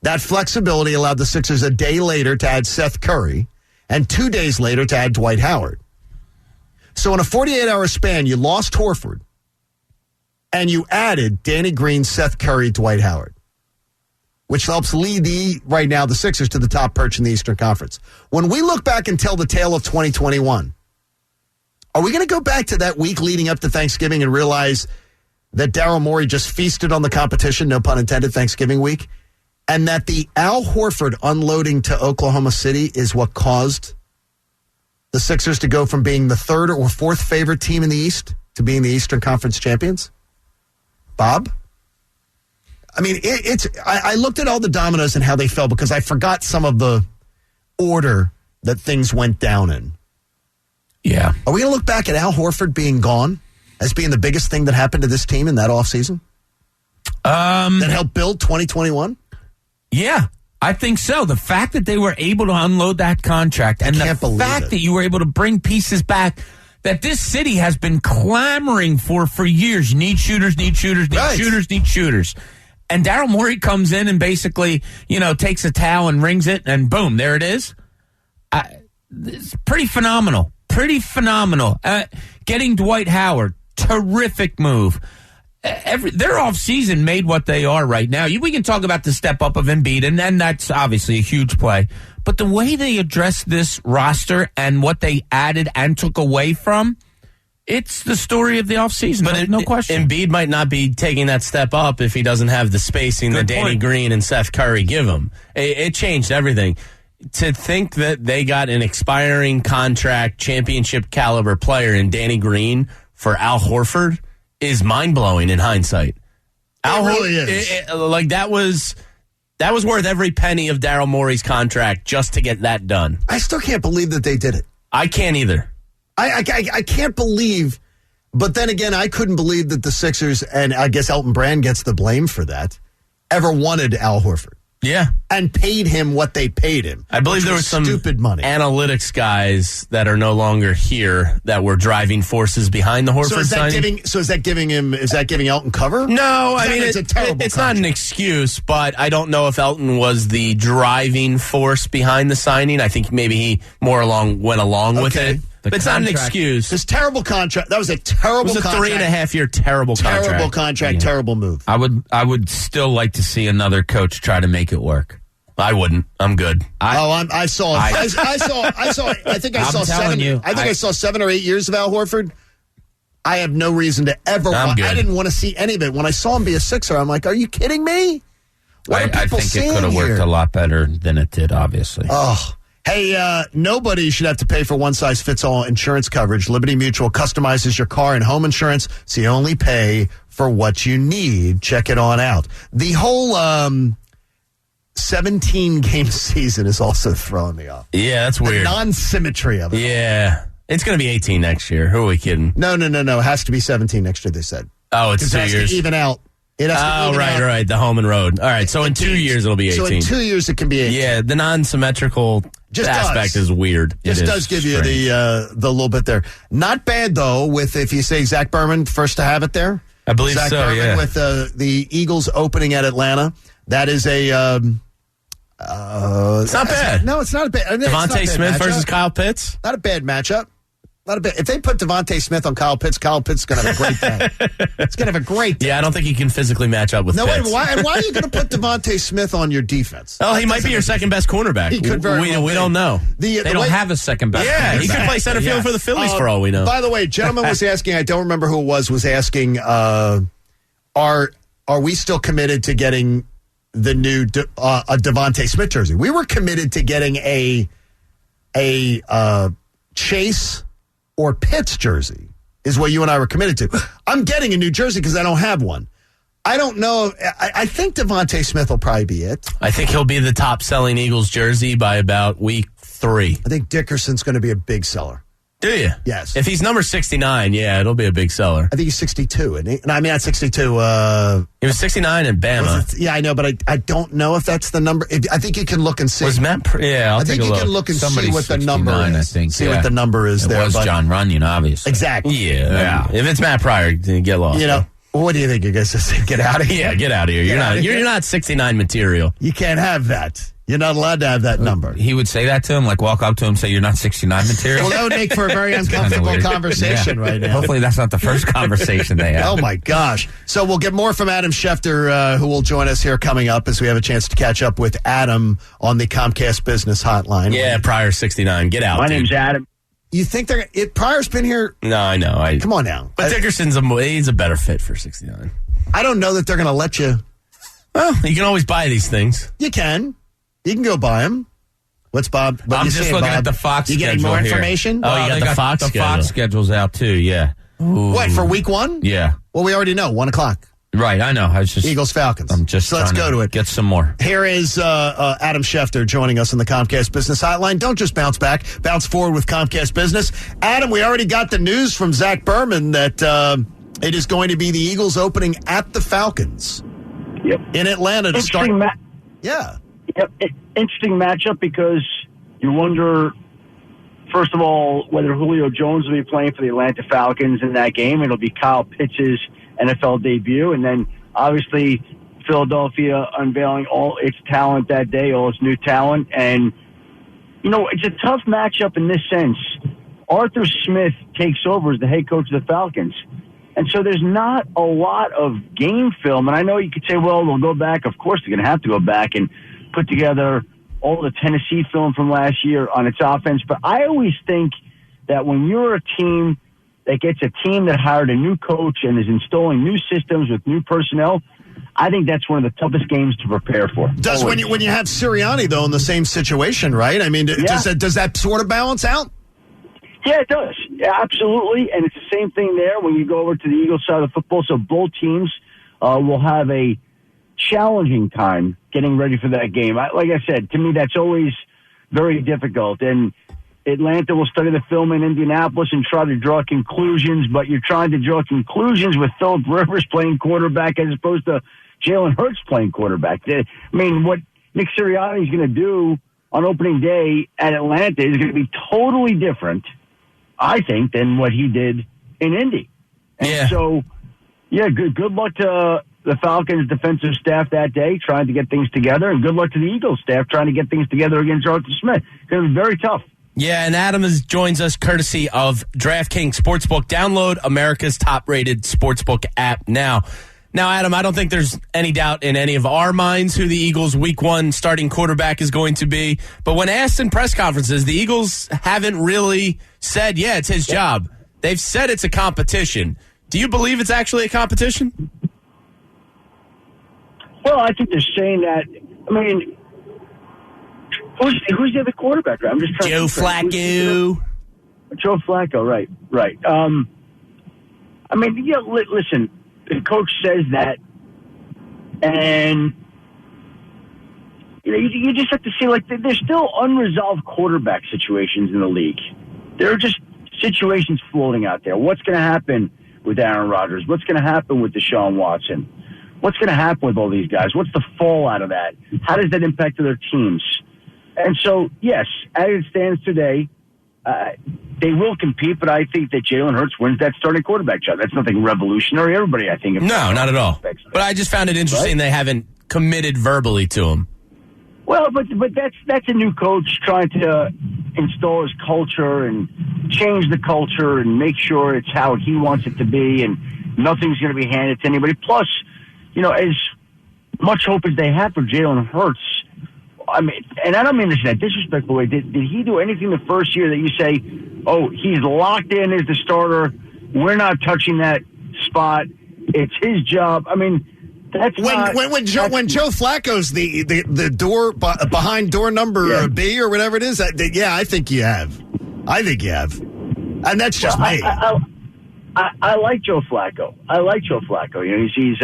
That flexibility allowed the Sixers a day later to add Seth Curry and 2 days later to add Dwight Howard. So in a 48-hour span, you lost Horford, and you added Danny Green, Seth Curry, Dwight Howard, which helps lead right now the Sixers to the top perch in the Eastern Conference. When we look back and tell the tale of 2021, are we going to go back to that week leading up to Thanksgiving and realize that Daryl Morey just feasted on the competition, no pun intended, Thanksgiving week, and that the Al Horford unloading to Oklahoma City is what caused the Sixers to go from being the 3rd or 4th favorite team in the East to being the Eastern Conference champions? Bob? I mean, I looked at all the dominoes and how they fell because I forgot some of the order that things went down in. Yeah. Are we going to look back at Al Horford being gone as being the biggest thing that happened to this team in that offseason? That helped build 2021? Yeah, I think so. The fact that they were able to unload that contract and the fact that you were able to bring pieces back that this city has been clamoring for years. Need shooters, need shooters, need shooters, need shooters. And Daryl Morey comes in and basically, takes a towel and rings it, and boom, there it is. It's pretty phenomenal. Pretty phenomenal. Getting Dwight Howard, terrific move. Their offseason made what they are right now. We can talk about the step up of Embiid, and then that's obviously a huge play. But the way they addressed this roster and what they added and took away from, it's the story of the offseason. But no question. Embiid might not be taking that step up if he doesn't have the spacing that Danny Green and Seth Curry give him. It changed everything. To think that they got an expiring contract, championship caliber player in Danny Green for Al Horford is mind-blowing in hindsight. It really is. That was worth every penny of Daryl Morey's contract just to get that done. I still can't believe that they did it. I can't either. I can't believe, but then again, I couldn't believe that the Sixers, and I guess Elton Brand gets the blame for that, ever wanted Al Horford. Yeah. And paid him what they paid him. I believe there was some stupid money. Analytics guys that are no longer here that were driving forces behind the Horford signing. Is that giving Elton cover? No, I mean, it's a terrible it's not an excuse, but I don't know if Elton was the driving force behind the signing. I think maybe he went along with it. It's not an excuse. This terrible contract. That was a terrible contract. It was a 3.5-year terrible contract. Terrible contract, terrible move. I would still like to see another coach try to make it work. I wouldn't. I'm good. I saw. I think I saw 7. I saw 7 or 8 years of Al Horford. I have no reason to ever. I didn't want to see any of it. When I saw him be a Sixer, I'm like, are you kidding me? I think it could have worked a lot better than it did, obviously. Oh. Hey, nobody should have to pay for one-size-fits-all insurance coverage. Liberty Mutual customizes your car and home insurance, so you only pay for what you need. Check it on out. The whole 17-game season is also throwing me off. Yeah, that's weird. The non-symmetry of it. Yeah. It's going to be 18 next year. Who are we kidding? No. It has to be 17 next year, they said. Oh, it's 2 years. It has to even out. Right. The home and road. All right. So in 2 years, it'll be 18. So in 2 years, it can be 18. Yeah. The non-symmetrical aspect is weird. Just does give you the little bit there. Not bad, though, if you say Zach Berman, first to have it there. I believe Zach so, Berman with the Eagles opening at Atlanta. That is a... it's not bad. No, it's not a bad... Devontae Smith versus Kyle Pitts? Not a bad matchup. Not a bit. If they put Devontae Smith on Kyle Pitts is going to have a great day. It's going to have a great day. Yeah, I don't think he can physically match up with Pitts. Wait, why are you going to put Devontae Smith on your defense? Oh, he might be your second-best cornerback. He could very well we don't know. They don't have a second-best cornerback. He could play center field for the Phillies for all we know. By the way, gentleman was asking, I don't remember who it was asking, are we still committed to getting the new a Devontae Smith jersey? We were committed to getting a Chase or Pitts jersey is what you and I were committed to. I'm getting a new jersey because I don't have one. I don't know. I think Devontae Smith will probably be it. I think he'll be the top-selling Eagles jersey by about week 3. I think Dickerson's going to be a big seller. Do you? Yes. If he's number 69, yeah, it'll be a big seller. I think he's 62, isn't he? No, I mean, not 62. He was 69 in Bama. Yeah, I know, but I don't know if that's the number. I think you can look and see. Was Matt? I think you can look and see what the number is. I think. See what the number is there. It was John Runyon, obviously. Exactly. Yeah. If it's Matt Pryor, get lost. You know, what do you think? You guys just say, get out of here? Yeah, get out of here. You're not 69 material. You can't have that. You're not allowed to have that number. He would say that to him, like walk up to him, say you're not 69 material. Well, that would make for a very uncomfortable conversation right now. Hopefully that's not the first conversation they have. Oh, my gosh. So we'll get more from Adam Schefter, who will join us here coming up as we have a chance to catch up with Adam on the Comcast Business Hotline. Yeah, Pryor 69. Get out, My name's Adam. You think Pryor's been here? No, I know. Come on now. But Dickerson's he's a better fit for 69. I don't know that they're going to let you. Well, you can always buy these things. You can. You can go buy them. What's Bob? I'm just looking at the Fox schedule. You getting more information? Oh, you got the Fox schedule. The Fox schedule's out, too, yeah. Ooh. What, for week 1? Yeah. Well, we already know, 1 o'clock. Right, I know. I was just Eagles-Falcons. I'm just so let's go to it. Get some more. Here is Adam Schefter joining us on the Comcast Business Hotline. Don't just bounce back. Bounce forward with Comcast Business. Adam, we already got the news from Zach Berman that it is going to be the Eagles opening at the Falcons. Yep. In Atlanta to start. Yeah. Yep. Interesting matchup because you wonder, first of all, whether Julio Jones will be playing for the Atlanta Falcons in that game. It'll be Kyle Pitts' NFL debut. And then, obviously, Philadelphia unveiling all its talent that day, all its new talent. And, it's a tough matchup in this sense. Arthur Smith takes over as the head coach of the Falcons. And so there's not a lot of game film. And I know you could say, well, they'll go back. Of course, they're going to have to go back and put together all the Tennessee film from last year on its offense. But I always think that when you're a team that gets a team that hired a new coach and is installing new systems with new personnel, I think that's one of the toughest games to prepare for. Does when you have Sirianni, though, in the same situation, right? I mean, does that sort of balance out? Yeah, it does. Yeah, absolutely. And it's the same thing there when you go over to the Eagles side of the football. So both teams will have a challenging time getting ready for that game. Like I said, to me, that's always very difficult. And Atlanta will study the film in Indianapolis and try to draw conclusions, but you're trying to draw conclusions with Phillip Rivers playing quarterback as opposed to Jalen Hurts playing quarterback. I mean, what Nick Sirianni is going to do on opening day at Atlanta is going to be totally different, I think, than what he did in Indy. And so, good luck to the Falcons defensive staff that day trying to get things together, and good luck to the Eagles staff trying to get things together against Arthur Smith. It's going to be very tough. Yeah, and Adam joins us courtesy of DraftKings Sportsbook. Download America's top-rated sportsbook app now. Now, Adam, I don't think there's any doubt in any of our minds who the Eagles' Week 1 starting quarterback is going to be. But when asked in press conferences, the Eagles haven't really said, yeah, it's his job. They've said it's a competition. Do you believe it's actually a competition? Well, I think they're saying that. I mean, who's the other quarterback? I'm just trying Joe Flacco. Joe Flacco, right. I mean, yeah, listen, the coach says that, and you just have to see, like, there's still unresolved quarterback situations in the league. There are just situations floating out there. What's going to happen with Aaron Rodgers? What's going to happen with Deshaun Watson? What's going to happen with all these guys? What's the fallout of that? How does that impact their teams? And so, yes, as it stands today, they will compete, but I think that Jalen Hurts wins that starting quarterback job. That's nothing revolutionary. Everybody, I think. No, not at all. But I just found it interesting they haven't committed verbally to him. Well, but that's a new coach trying to install his culture and change the culture and make sure it's how he wants it to be, and nothing's going to be handed to anybody. Plus, as much hope as they have for Jalen Hurts, I mean, and I don't mean this in a disrespectful way. Did he do anything the first year that you say, oh, he's locked in as the starter, we're not touching that spot, it's his job? I mean, that's when Joe Flacco's the door behind door number B or whatever it is. I think you have. And that's just me. I like Joe Flacco. He's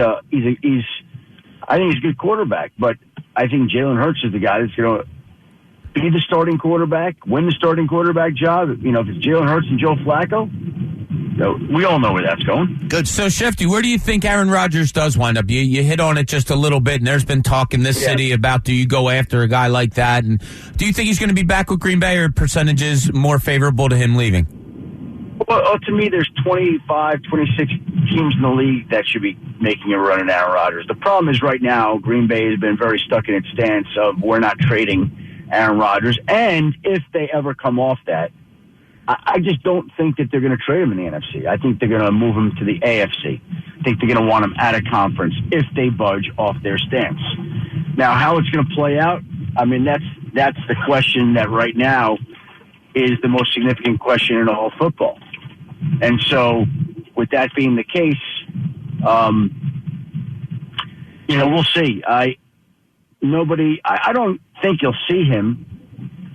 I think he's a good quarterback, but I think Jalen Hurts is the guy that's going to be the starting quarterback, win the starting quarterback job. If it's Jalen Hurts and Joe Flacco, we all know where that's going. Good. So, Shefty, where do you think Aaron Rodgers does wind up? You hit on it just a little bit, and there's been talk in this city about, do you go after a guy like that? And do you think he's going to be back with Green Bay, or percentages more favorable to him leaving? Well, to me, there's 25, 26 teams in the league that should be making a run at Aaron Rodgers. The problem is right now, Green Bay has been very stuck in its stance of we're not trading Aaron Rodgers. And if they ever come off that, I just don't think that they're going to trade him in the NFC. I think they're going to move him to the AFC. I think they're going to want him out of conference if they budge off their stance. Now, how it's going to play out, I mean, that's the question that right now is the most significant question in all football. And so, with that being the case, we'll see. I don't think you'll see him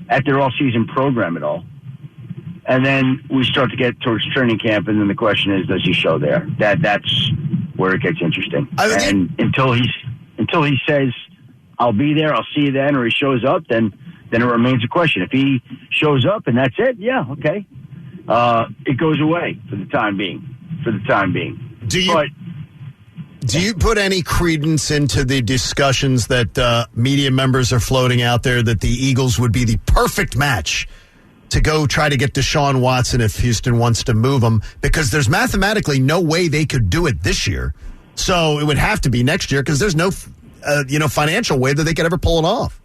at their all-season program at all. And then we start to get towards training camp, and then the question is, does he show there? That's where it gets interesting. And until he says, I'll be there, I'll see you then, or he shows up, then it remains a question. If he shows up and that's it, yeah, okay. It goes away for the time being. Do you put any credence into the discussions that media members are floating out there that the Eagles would be the perfect match to go try to get Deshaun Watson if Houston wants to move him? Because there's mathematically no way they could do it this year. So it would have to be next year because there's no financial way that they could ever pull it off.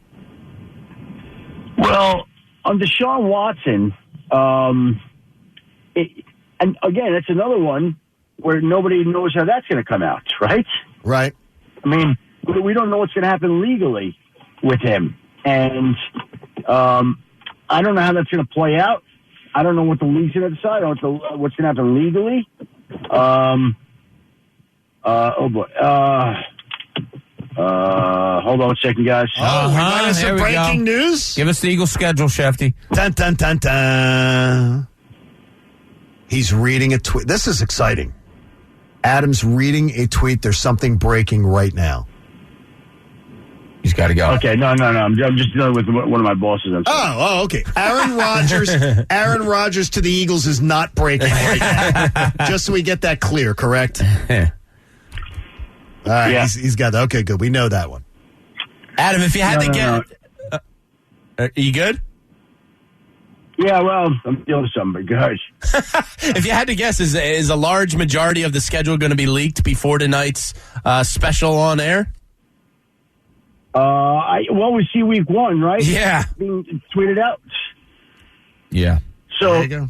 Well, on Deshaun Watson, and again, it's another one where nobody knows how that's going to come out, right? Right. I mean, we don't know what's going to happen legally with him. And I don't know how that's going to play out. I don't know what the league's going to decide. I don't know what's going to happen legally. Oh, boy. Hold on a second, guys. We might have some breaking news. Give us the Eagles schedule, Shefty. Dun, dun, dun, dun. He's reading a tweet. This is exciting. Adam's reading a tweet. There's something breaking right now. He's got to go. Okay, no. I'm just dealing with one of my bosses. Okay. Aaron Rodgers to the Eagles is not breaking right now. Just so we get that clear, correct? Yeah. All right, yeah. He's got that. Okay, good. We know that one. Adam, if you had to get... are you good? Yeah, well, I'm dealing with something, but gosh. If you had to guess, is a large majority of the schedule going to be leaked before tonight's special on air? We see week 1, right? Yeah. Being tweeted out. Yeah. So There you go.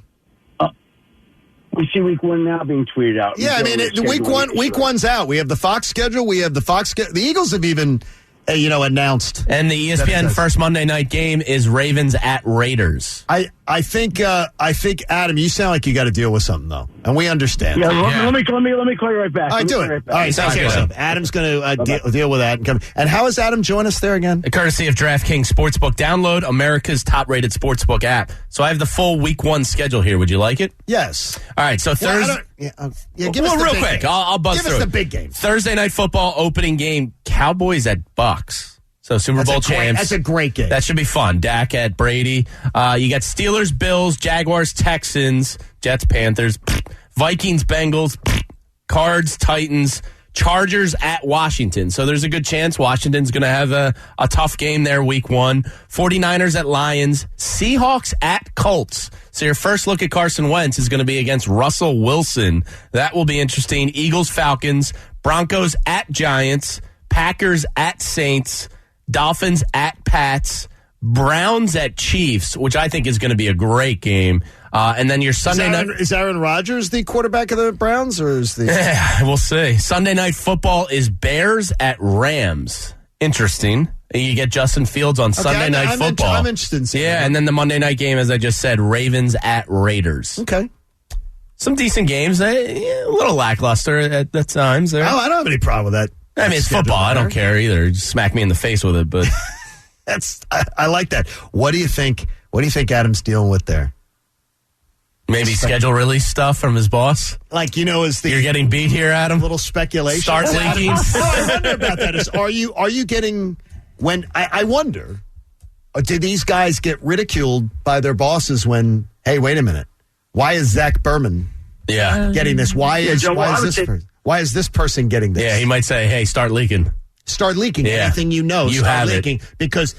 We see week 1 now being tweeted out. Yeah, I mean, week one's out. We have the Fox schedule. The Eagles have even, announced. And the ESPN first Monday night game is Ravens at Raiders. I think, Adam, you sound like you got to deal with something though, and we understand. Yeah, let me call you right back. All right, do it. All right, sounds good. Adam's going to deal with that and come. And how is Adam join us there again? Courtesy of DraftKings Sportsbook. Download America's top-rated sportsbook app. So I have the full Week 1 schedule here. Would you like it? Yes. All right. So Thursday. Give us the real big quick. game. I'll buzz Give through us it. the big game. Thursday night football opening game. Cowboys at Bucks. So Super Bowl champs. That's a great game. That should be fun. Dak at Brady. You got Steelers, Bills, Jaguars, Texans, Jets, Panthers, Vikings, Bengals, Cards, Titans, Chargers at Washington. So there's a good chance Washington's going to have a tough game there week 1. 49ers at Lions, Seahawks at Colts. So your first look at Carson Wentz is going to be against Russell Wilson. That will be interesting. Eagles, Falcons, Broncos at Giants, Packers at Saints, Dolphins at Pats, Browns at Chiefs, which I think is going to be a great game. And then your Sunday night. Is Aaron Rodgers the quarterback of the Browns, or is the? We'll see. Sunday night football is Bears at Rams. Interesting. You get Justin Fields on Sunday night football. I'm interested in seeing that. And then the Monday night game, as I just said, Ravens at Raiders. Okay. Some decent games. A little lackluster at times. There. I don't have any problem with that. I mean, it's football. I don't care either. Just smack me in the face with it. But I like that. What do you think? What do you think Adam's dealing with there? Maybe schedule release stuff from his boss. Like, is the you're getting beat here, Adam? A little speculation. Start leaking. I wonder about that. Are you getting when? I wonder. Did these guys get ridiculed by their bosses when? Hey, wait a minute. Why is Zach Berman? Getting this? Why is this person getting this? Yeah, he might say, "Hey, start leaking. Start leaking anything you You start have leaking because."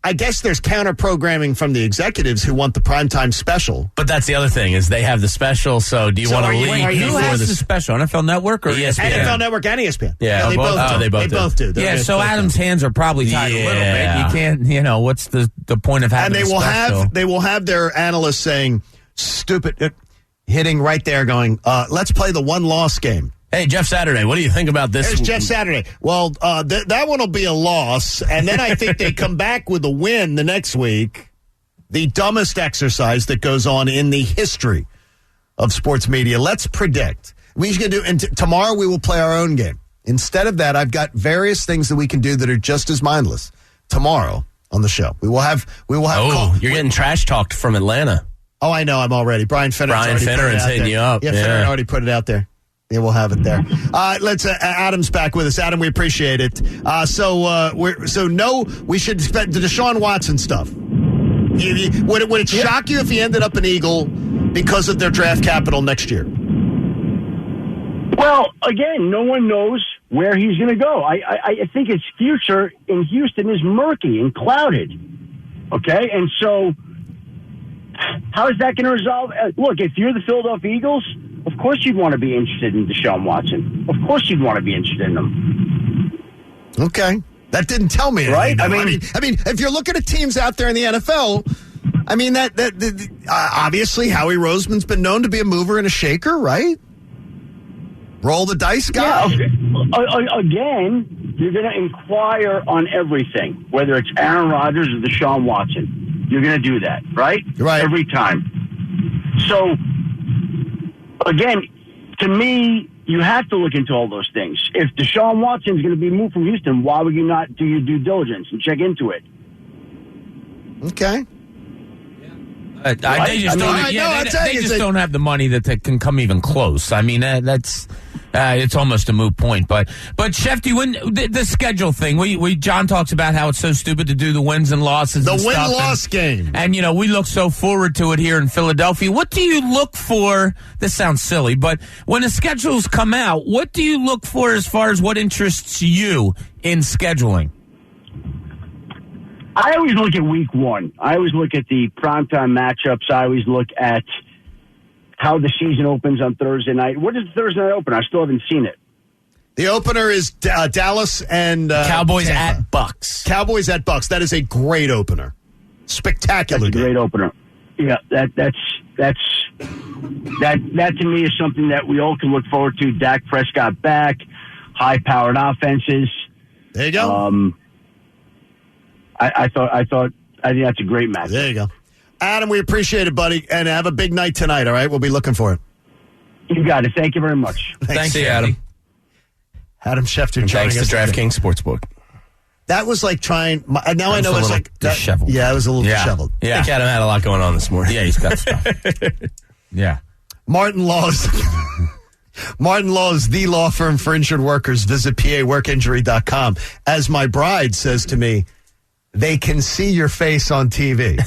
I guess there's counter programming from the executives who want the primetime special. But that's the other thing is they have the special. So do you want to leak who has the special? NFL Network or ESPN? NFL Network and ESPN. Yeah, they both do. Yeah, so Adam's hands are probably tied a little bit. You can't. What's the point of having? And they will have their analysts saying stupid, hitting right there, going, "Let's play the one-loss game." Hey, Jeff Saturday, what do you think about this? There's Jeff Saturday. Well, that one will be a loss, and then I think they come back with a win the next week. The dumbest exercise that goes on in the history of sports media. Let's predict. We should do, and tomorrow we will play our own game. Instead of that, I've got various things that we can do that are just as mindless. Tomorrow on the show, we will have. Oh, you're getting trash talked from Atlanta. Oh, I know. I'm already. Brian Finneran's hitting you up. Yeah, Finneran already put it out there. Yeah, we'll have it there. Let's. Adam's back with us. Adam, we appreciate it. We should expect the Deshaun Watson stuff. Would it shock you if he ended up an Eagle because of their draft capital next year? Well, again, no one knows where he's going to go. I think his future in Houston is murky and clouded. Okay, and so how is that going to resolve? Look, if you're the Philadelphia Eagles, of course you'd want to be interested in Deshaun Watson. Of course you'd want to be interested in him. Okay. That didn't tell me anything. Right? I mean, if you're looking at teams out there in the NFL, I mean, obviously Howie Roseman's been known to be a mover and a shaker, right? Roll the dice guy. Yeah, again, you're going to inquire on everything, whether it's Aaron Rodgers or Deshaun Watson. You're going to do that, right? Right. Every time. So, again, to me, you have to look into all those things. If Deshaun Watson is going to be moved from Houston, why would you not do your due diligence and check into it? Okay. They just don't have the money that can come even close. I mean, that's it's almost a moot point. But Chef, the schedule thing? John talks about how it's so stupid to do the wins and losses. The win-loss game. And we look so forward to it here in Philadelphia. What do you look for? This sounds silly, but when the schedules come out, what do you look for as far as what interests you in scheduling? I always look at week one. I always look at the primetime matchups. I always look at how the season opens on Thursday night. What is the Thursday night opener? I still haven't seen it. The opener is Dallas and Cowboys Tampa. at Bucks. Cowboys at Bucks. That is a great opener. Spectacular. That's a great opener. Yeah, that to me is something that we all can look forward to. Dak Prescott back, high-powered offenses. There you go. I think that's a great match. There you go. Adam, we appreciate it, buddy, and have a big night tonight, all right? We'll be looking for it. You got it. Thank you very much. Thanks, Adam. Adam Schefter joining us. Thanks to DraftKings Sportsbook. That was like trying. Now I know it's like disheveled. Yeah, it was a little disheveled. Yeah. I think Adam had a lot going on this morning. Yeah, he's got stuff. Yeah. Martin Laws. Martin Laws, the law firm for injured workers. Visit paworkinjury.com. As my bride says to me, they can see your face on TV.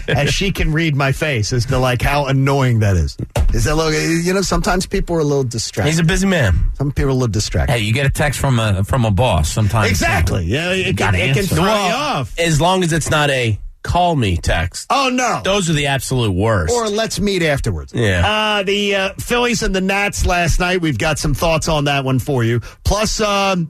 As she can read my face as to like how annoying that is. Is that little, sometimes people are a little distracted. He's a busy man. Some people are a little distracted. Hey, you get a text from a boss sometimes. Exactly. Yeah, it can throw you off. As long as it's not a call me text. Oh, no. Those are the absolute worst. Or let's meet afterwards. Yeah. The Phillies and the Nats last night, we've got some thoughts on that one for you. Plus, we're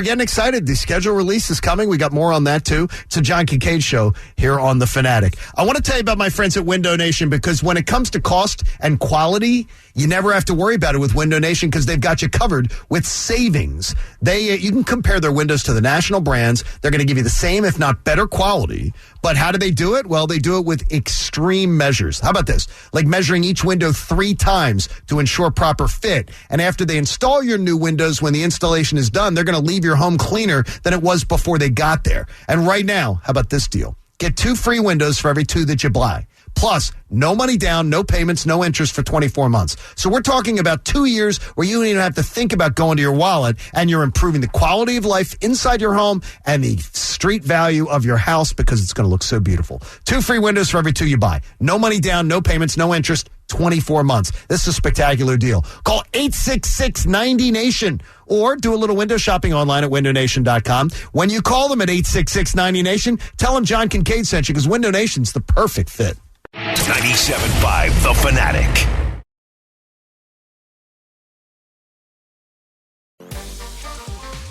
getting excited. The schedule release is coming. We got more on that, too. It's a John Kincaid show here on The Fanatic. I want to tell you about my friends at Window Nation because when it comes to cost and quality, you never have to worry about it with Window Nation because they've got you covered with savings. You can compare their windows to the national brands. They're going to give you the same, if not better quality. But how do they do it? Well, they do it with extreme measures. How about this? Like measuring each window 3 times to ensure proper fit. And after they install your new windows, when the installation is done, they're going to leave your home cleaner than it was before they got there. And right now, how about this deal? Get 2 free windows for every 2 that you buy. Plus, no money down, no payments, no interest for 24 months. So we're talking about 2 years where you don't even have to think about going to your wallet, and you're improving the quality of life inside your home and the street value of your house because it's going to look so beautiful. 2 free windows for every 2 you buy. No money down, no payments, no interest, 24 months. This is a spectacular deal. Call 866-90-NATION or do a little window shopping online at windownation.com. When you call them at 866-90-NATION, tell them John Kincaid sent you because Window Nation's the perfect fit. 97.5 The Fanatic.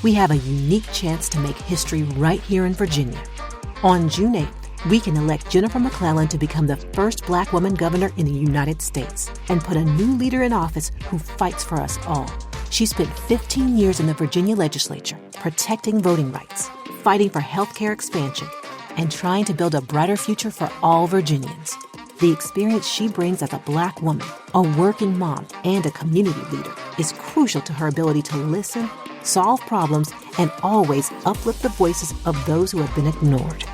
We have a unique chance to make history right here in Virginia. On June 8th, we can elect Jennifer McClellan to become the first Black woman governor in the United States and put a new leader in office who fights for us all. She spent 15 years in the Virginia legislature, protecting voting rights, fighting for healthcare expansion, and trying to build a brighter future for all Virginians. The experience she brings as a Black woman, a working mom, and a community leader is crucial to her ability to listen, solve problems, and always uplift the voices of those who have been ignored.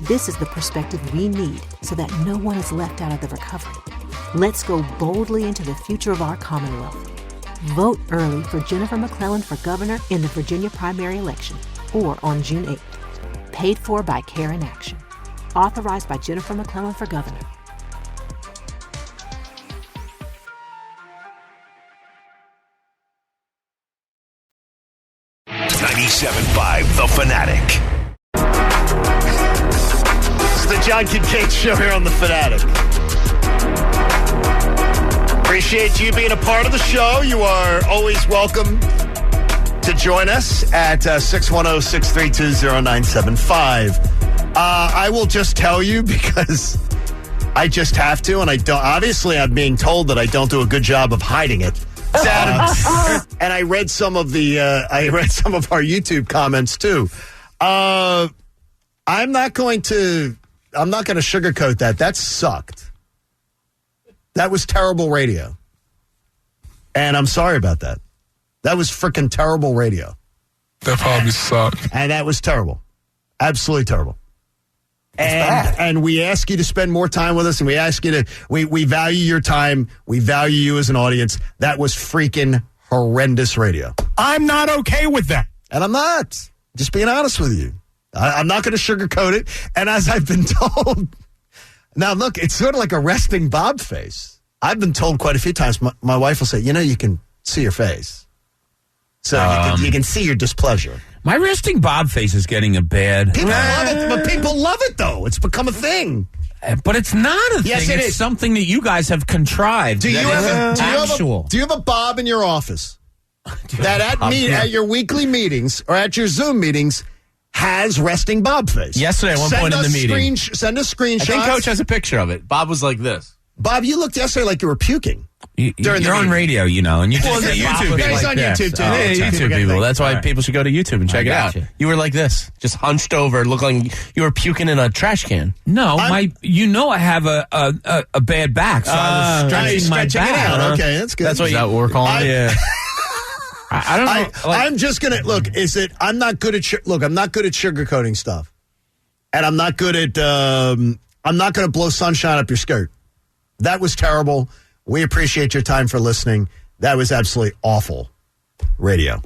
This is the perspective we need so that no one is left out of the recovery. Let's go boldly into the future of our Commonwealth. Vote early for Jennifer McClellan for governor in the Virginia primary election or on June 8th. Paid for by Care in Action. Authorized by Jennifer McClellan for governor. The Fanatic. It's the John Kincaid show here on The Fanatic. Appreciate you being a part of the show. You are always welcome to join us at 610-632-0975. I will just tell you because I just have to, and I don't. Obviously, I'm being told that I don't do a good job of hiding it. And I read some of our YouTube comments too. I'm not going to sugarcoat that. That sucked. That was terrible radio. And I'm sorry about that. That was freaking terrible radio. That probably sucked. And that was terrible. Absolutely terrible. And we ask you to spend more time with us, and we ask you to, we value your time. We value you as an audience. That was freaking horrendous radio. I'm not okay with that. And I'm not. Just being honest with you. I'm not going to sugarcoat it. And as I've been told, now look, it's sort of like a resting Bob face. I've been told quite a few times, my wife will say, you can see your face. So you can see your displeasure. My resting Bob face is getting a bad... People love it, but people love it, though. It's become a thing. But it's not a yes, thing. It's is something that you guys have contrived. Do you have a Bob in your office? At your weekly meetings or at your Zoom meetings, has resting Bob face. Yesterday, at one point in the meeting. Send us screenshots. I think Coach has a picture of it. Bob was like this. Bob, you looked yesterday like you were puking. You're on radio, and you just say YouTube. Yeah, he's on YouTube, too. YouTube people. That's why people should go to YouTube and check it out. you. You were like this, just hunched over, looking like you were puking in a trash can. No, I have a bad back, so I was stretching my back. It out. Okay, that's good. That's what that work on? Yeah. I don't know. I'm just gonna look. I'm not good at sugarcoating stuff, and I'm not good at. I'm not gonna blow sunshine up your skirt. That was terrible. We appreciate your time for listening. That was absolutely awful radio.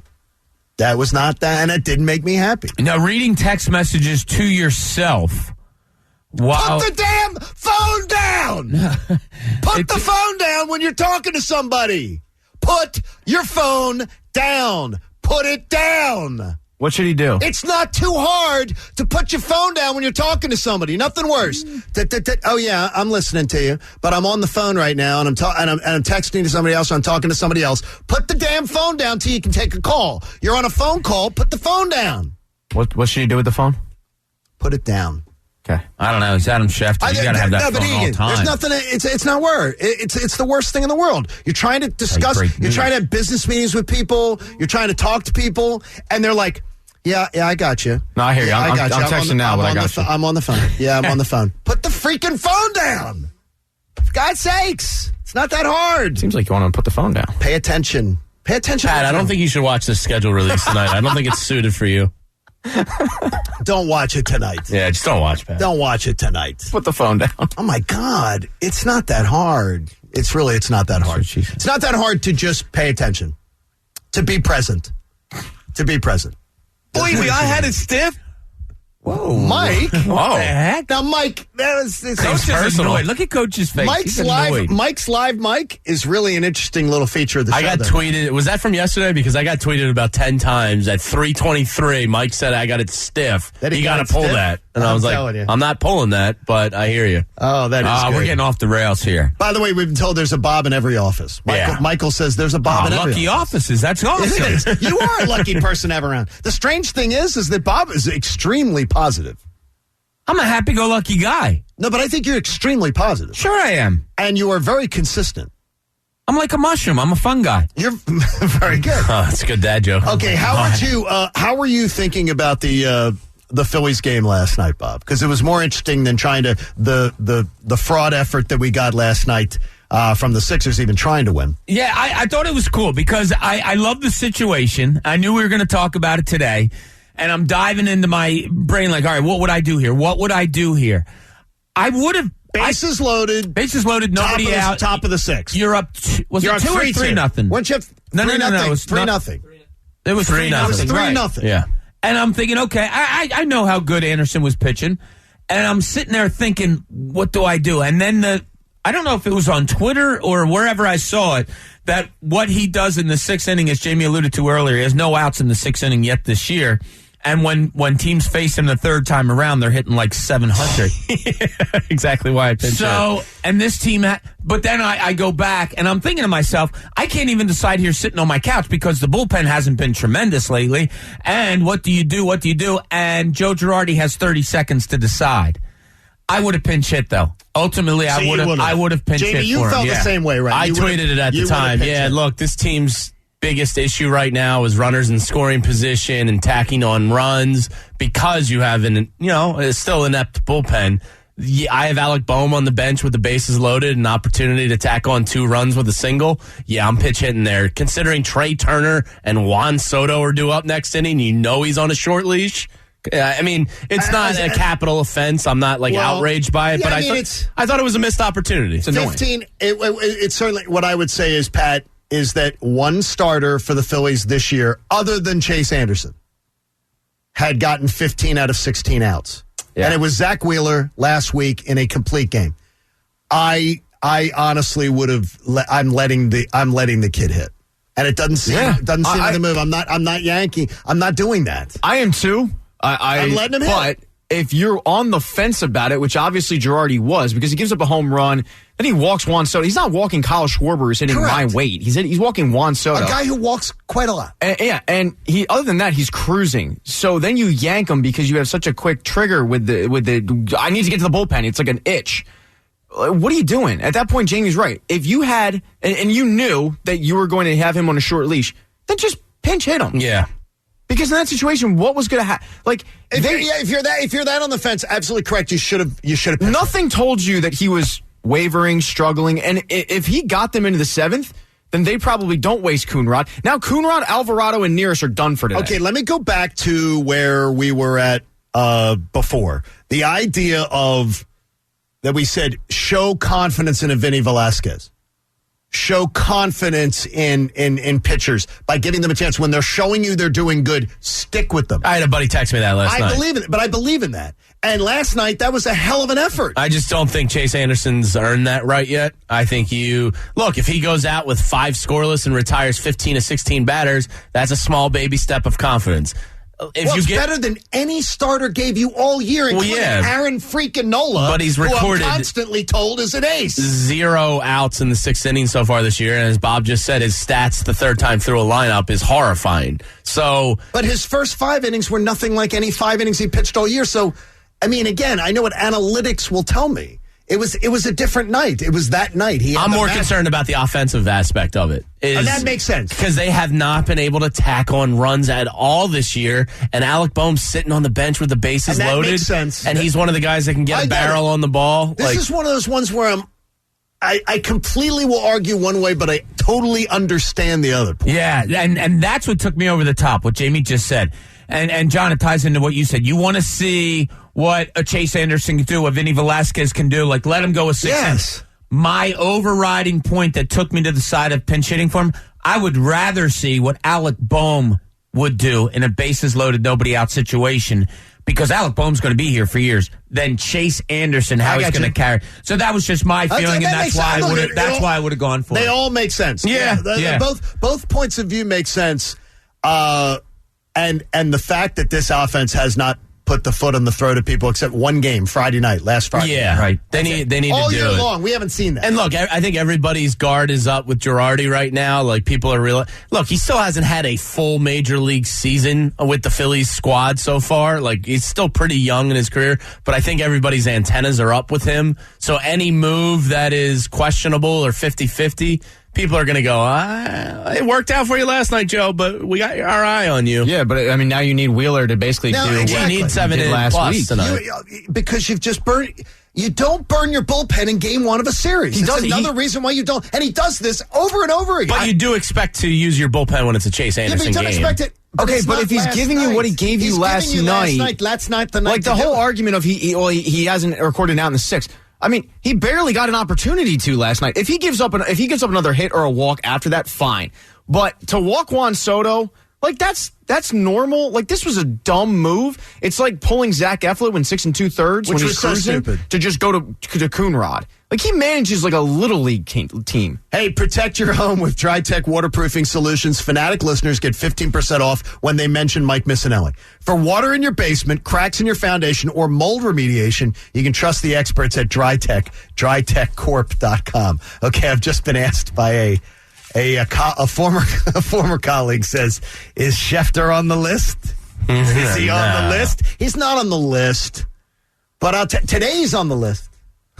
That was not that, and it didn't make me happy. Now, reading text messages to yourself. Wow. Put the damn phone down. Put the phone down when you're talking to somebody. Put your phone down. Put it down. What should he do? It's not too hard to put your phone down when you're talking to somebody. Nothing worse. Oh yeah, I'm listening to you, but I'm on the phone right now, and I'm texting to somebody else. Or I'm talking to somebody else. Put the damn phone down till you can take a call. You're on a phone call. Put the phone down. What should he do with the phone? Put it down. Okay. I don't know. He's Adam Schefter. You got to have that phone all the time. There's nothing. It's not work. It's the worst thing in the world. You're trying to discuss. You're trying to have business meetings with people. You're trying to talk to people, and they're like, "Yeah, I got you." No, I hear you. Yeah, I'm texting now, but I got you. I'm on the phone. Yeah, I'm on the phone. Put the freaking phone down. For God's sakes, it's not that hard. Seems like you want to put the phone down. Pay attention. Pay attention. Pat, I don't think you should watch the schedule release tonight. I don't think it's suited for you. Don't watch it tonight. Yeah, just don't watch, Pat. Don't watch it tonight. Put the phone down. Oh my God, it's not that hard. It's not that hard. It's not that hard to just pay attention, to be present, Believe me, I had it stiff. Whoa, Mike! What the heck? Now, Mike, Coach is annoyed. Look at Coach's face. Mike's live Mike is really an interesting little feature of the show. I got tweeted. Was that from yesterday? Because I got tweeted about 10 times at 3:23. Mike said I got it stiff. You got to pull that, and I was like, I'm not pulling that, but I hear you. Oh, that is good. We're getting off the rails here. By the way, we've been told there's a Bob in every office. Michael says there's a Bob in every lucky office. Offices. That's awesome. You are a lucky person to have around. The strange thing is that Bob is extremely positive. I'm a happy-go-lucky guy. No, but I think you're extremely positive. Sure I am. And you are very consistent. I'm like a mushroom. I'm a fun guy. You're very good. Oh, that's a good dad joke. Okay, how were you thinking about the Phillies game last night, Bob? Because it was more interesting than trying to the fraud effort that we got last night from the Sixers even trying to win. Yeah, I thought it was cool because I love the situation. I knew we were going to talk about it today. And I'm diving into my brain like, all right, what would I do here? What would I do here? I would have... Bases loaded, nobody out. Top of the sixth. You're up... Was it 2 or 3-0? Weren't you up 3-0? No. It was 3-0. It was 3-0. It was 3-0. Yeah. And I'm thinking, okay, I know how good Anderson was pitching. And I'm sitting there thinking, what do I do? And then I don't know if it was on Twitter or wherever I saw it, that what he does in the sixth inning, as Jamie alluded to earlier, he has no outs in the sixth inning yet this year. And when teams face him the third time around, they're hitting like 700. Yeah, exactly why I pinched it. And this team, but then I go back and I'm thinking to myself, I can't even decide here sitting on my couch because the bullpen hasn't been tremendous lately. And what do you do? And Joe Girardi has 30 seconds to decide. I would have pinch hit though. Ultimately, I would have pinch hit for him. Jamie, you felt the same way, right? I tweeted it at the time. Yeah, look, this team's biggest issue right now is runners in scoring position and tacking on runs because you have still inept bullpen. I have Alec Boehm on the bench with the bases loaded, an opportunity to tack on 2 runs with a single. Yeah, I'm pitch hitting there. Considering Trey Turner and Juan Soto are due up next inning, he's on a short leash. I mean, it's not a capital offense. I'm not outraged by it, but I thought it was a missed opportunity. It's annoying. 15. It's certainly what I would say is, Pat, is that one starter for the Phillies this year, other than Chase Anderson, had gotten 15 out of 16 outs. Yeah. And it was Zach Wheeler last week in a complete game. I honestly would have. I'm letting the kid hit, and it doesn't seem like the move. I'm not yanking. I'm not doing that. I am too. I'm letting him hit. But if you're on the fence about it, which obviously Girardi was, because he gives up a home run, Then he walks Juan Soto. He's not walking Kyle Schwarber, who's hitting my weight. He's walking Juan Soto. A guy who walks quite a lot. And he, other than that, he's cruising. So then you yank him because you have such a quick trigger with the I need to get to the bullpen. It's like an itch. What are you doing? At that point, Jamie's right. If you had, and you knew that you were going to have him on a short leash, then just pinch hit him. Yeah. Because in that situation, what was going to happen? Like, if you're that on the fence, absolutely correct. You should have. Nothing told you that he was wavering, struggling, and if he got them into the 7th, then they probably don't waste Coonrod. Now, Coonrod, Alvarado, and Neris are done for today. Okay, let me go back to where we were at before. The idea of that we said show confidence in a Vinny Velasquez. Show confidence in pitchers by giving them a chance. When they're showing you they're doing good, stick with them. I had a buddy text me that last night. I believe in it, but I believe in that. And last night, that was a hell of an effort. I just don't think Chase Anderson's earned that right yet. I think if he goes out with 5 scoreless and retires 15 to 16 batters, that's a small baby step of confidence. It's better than any starter gave you all year, including Aaron freaking Nola, but he's recorded who I'm constantly told is an ace. 0 outs in the 6th inning so far this year, and as Bob just said, his stats the third time through a lineup is horrifying. But his first 5 innings were nothing like any 5 innings he pitched all year. So, I mean, again, I know what analytics will tell me. It was a different night. It was that night. I'm more concerned about the offensive aspect of it. That makes sense. Because they have not been able to tack on runs at all this year, and Alec Boehm's sitting on the bench with the bases loaded. Makes sense. And he's one of the guys that can get a barrel on the ball. This is one of those ones where I completely will argue one way, but I totally understand the other point. Yeah, and that's what took me over the top, what Jamie just said. And John, it ties into what you said. You want to see what a Chase Anderson can do, what Vinny Velasquez can do. Like, let him go with 6 innings. My overriding point that took me to the side of pinch hitting for him, I would rather see what Alec Boehm would do in a bases loaded, nobody out situation, because Alec Boehm's going to be here for years, than Chase Anderson, how he's going to carry. So that was just my feeling, and that's why I would have gone for it. They all make sense. Yeah. Both points of view make sense. And the fact that this offense has not put the foot on the throat of people except one game Friday night, last Friday. Yeah, right. They need all to do year it. long. We haven't seen that. And look, I think everybody's guard is up with Girardi right now. Like, people are real. Look, he still hasn't had a full major league season with the Phillies squad so far. Like, he's still pretty young in his career, but I think everybody's antennas are up with him. So any move that is questionable or 50-50, people are going to go, it worked out for you last night, Joe, but we got our eye on you. Yeah, but I mean, now you need Wheeler to basically do what you need 7 did last week tonight. Because you've just burned. You don't burn your bullpen in game 1 of a series. That's another reason why you don't. And he does this over and over again. But you do expect to use your bullpen when it's a Chase Anderson game. Expect it. Okay, but if he's giving you what he gave you last night, that's not the night. Like the whole argument of he hasn't recorded out in the 6th. I mean, he barely got an opportunity to last night. If he gives up another hit or a walk after that, fine. But to walk Juan Soto, like that's normal. Like, this was a dumb move. It's like pulling Zach Eflin in 6 2/3 when he's cruising to just go to Coonrod. Like, he manages like a little league team. Hey, protect your home with DryTech waterproofing solutions. Fanatic listeners get 15% off when they mention Mike Missinelli. For water in your basement, cracks in your foundation, or mold remediation, you can trust the experts at DryTech, drytechcorp.com. Okay, I've just been asked by a former colleague says, is Schefter on the list? Is he on the list? He's not on the list, but today's on the list.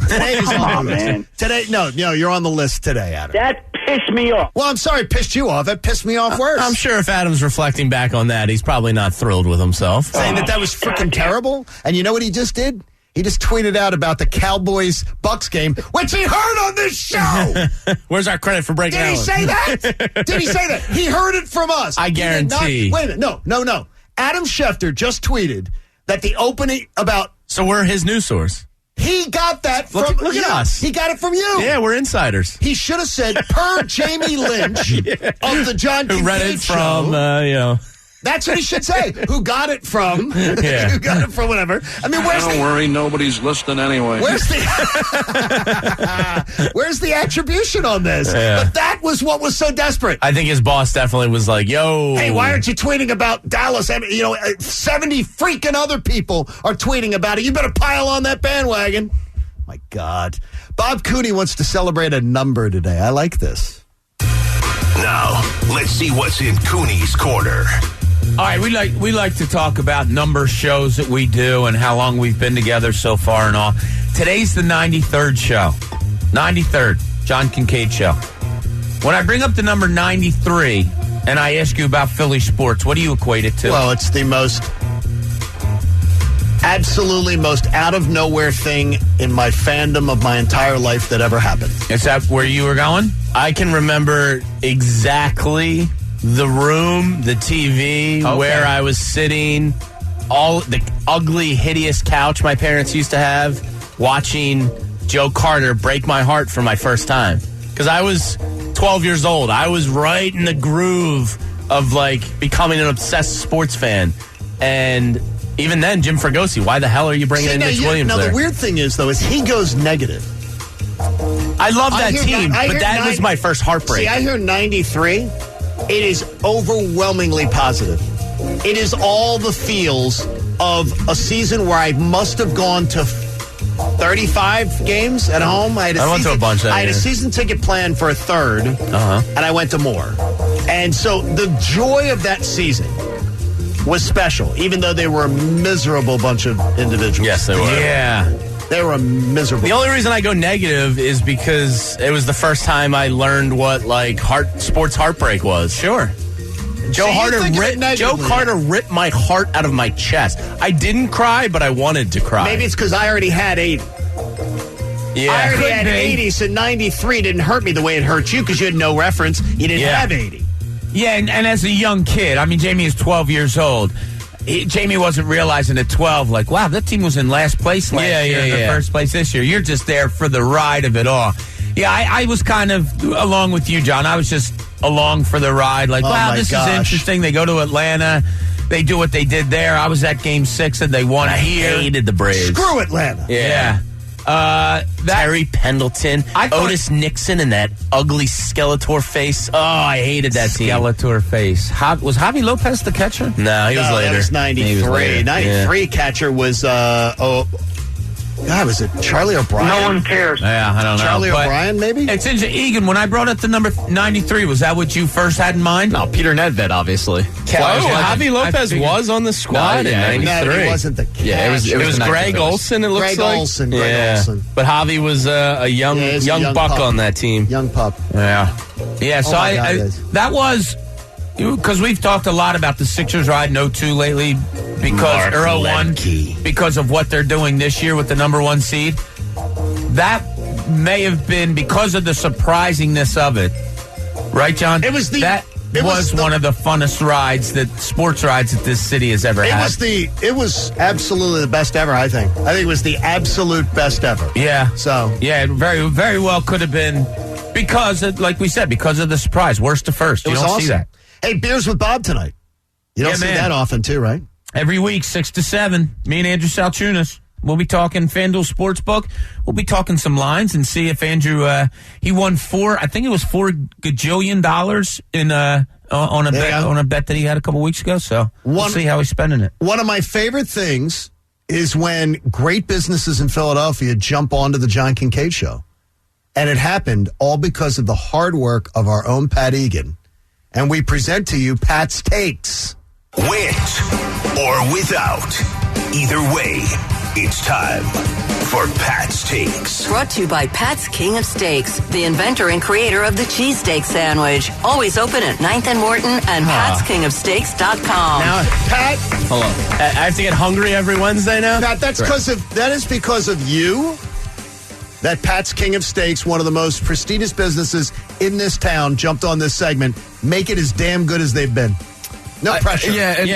Today's on the list. Man. Today, no, you're on the list today, Adam. That pissed me off. Well, I'm sorry it pissed you off. That pissed me off worse. I'm sure if Adam's reflecting back on that, he's probably not thrilled with himself. Saying that was freaking terrible. And you know what he just did? He just tweeted out about the Cowboys-Bucks game, which he heard on this show. Where's our credit for breaking Did he say that? Did he say that? He heard it from us. I guarantee. Wait a minute. No. Adam Schefter just tweeted that the opening about... So we're his news source. He got that from... Look at us. He got it from you. Yeah, we're insiders. He should have said, per Jamie Lynch of the John Kincaid Who read it from, show. That's what he should say. Who got it from? Yeah. Who got it from whatever. I mean, Don't worry, nobody's listening anyway. Where's the attribution on this? Yeah. But that was what was so desperate. I think his boss definitely was like, yo. Hey, why aren't you tweeting about Dallas? 70 freaking other people are tweeting about it. You better pile on that bandwagon. My God. Bob Cooney wants to celebrate a number today. I like this. Now, let's see what's in Cooney's corner. All right, we like to talk about number shows that we do and how long we've been together so far and all. Today's the 93rd show. 93rd, John Kincaid Show. When I bring up the number 93 and I ask you about Philly sports, what do you equate it to? Well, it's the absolutely most out-of-nowhere thing in my fandom of my entire life that ever happened. Is that where you were going? I can remember exactly the room, the TV, where I was sitting, all the ugly, hideous couch my parents used to have, watching Joe Carter break my heart for my first time. Because I was 12 years old. I was right in the groove of, becoming an obsessed sports fan. And even then, Jim Fregosi, why the hell are you bringing in Mitch Williams there? Now, the weird thing is, though, is he goes negative. I love that team, but that was my first heartbreak. See, I hear 93. It is overwhelmingly positive. It is all the feels of a season where I must have gone to 35 games at home. I went to a bunch that I had year. a season ticket planned for a third, and I went to more. And so the joy of that season was special, even though they were a miserable bunch of individuals. Yes, they were. Yeah. They were miserable. The only reason I go negative is because it was the first time I learned what sports heartbreak was. Sure. Joe Carter ripped my heart out of my chest. I didn't cry, but I wanted to cry. Maybe it's because I already had 80. Yeah, I already had 80, so 93 didn't hurt me the way it hurt you because you had no reference. You didn't have 80. Yeah, and as a young kid, I mean, Jamie is 12 years old. Jamie wasn't realizing at 12, wow, that team was in last place last year and they're first place this year. You're just there for the ride of it all. Yeah, I was kind of along with you, John. I was just along for the ride. Wow, this is interesting. They go to Atlanta. They do what they did there. I was at Game 6 and they won here. I hated the Braves. Screw Atlanta. Yeah. Terry Pendleton, Otis Nixon, and that ugly Skeletor face. Oh, I hated that team. Skeletor face. Was Javi Lopez the catcher? No, he was later. That was 93. 93 catcher was, was it Charlie O'Brien? No one cares. Yeah, I don't know. Charlie O'Brien, maybe? It's interesting. Egan, when I brought up the number 93, was that what you first had in mind? No, Peter Nedved, obviously. Javi Lopez was on the squad in 93. No, he wasn't the catcher. Yeah, it was Greg Olson, it looks like. Greg Olson. But Javi was a young buck pup. On that team. Young pup. Yeah. Yeah, so that was... Because we've talked a lot about the Sixers riding 0-2 lately because or 0-1 because of what they're doing this year with the number 1 seed. That may have been because of the surprisingness of it, right, John? It was one of the funnest rides sports rides that this city has ever had. It was absolutely the best ever. I think it was the absolute best ever. Yeah. So it very very well could have been because, like we said, because of the surprise, worst to first. You don't see that. Hey, Beers with Bob tonight. You don't see that often, too, right? Every week, 6 to 7. Me and Andrew Salchunas. We'll be talking FanDuel Sportsbook. We'll be talking some lines and see if Andrew, he won $4 gajillion in on a bet that he had a couple weeks ago. So we'll see how he's spending it. One of my favorite things is when great businesses in Philadelphia jump onto the John Kincaid Show. And it happened all because of the hard work of our own Pat Egan. And we present to you Pat's Takes. With or without, either way, it's time for Pat's Takes. Brought to you by Pat's King of Steaks, the inventor and creator of the cheesesteak sandwich. Always open at 9th and Morton and patskingofsteaks.com. Now, Pat. Hello. I have to get hungry every Wednesday now? Pat, that is because of you. That Pat's King of Steaks, one of the most prestigious businesses in this town, jumped on this segment. Make it as damn good as they've been. No pressure.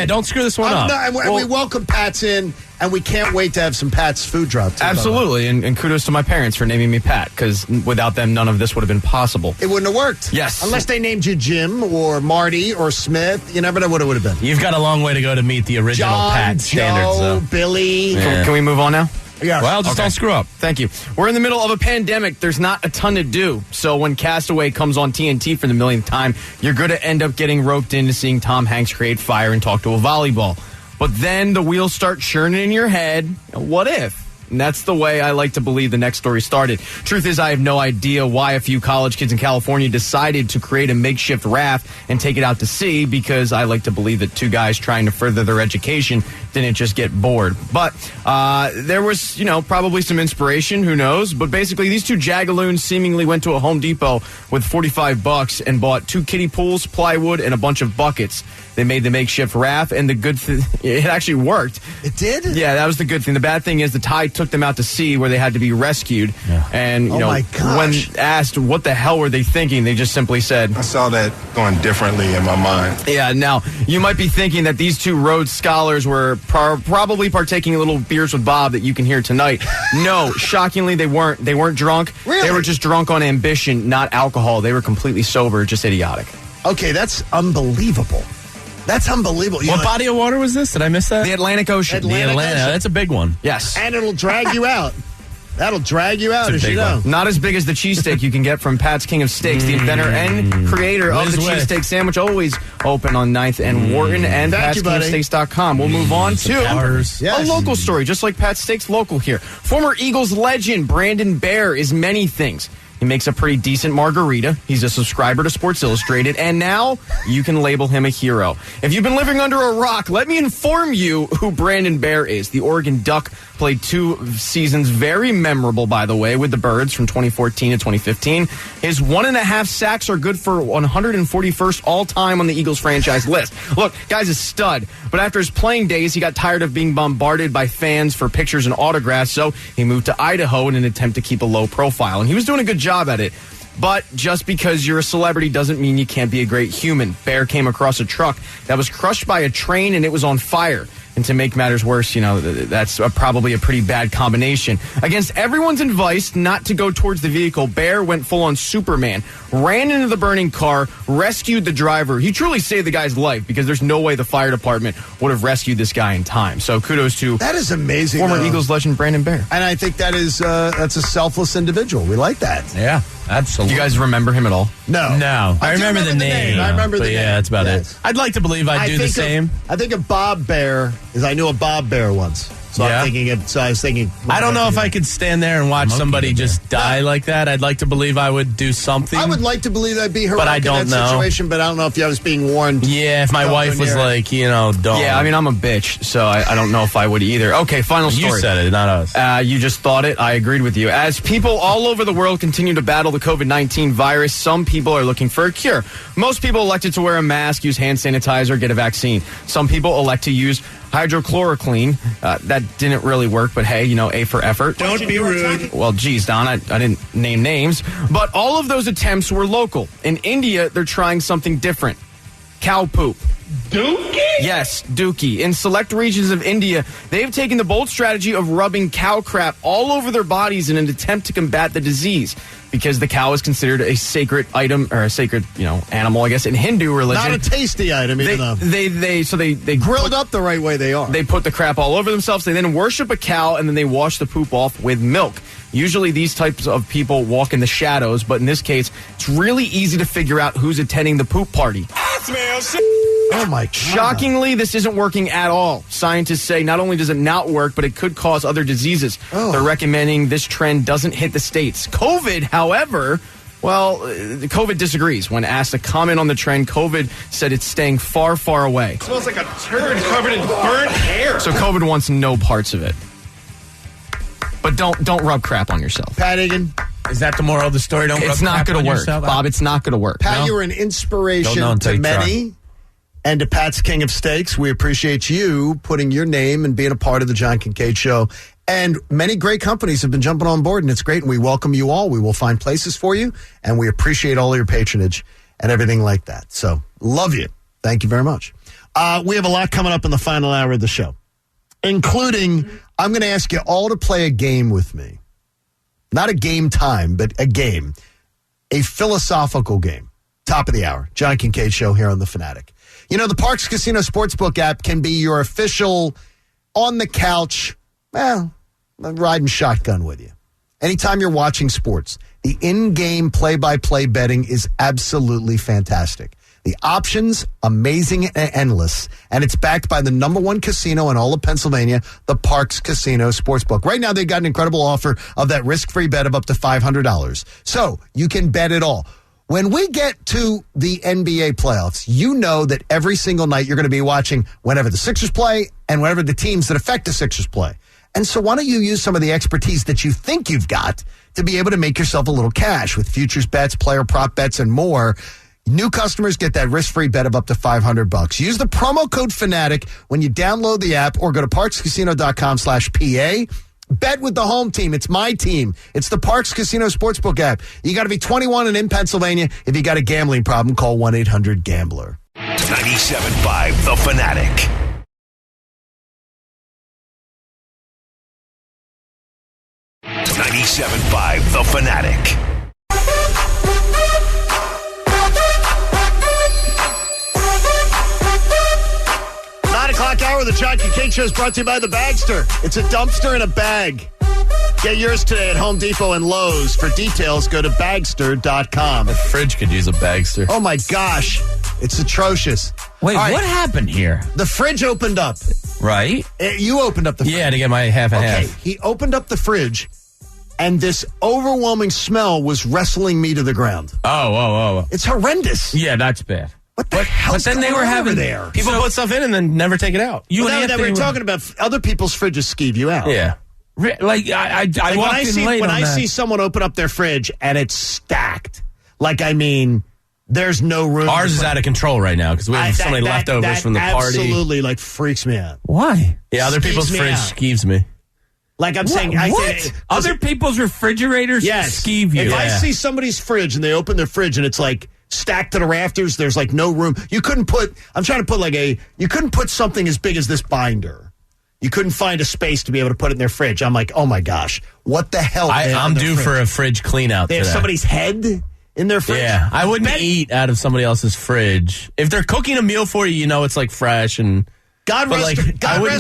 Don't screw this one up. We welcome Pat's in, and we can't wait to have some Pat's food drop. Absolutely, and kudos to my parents for naming me Pat, because without them, none of this would have been possible. It wouldn't have worked. Yes. Unless they named you Jim or Marty or Smith. You never know what it would have been. You've got a long way to go to meet the original Pat standards, though. Billy. Yeah. Can we move on now? Yeah. Well, just don't screw up. Thank you. We're in the middle of a pandemic. There's not a ton to do. So when Castaway comes on TNT for the millionth time, you're going to end up getting roped into seeing Tom Hanks create fire and talk to a volleyball. But then the wheels start churning in your head. What if? And that's the way I like to believe the next story started. Truth is, I have no idea why a few college kids in California decided to create a makeshift raft and take it out to sea, because I like to believe that two guys trying to further their education didn't just get bored. But there was, probably some inspiration, who knows? But basically, these two jagaloons seemingly went to a Home Depot with $45 and bought 2 kiddie pools, plywood, and a bunch of buckets. They made the makeshift raft, and the good thing, it actually worked. It did? Yeah, that was the good thing. The bad thing is the tide took them out to sea where they had to be rescued. Yeah. And, my gosh. when asked what the hell were they thinking, they just simply said, I saw that going differently in my mind. Yeah, now, you might be thinking that these two Rhodes Scholars were probably partaking a little beers with Bob that you can hear tonight. No, shockingly, they weren't. They weren't drunk. Really? They were just drunk on ambition, not alcohol. They were completely sober, just idiotic. Okay, that's unbelievable. That's unbelievable. What body of water was this? Did I miss that? The Atlantic Ocean. The Atlantic. That's a big one. Yes. And it'll drag you out. That'll drag you out, as you know. Not as big as the cheesesteak you can get from Pat's King of Steaks, the inventor and creator of the cheesesteak sandwich. Always open on 9th and Wharton and Pat'sKingofSteaks.com. We'll move on to a local story, just like Pat's Steaks local here. Former Eagles legend Brandon Bear is many things. He makes a pretty decent margarita. He's a subscriber to Sports Illustrated, and now you can label him a hero. If you've been living under a rock, let me inform you who Brandon Bear is. The Oregon Duck played 2 seasons, very memorable, by the way, with the Birds from 2014 to 2015. His 1.5 sacks are good for 141st all-time on the Eagles franchise list. Look, guy's a stud, but after his playing days, he got tired of being bombarded by fans for pictures and autographs, so he moved to Idaho in an attempt to keep a low profile, and he was doing a good job at it. But just because you're a celebrity doesn't mean you can't be a great human. Bear came across a truck that was crushed by a train and it was on fire. And to make matters worse, that's probably a pretty bad combination. Against everyone's advice not to go towards the vehicle, Bear went full-on Superman, ran into the burning car, rescued the driver. He truly saved the guy's life, because there's no way the fire department would have rescued this guy in time. So kudos to that is amazing, former Eagles legend Brandon Bear. And I think that is that's a selfless individual. We like that. Yeah, absolutely. Do you guys remember him at all? No. I remember the name. I remember the name. Yeah, that's about it. I'd like to believe I'd do the same. I think of Bob Bear, because I knew a Bob Bear once. So Yeah. I was thinking. I don't know if I could stand there and watch somebody just die like that. I'd like to believe I would do something. I would like to believe I'd be heroic But I don't in that know. situation, but I don't know if I was being warned. Yeah, if my wife was like, don't. Yeah, I mean, I'm a bitch, so I don't know if I would either. Okay, final story. You said it, not us. You just thought it. I agreed with you. As people all over the world continue to battle the COVID-19 virus, some people are looking for a cure. Most people elected to wear a mask, use hand sanitizer, get a vaccine. Some people elect to use hydrochloroquine. That didn't really work, but hey, A for effort. Don't be rude. Well, geez, Don, I didn't name names. But all of those attempts were local. In India, they're trying something different. Cow poop. Dookie? Yes, dookie. In select regions of India, they've taken the bold strategy of rubbing cow crap all over their bodies in an attempt to combat the disease, because the cow is considered a sacred item, or a sacred, animal, I guess, in Hindu religion. Not a tasty item, even though. They grilled up the right way they are. They put the crap all over themselves. They then worship a cow, and then they wash the poop off with milk. Usually these types of people walk in the shadows, but in this case, it's really easy to figure out who's attending the poop party. Oh, my God. Shockingly, this isn't working at all. Scientists say not only does it not work, but it could cause other diseases. They're recommending this trend doesn't hit the States. COVID, however, COVID disagrees. When asked to comment on the trend, COVID said it's staying far, far away. It smells like a turd covered in burnt hair. So COVID wants no parts of it. But don't rub crap on yourself. Pat Egan. Is that the moral of the story? It's not going to work, Bob. It's not going to work. Pat, you're an inspiration to many. And to Pat's King of Steaks, we appreciate you putting your name and being a part of the John Kincaid Show. And many great companies have been jumping on board, and it's great, and we welcome you all. We will find places for you, and we appreciate all your patronage and everything like that. So, love you. Thank you very much. We have a lot coming up in the final hour of the show, including I'm going to ask you all to play a game with me. Not a game time, but a game. A philosophical game. Top of the hour. John Kincaid Show here on The Fanatic. The Parks Casino Sportsbook app can be your official on the couch, riding shotgun with you. Anytime you're watching sports, the in-game play-by-play betting is absolutely fantastic. The options, amazing and endless. And it's backed by the #1 casino in all of Pennsylvania, the Parks Casino Sportsbook. Right now, they've got an incredible offer of that risk-free bet of up to $500. So you can bet it all. When we get to the NBA playoffs, you know that every single night you're going to be watching whenever the Sixers play and whenever the teams that affect the Sixers play. And so why don't you use some of the expertise that you think you've got to be able to make yourself a little cash with futures bets, player prop bets, and more. New customers get that risk-free bet of up to $500. Use the promo code FANATIC when you download the app or go to parkscasino.com/PA. Bet with the home team. It's my team. It's the Parks Casino Sportsbook app. You got to be 21 and in Pennsylvania. If you got a gambling problem, call 1-800-GAMBLER. 97.5 The Fanatic. .97.5 The Fanatic. O'clock hour of the John Kincaid Show is brought to you by the Bagster. It's a dumpster in a bag. Get yours today at Home Depot and Lowe's. For details, go to bagster.com. The fridge could use a Bagster. Oh, my gosh. It's atrocious. Wait, what happened here? The fridge opened up. Right? You opened up the fridge. Yeah, to get my half and half. He opened up the fridge, and this overwhelming smell was wrestling me to the ground. Oh. It's horrendous. Yeah, that's bad. What the hell? But then they were having there. People put stuff in and then never take it out. We're talking about other people's fridges skeeve you out. Yeah. Like I walked in late when on I that. see someone open up their fridge and it's stacked. Like, I mean, there's no room. Ours is out of control right now because we have so many leftovers from the party. Absolutely, like, freaks me out. Why? Yeah, other people's fridge skeeves me. Like I'm saying, other people's refrigerators skeeve you. If I see somebody's fridge and they open their fridge and it's like stacked to the rafters, there's like no room. You couldn't put something as big as this binder. You couldn't find a space to be able to put it in their fridge. I'm like, oh my gosh, what the hell? I'm due for a fridge clean out. They have somebody's head in their fridge. Yeah, I wouldn't eat out of somebody else's fridge. If they're cooking a meal for you, you know it's like fresh and God rest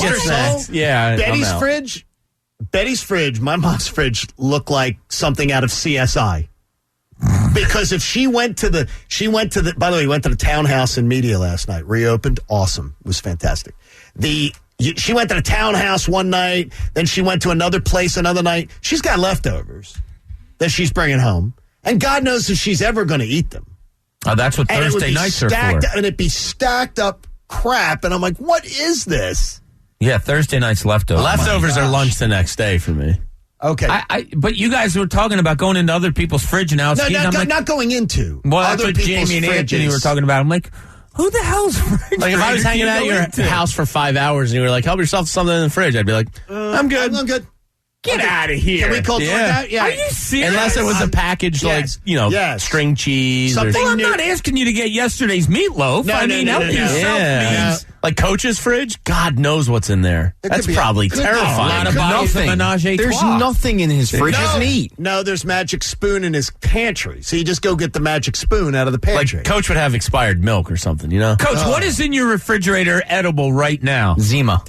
her soul. Yeah, Betty's fridge, my mom's fridge, looked like something out of CSI. Because if she went to the, by the way, went to the townhouse in Media last night, reopened, awesome, it was fantastic. She went to the townhouse one night, then she went to another place another night. She's got leftovers that she's bringing home, and God knows if she's ever going to eat them. Oh, that's what Thursday nights are for. And it'd be stacked up crap, and I'm like, what is this? Yeah, Thursday night's leftovers. Leftovers are lunch the next day for me. Okay. But you guys were talking about going into other people's fridge and out. Not going into. Well, that's other what Jamie and fridges. Anthony were talking about. I'm like, who the hell's fridge? Like if I was hanging out at your house for 5 hours and you were like, help yourself to something in the fridge, I'd be like, I'm good. I'm good. Get out of here. Can we call that? Yeah. Are you serious? Unless it was a package string cheese. Something I'm not asking you to get yesterday's meatloaf. Help yourself means. Like Coach's fridge, God knows what's in there. That's probably terrifying. There's nothing in his fridge. Doesn't eat. No, there's Magic Spoon in his pantry. So you just go get the Magic Spoon out of the pantry. Like Coach would have expired milk or something, you know? Coach, what is in your refrigerator edible right now? Zima.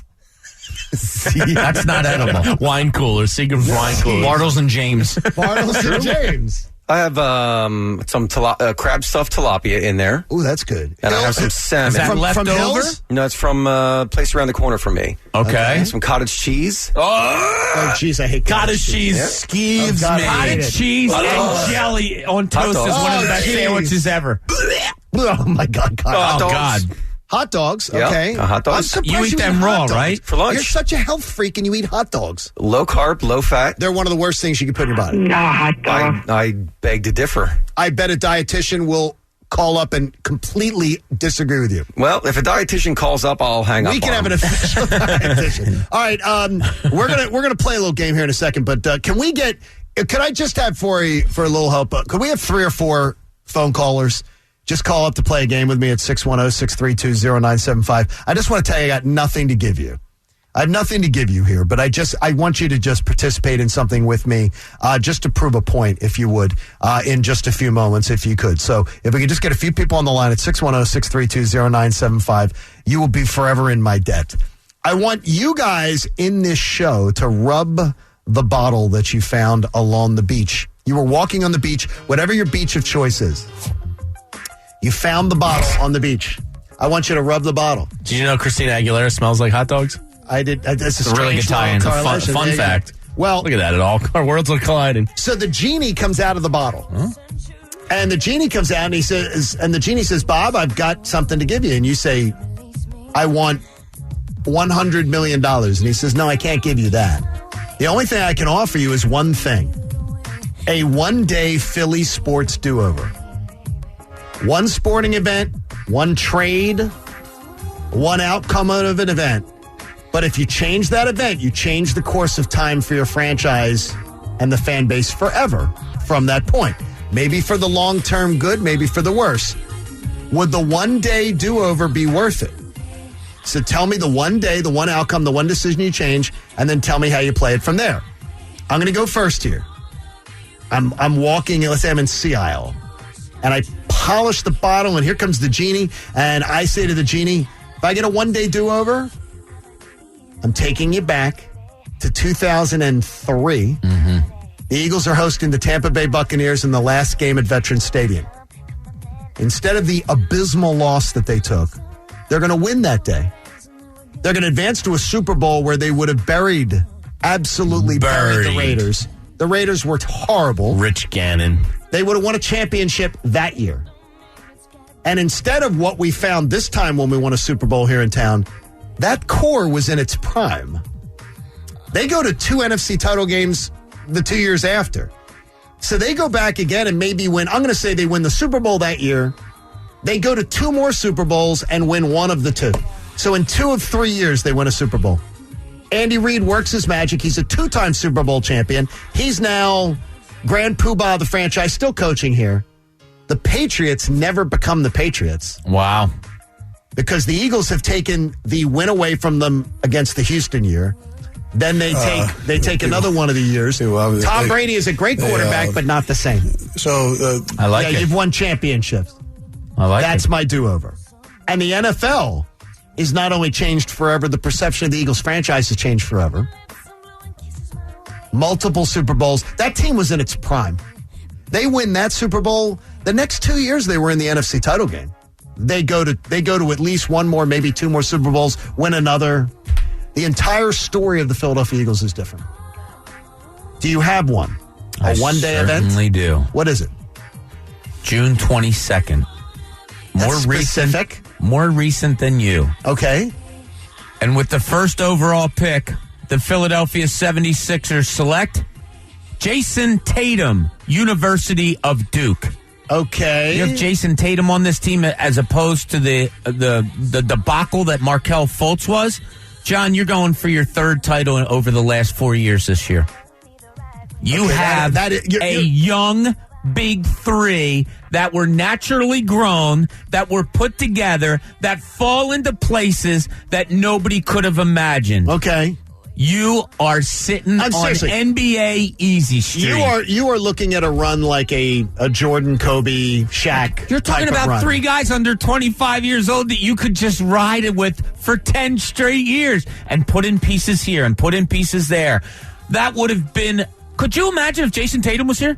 That's not edible. Wine cooler, Seagram's wine cooler. Bartles and James. Bartles and James. I have some crab stuffed tilapia in there. Ooh, that's good. And I have some salmon. Is that leftover? No, it's from a place around the corner from me. Okay. Some cottage cheese. Oh, jeez, I hate cottage cheese. Yeah. Skeeves me. Cottage cheese and jelly on toast is one of the best sandwiches ever. Oh, my God. God. Hot dogs, Yeah, okay. hot dogs. You eat them raw, right? For lunch. You're such a health freak and you eat hot dogs. Low carb, low fat. They're one of the worst things you can put in your body. No, hot dog. I beg to differ. I bet a dietitian will call up and completely disagree with you. Well, if a dietitian calls up, I'll hang up. We can have an official dietitian. All right, we're gonna play a little game here in a second, but can I just have for a little help? Could we have 3 or 4 phone callers? Just call up to play a game with me at 610-632-0975. I just want to tell you I got nothing to give you. I have nothing to give you here, but I want you to just participate in something with me, just to prove a point, if you would, in just a few moments, if you could. So if we could just get a few people on the line at 610-632-0975, you will be forever in my debt. I want you guys in this show to rub the bottle that you found along the beach. You were walking on the beach, whatever your beach of choice is. You found the bottle on the beach. I want you to rub the bottle. Did you know Christina Aguilera smells like hot dogs? I did. That's It's a really good tie-in. Fun fact. Well, look at that. Our worlds are colliding. So the genie comes out of the bottle. Huh? And the genie comes out and the genie says, Bob, I've got something to give you. And you say, I want $100 million. And he says, no, I can't give you that. The only thing I can offer you is one thing. A one-day Philly sports do-over. One sporting event, one trade, one outcome of an event. But if you change that event, you change the course of time for your franchise and the fan base forever from that point. Maybe for the long-term good, maybe for the worse. Would the one-day do-over be worth it? So tell me the one day, the one outcome, the one decision you change, and then tell me how you play it from there. I'm going to go first here. I'm walking, let's say I'm in Sea Isle, and I polish the bottle, and here comes the genie, and I say to the genie, if I get a one-day do-over, I'm taking you back to 2003. Mm-hmm. The Eagles are hosting the Tampa Bay Buccaneers in the last game at Veterans Stadium. Instead of the abysmal loss that they took, they're going to win that day. They're going to advance to a Super Bowl where they would have absolutely buried the Raiders. The Raiders were horrible. Rich Gannon. They would have won a championship that year. And instead of what we found this time when we won a Super Bowl here in town, that core was in its prime. They go to 2 NFC title games the 2 years after. So they go back again and maybe win. I'm going to say they win the Super Bowl that year. They go to 2 more Super Bowls and win one of the 2. So in 2 of 3 years, they win a Super Bowl. Andy Reid works his magic. He's a 2-time Super Bowl champion. He's now Grand Poobah of the franchise, still coaching here. The Patriots never become the Patriots. Wow. Because the Eagles have taken the win away from them against the Houston year. Then they take another one of the years. Tom Brady is a great quarterback, but not the same. So I like it. You've won championships. I like That's it. my do-over. And the NFL is not only changed forever, the perception of the Eagles franchise has changed forever. Multiple Super Bowls. That team was in its prime. They win that Super Bowl. The next 2 years they were in the NFC title game. They go to at least one more, maybe 2 more Super Bowls, win another. The entire story of the Philadelphia Eagles is different. Do you have one? A one-day event? I certainly do. What is it? June 22nd. More recent than you. Okay. And with the first overall pick, the Philadelphia 76ers select Jason Tatum, University of Duke. Okay. You have Jason Tatum on this team as opposed to the debacle that Markelle Fultz was. John, you're going for your 3rd title over the last 4 years this year. You have a young big 3 that were naturally grown, that were put together, that fall into places that nobody could have imagined. Okay. You are sitting on NBA easy street. You are looking at a run like a Jordan, Kobe, Shaq. You're talking about 3 guys under 25 years old that you could just ride it with for 10 straight years and put in pieces here and put in pieces there. That would have been. Could you imagine if Jason Tatum was here?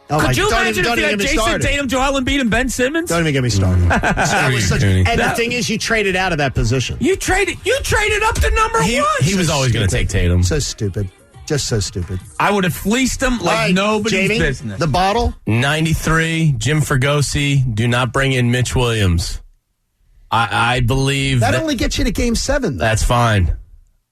Could you imagine if you had Jason Tatum, Joel Embiid, and Ben Simmons? Don't even get me started. The thing is, you traded out of that position. You traded up to number 1. He was always going to take Tatum. So stupid. Just so stupid. I would have fleeced him like nobody's Jamie, business. The bottle? 93, Jim Fergosi. Do not bring in Mitch Williams. I believe that only gets you to Game 7. Though. That's fine.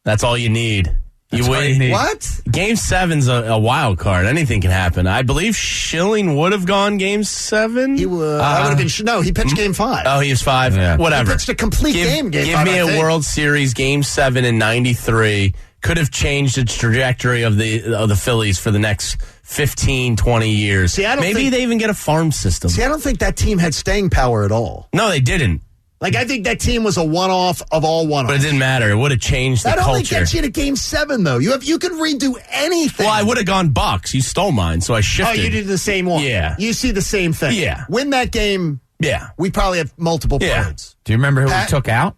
That's all you need. You win. What? Game 7's a wild card. Anything can happen. I believe Schilling would have gone Game 7. He would. That would have been. No, he pitched Game 5. Oh, he was 5. Yeah. Whatever. He pitched a complete game. Game 5. Give me a World Series Game 7 in 93. Could have changed the trajectory of the Phillies for the next 15, 20 years. Maybe they even get a farm system. See, I don't think that team had staying power at all. No, they didn't. Like, I think that team was a one-off of all one-offs. But it didn't matter. It would have changed the culture. That only gets you to Game 7, though. You can redo anything. Well, I would have gone Bucks. You stole mine, so I shifted. Oh, you did the same one. Yeah. You see the same thing. Yeah. Win that game. Yeah. We probably have multiple parades. Do you remember who we took out?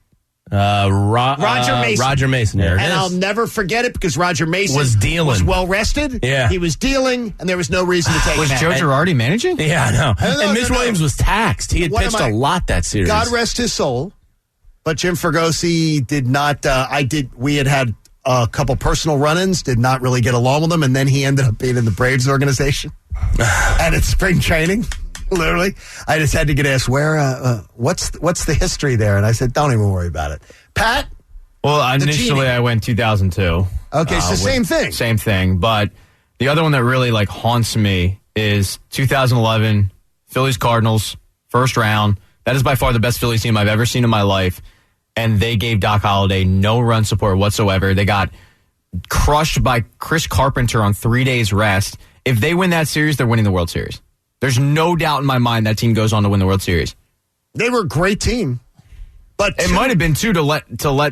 Roger Mason. Roger Mason. There it And is. I'll never forget it because Roger Mason Was dealing. was well rested. Yeah. He was dealing, and there was no reason to take Was him Joe out. Girardi managing? Yeah, I know. And Mitch Williams was taxed. He had One of pitched my- a lot that series. God rest his soul. But Jim Fregosi did not. We had a couple personal run-ins. Did not really get along with him, and then he ended up being in the Braves organization and it's spring training. Literally, I just had to get asked what's the history there, and I said, don't even worry about it. Pat. Well, initially I went 2002. Okay, so same thing. Same thing, but the other one that really like haunts me is 2011 Phillies Cardinals first round. That is by far the best Phillies team I've ever seen in my life, and they gave Doc Holliday no run support whatsoever. They got crushed by Chris Carpenter on 3 days rest. If they win that series, they're winning the World Series. There's no doubt in my mind that team goes on to win the World Series. They were a great team. But it might have been too to let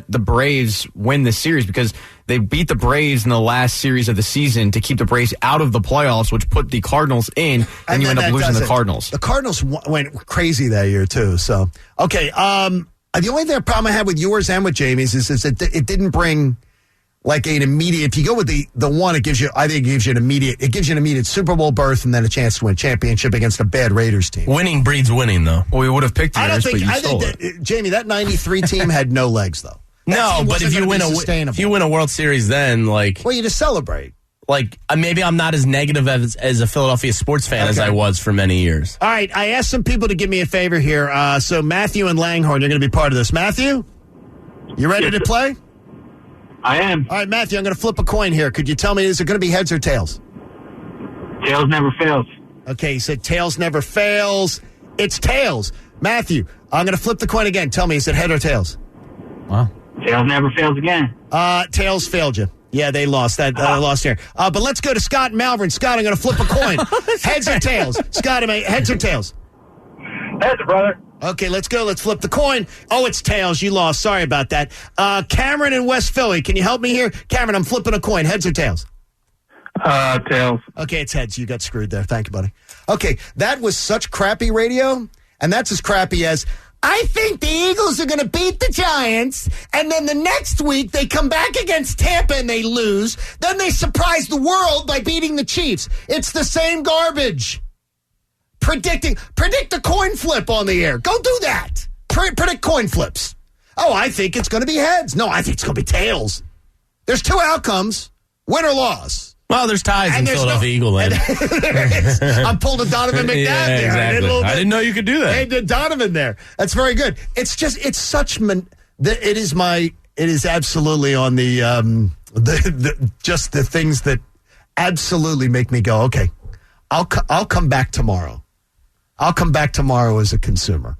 the Braves win the series because they beat the Braves in the last series of the season to keep the Braves out of the playoffs, which put the Cardinals in, and you end up losing the Cardinals. The Cardinals went crazy that year too. So okay, the only problem I had with yours and with Jamie's is that it didn't bring like an immediate. If you go with the one, it gives you an immediate Super Bowl berth and then a chance to win championship against a bad Raiders team. Winning breeds winning, though. Well, we would have picked yours, but you stole it. Jamie, that '93 team had no legs though. No, but if you win a World Series, then well, you just celebrate. Maybe I'm not as negative as a Philadelphia sports fan as I was for many years. All right, I asked some people to give me a favor here. So Matthew and Langhorne, you're going to be part of this. Matthew, you ready to play? I am. All right, Matthew, I'm going to flip a coin here. Could you tell me, is it going to be heads or tails? Tails never fails. Okay, he said tails never fails. It's tails. Matthew, I'm going to flip the coin again. Tell me, is it head or tails? Wow. Tails never fails again. Tails failed you. Yeah, they lost. Lost here. But let's go to Scott and Malvern. Scott, I'm going to flip a coin. Heads or tails? Scott, heads or tails? Heads, brother. Okay, let's go. Let's flip the coin. Oh, it's tails. You lost. Sorry about that. Cameron in West Philly, can you help me here? Cameron, I'm flipping a coin. Heads or tails? Tails. Okay, it's heads. You got screwed there. Thank you, buddy. Okay, that was such crappy radio, and that's as crappy as, I think the Eagles are going to beat the Giants, and then the next week they come back against Tampa and they lose. Then they surprise the world by beating the Chiefs. It's the same garbage. Predict a coin flip on the air. Go do that. Predict coin flips. Oh, I think it's going to be heads. No, I think it's going to be tails. There's two outcomes, win or loss. Well, there's ties in Philadelphia Eagle land. I'm pulling a Donovan McNabb there. Exactly. I didn't know you could do that. Hey, the Donovan there. That's very good. It's just, it's such, it is absolutely on just the things that absolutely make me go, okay, I'll come back tomorrow. I'll come back tomorrow as a consumer.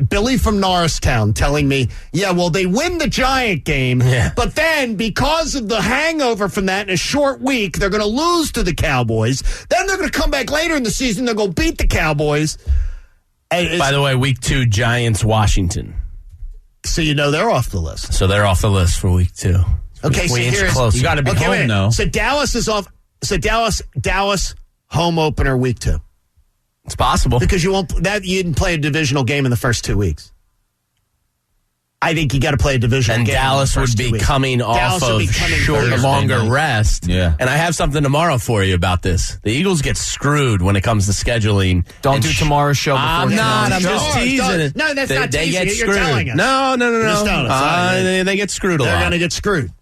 Billy from Norristown telling me, yeah, well, they win the Giant game, but then because of the hangover from that in a short week, they're going to lose to the Cowboys. Then they're going to come back later in the season. They're going to beat the Cowboys. By the way, week 2, Giants, Washington. So they're off the list. So they're off the list for week 2. Okay, so here's you got to be home though. So Dallas is off. So Dallas home opener week 2. It's possible because you didn't play a divisional game in the first 2 weeks. I think you got to play a divisional game. And Dallas would be coming off of longer rest. Yeah. And I have something tomorrow for you about this. The Eagles get screwed when it comes to scheduling. Don't do tomorrow's show before I'm not. I'm just teasing it. No, that's not teasing. They get You're telling screwed. us. No. They get screwed a lot. They're going to get screwed.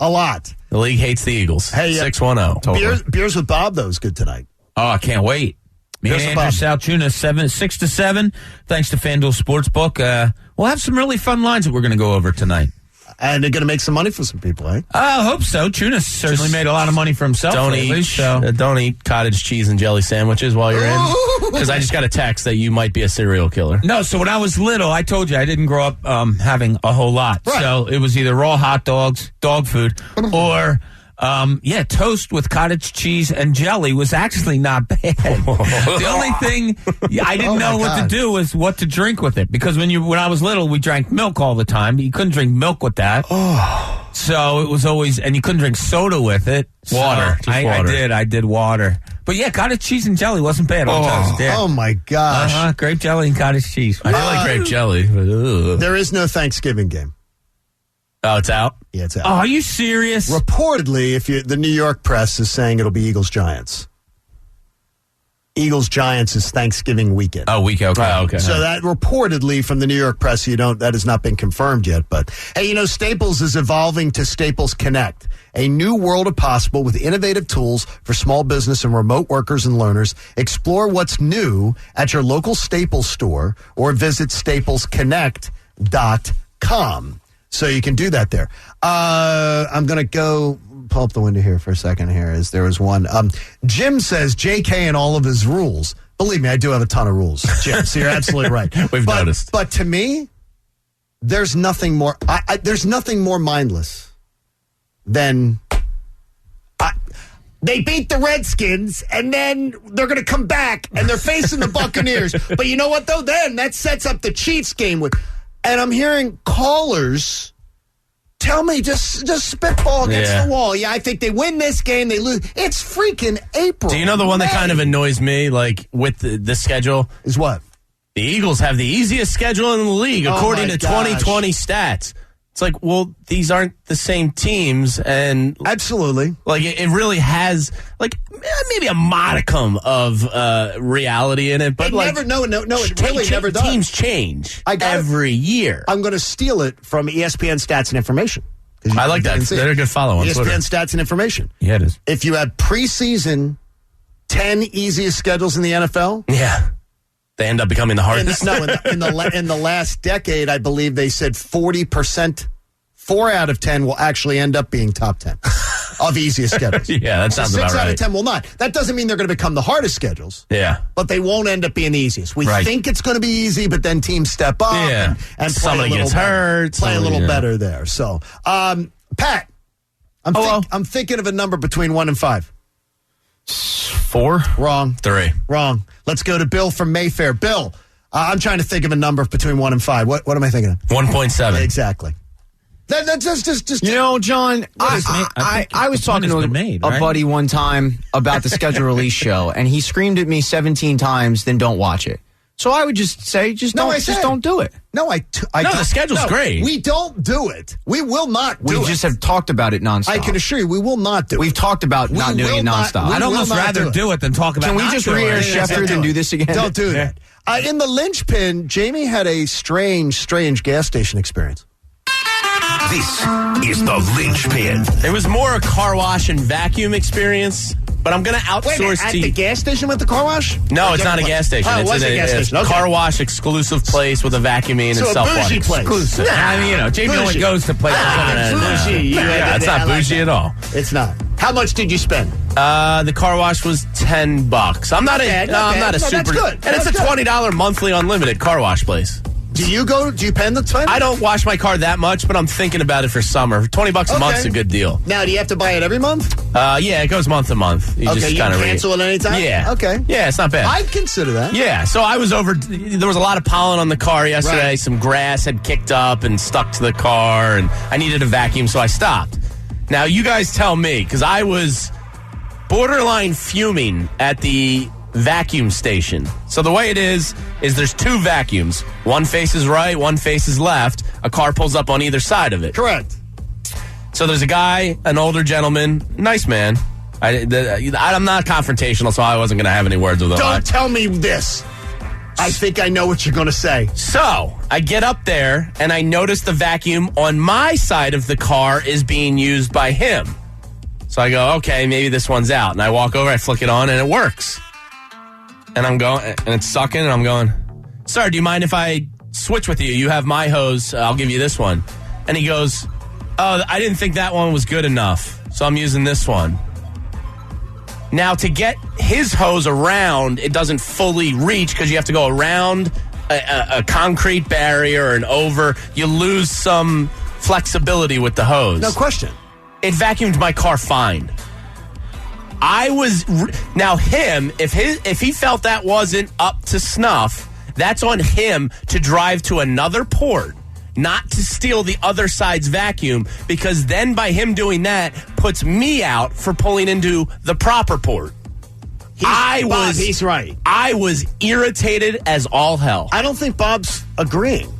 A lot. The league hates the Eagles. Hey, 610. Beers with Bob, though, is good tonight. Oh, I can't wait. Me and Andrew South Tuna, 6 to 7. Thanks to FanDuel Sportsbook. We'll have some really fun lines that we're going to go over tonight. And they're going to make some money for some people, eh? I hope so. Tuna certainly made a lot of money for himself. Don't eat cottage cheese and jelly sandwiches while you're in. Because I just got a text that you might be a serial killer. No, so when I was little, I told you I didn't grow up having a whole lot. Right. So it was either raw hot dogs, dog food, or... toast with cottage cheese and jelly was actually not bad. The only thing I didn't know what to do was what to drink with it. Because when I was little, we drank milk all the time, but you couldn't drink milk with that. So it was always, and you couldn't drink soda with it. Water. So I did water. But yeah, cottage cheese and jelly wasn't bad on toast. Yeah. Oh my gosh. Grape jelly and cottage cheese. I do like grape jelly. But, there is no Thanksgiving game. Oh, it's out? Yeah, it's out. Oh, are you serious? Reportedly, the New York press is saying it'll be Eagles-Giants. Eagles-Giants is Thanksgiving weekend. Oh, weekend. Okay. Okay. So that reportedly from the New York press, that has not been confirmed yet. But hey, Staples is evolving to Staples Connect, a new world of possible with innovative tools for small business and remote workers and learners. Explore what's new at your local Staples store or visit staplesconnect.com. So you can do that there. I'm going to go pull up the window here for a second here as there was one. Jim says JK and all of his rules. Believe me, I do have a ton of rules, Jim, so you're absolutely right. We've noticed. But to me, there's nothing more there's nothing more mindless than they beat the Redskins, and then they're going to come back, and they're facing the Buccaneers. But you know what, though? Then that sets up the Chiefs game and I'm hearing callers tell me just spitball against the wall. Yeah, I think they win this game, they lose. It's freaking April. Do you know the one that kind of annoys me, like with the schedule? Is what? The Eagles have the easiest schedule in the league, according to 2020 stats. It's like, well, these aren't the same teams, and absolutely, like it really has like maybe a modicum of reality in it, but it it really never does. Teams change every year. I'm going to steal it from ESPN Stats and Information. I like that. They're a good follow on ESPN Twitter. Stats and Information. Yeah, it is. If you have preseason 10 easiest schedules in the NFL, yeah. They end up becoming the hardest. In the last decade, I believe they said 40%, 4 out of 10 will actually end up being top 10 of easiest schedules. Yeah, that sounds about right. 6 out of 10 will not. That doesn't mean they're going to become the hardest schedules. Yeah. But they won't end up being the easiest. We think it's going to be easy, but then teams step up and play somebody a little gets hurt. Play a little better there. So, Pat, I'm thinking of a number between 1 and 5. 4? Wrong. 3. Wrong. Let's go to Bill from Mayfair. Bill, I'm trying to think of a number between 1 and 5. What am I thinking of? 1.7. Exactly. That's just John, I was talking to a buddy one time about the schedule release show, and he screamed at me 17 times, then don't watch it. So I would just say, don't do it. No, the schedule's great. We don't do it. We will not do it. We just have talked about it nonstop. I can assure you, we will not do it. We've talked about not doing it nonstop. I'd almost rather do it than talk about it. Can we just re-air Schefter and do this again? Don't do that. In the linchpin, Jamie had a strange gas station experience. This is the linchpin. It was more a car wash and vacuum experience. But I'm going to outsource at the gas station with the car wash? No, it's not a gas station. It's a car wash exclusive place with a vacuuming and self-washing. So a bougie place. Exclusive. I mean, Jamie only goes to places. Bougie. Yeah, it's not bougie at all. It's not. How much did you spend? The car wash was $10. I'm not a super. That's good. And it's a $20 monthly unlimited car wash place. Do you pay the $20? I don't wash my car that much, but I'm thinking about it for summer. $20 a month's a good deal. Now, do you have to buy it every month? Yeah, it goes month to month. You just kind of cancel it anytime? Yeah. Okay. Yeah, it's not bad. I'd consider that. Yeah, so I was there was a lot of pollen on the car yesterday. Right. Some grass had kicked up and stuck to the car, and I needed a vacuum, so I stopped. Now, you guys tell me, because I was borderline fuming at the vacuum station. So the way it is there's 2 vacuums. One faces right, one faces left. A car pulls up on either side of it. Correct. So there's a guy, an older gentleman, nice man. I'm not confrontational, so I wasn't going to have any words with him. Don't tell me this. I think I know what you're going to say. So I get up there, and I notice the vacuum on my side of the car is being used by him. So I go, okay, maybe this one's out. And I walk over, I flick it on, and it works. And I'm going, and it's sucking, and I'm going, sir, do you mind if I switch with you? You have my hose. I'll give you this one. And he goes, oh, I didn't think that one was good enough, so I'm using this one. Now, to get his hose around, it doesn't fully reach because you have to go around a concrete barrier and over. You lose some flexibility with the hose. No question. It vacuumed my car fine. Now him, if he felt that wasn't up to snuff, that's on him to drive to another port, not to steal the other side's vacuum, because then by him doing that puts me out for pulling into the proper port. He's right. I was irritated as all hell. I don't think Bob's agreeing.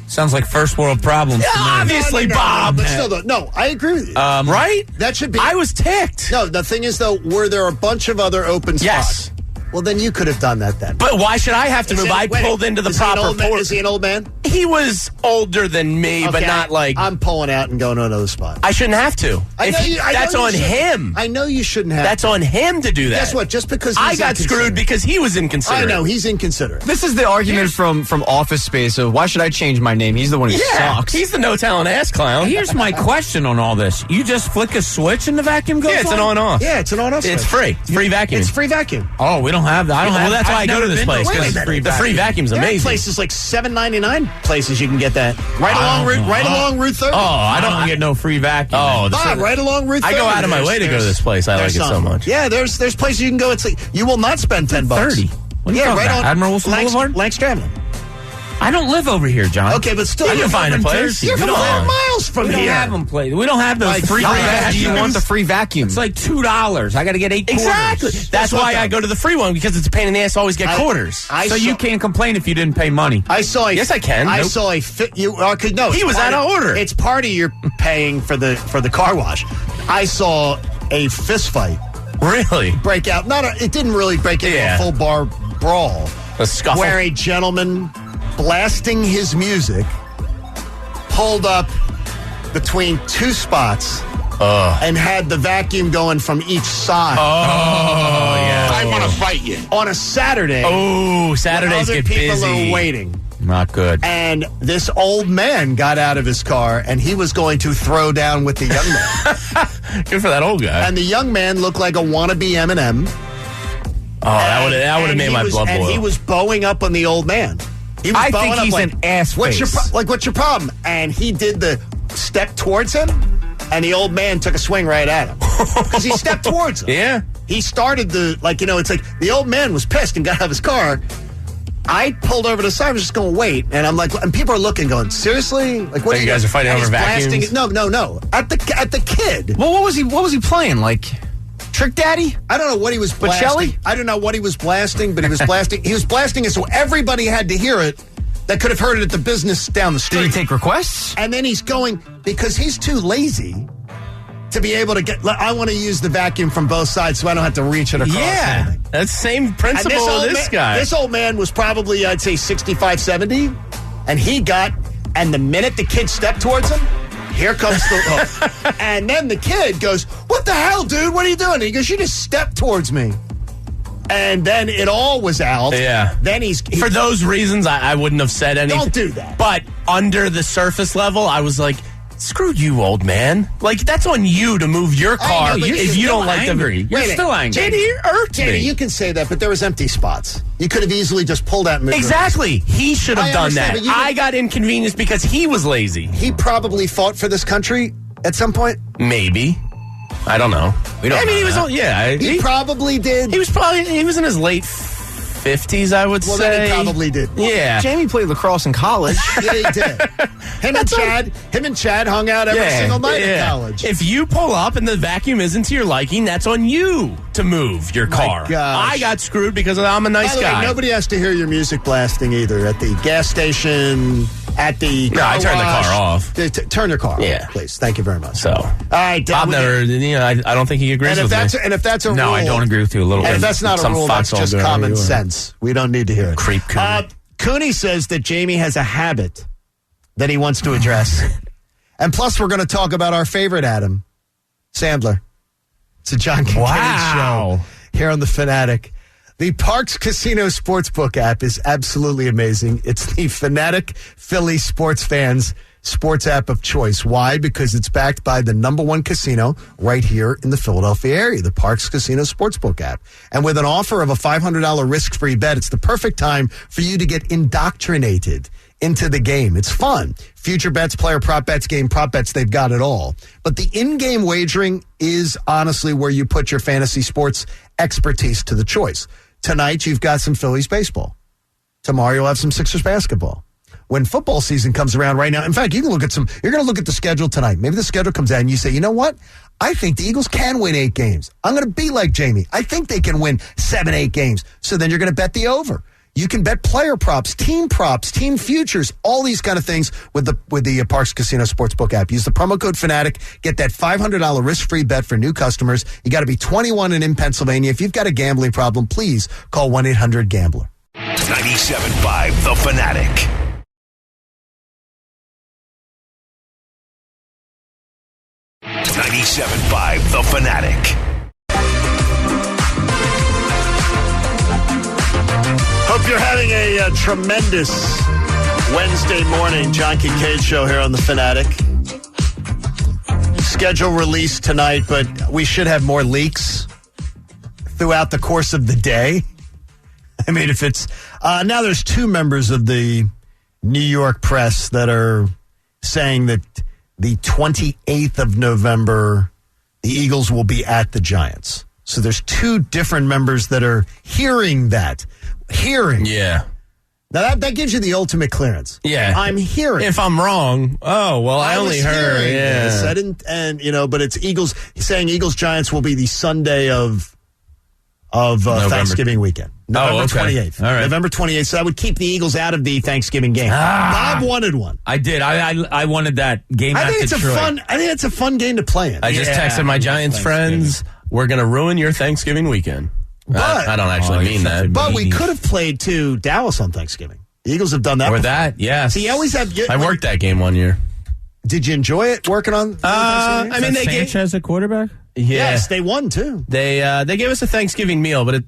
Sounds like first world problems. Yeah, to me. obviously, Bob. But still, no, I agree with you. Right? That should be. I was ticked. No, the thing is, though, were there a bunch of other open spots? Yes. Well, then you could have done that then. But why should I have to move? I pulled into the proper port. Is he an old man? He was older than me, but not like... I'm pulling out and going to another spot. I shouldn't have to. That's on him. I know you shouldn't have. That's on him to do that. Guess what? Just because I got screwed because he was inconsiderate. I know, he's inconsiderate. This is the argument from Office Space of why should I change my name? He's the one who sucks. He's the no-talent ass clown. Here's my question on all this. You just flick a switch and the vacuum goes on? Yeah, it's an on-off. Yeah, it's an on-off It's switch. free. It's free vacuum. It's free vacuum. Oh, we don't have that. I don't have that's why I go to this place. Wait a Because minute. the free vacuum's There are amazing. places like $7.99 places you can get that. Right along Route 30. Oh, I don't get no free vacuum. Oh, Bob, right along Route 30. I go out of my way to go to this place. I like it so much. Yeah, there's places you can go. It's like, you will not spend $10. 30. What are you talking about? Admiral Wilson Boulevard? Lanks Traveling. I don't live over here, John. Okay, but still, You can find a place. You're 4 miles from We here. don't have them played. We don't have those Like, free how vacuums. bad do you want the free vacuum? It's like $2. I got to get 8 quarters. Exactly. That's why I go to the free one, because it's a pain in the ass to always get quarters. You can't complain if you didn't pay money. Yes, I can. I Nope. saw a fit. You could no. He was out of order. It's part of your paying for the car wash. I saw a fist fight Really? break out. It didn't really break into a full bar brawl. A scuffle. Where a gentleman blasting his music pulled up between two spots and had the vacuum going from each side. Oh, yeah. I want to fight you. On a Saturday. Oh, Saturdays when other get people busy. are waiting. Not good. And this old man got out of his car and he was going to throw down with the young man. Good for that old guy. And the young man looked like a wannabe Eminem. Oh, that would have made my blood boil. And he was bowing up on the old man. He was I bowing think up he's like, an ass what's face. what's your problem? And he did the step towards him, and the old man took a swing right at him. Because he stepped towards him. Yeah. He started it's like the old man was pissed and got out of his car. I pulled over to the side. I was just going to wait, and I'm like, and people are looking, going, seriously? Like, what? You guys are fighting and over he's blasting vacuums? No. At the kid. Well, what was he playing? Like Trick Daddy? I don't know what he was blasting. Bocelli? I don't know what he was blasting, but he was blasting. He was blasting it so everybody had to hear it. That could have heard it at the business down the street. Did he take requests? And then he's going because he's too lazy to be able to get. I want to use the vacuum from both sides, so I don't have to reach it across. Yeah, anything. that's the same principle of this guy. This old man was probably, I'd say, 65, 70, and and the minute the kid stepped towards him, here comes the hook. And then the kid goes, "What the hell, dude? What are you doing?" And he goes, "You just stepped towards me." And then it all was out. Yeah. Then for those reasons, I wouldn't have said anything. Don't do that. But under the surface level, I was like, screw you, old man. Like, that's on you to move your car if you don't like angry. You're still angry. JD, you irked me. You can say that, but there was empty spots. You could have easily just pulled out. Exactly. He should have done that. understand, but I got inconvenienced because he was lazy. He probably fought for this country at some point. Maybe. I don't know. We don't know he was. that. He probably did. He was in his late 50s, I would Well, say. then he probably did. Yeah. Jamie played lacrosse in college. Yeah, he did. Him and Chad hung out every single night in college. If you pull up and the vacuum isn't to your liking, that's on you to move your car. gosh. I got screwed because I'm a nice By the way, guy. nobody has to hear your music blasting either at the gas station, at the car I turn the wash. car off. Turn your car off, please. Thank you very much. So, all right, Bob never. I don't think he agrees with me. And if that's a No, rule, I don't agree with you a little and bit. if that's not a Some rule, that's foxhole just girl common you are. sense. We don't need to hear it. Creep Cooney. Cooney says that Jamie has a habit that he wants to address. And plus, we're going to talk about our favorite Adam, Sandler. It's a John Kincaid show here on The Fanatic. The Parks Casino Sportsbook app is absolutely amazing. It's the Fanatic Philly sports fans' sports app of choice. Why? Because it's backed by the #1 casino right here in the Philadelphia area, the Parks Casino Sportsbook app. And with an offer of a $500 risk-free bet, it's the perfect time for you to get indoctrinated into the game. It's fun. Future bets, player prop bets, game prop bets, they've got it all. But the in-game wagering is honestly where you put your fantasy sports expertise to the choice. Tonight, you've got some Phillies baseball. Tomorrow, you'll have some Sixers basketball. when football season comes around right now. In fact, you're going to look at the schedule tonight. Maybe the schedule comes out and you say, you know what? I think the Eagles can win 8 games. I'm going to be like Jamie. I think they can win 7, 8 games. So then you're going to bet the over. You can bet player props, team futures, all these kind of things with the Parks Casino Sportsbook app. Use the promo code Fanatic. Get that $500 risk-free bet for new customers. You got to be 21 and in Pennsylvania. If you've got a gambling problem, please call 1-800-GAMBLER. 97.5 The Fanatic. .97.5 The Fanatic. Hope you're having a tremendous Wednesday morning. John Kincaid Show here on The Fanatic. Schedule released tonight, but we should have more leaks throughout the course of the day. I mean, if it's... now there's 2 members of the New York press that are saying that the 28th of November, the Eagles will be at the Giants. So there's 2 different members that are hearing that. Yeah. Now that gives you the ultimate clearance. Yeah. I'm hearing. If I'm wrong, I only heard. Yeah. This. I didn't, but it's Eagles. He's saying Eagles Giants will be the Sunday of Thanksgiving weekend. November 28th. All right. November 28th. So that would keep the Eagles out of the Thanksgiving game. Bob wanted one. I did. I wanted that game. I think it's a fun game to play in. I just texted my Giants friends. We're going to ruin your Thanksgiving weekend. But, I don't actually mean that. But we could have played Dallas on Thanksgiving. The Eagles have done that. Or that, yes. So you always have. I worked that game one year. Did you enjoy it working on? I mean, they Sanchez at quarterback. Yeah. Yes, they won too. They gave us a Thanksgiving meal, but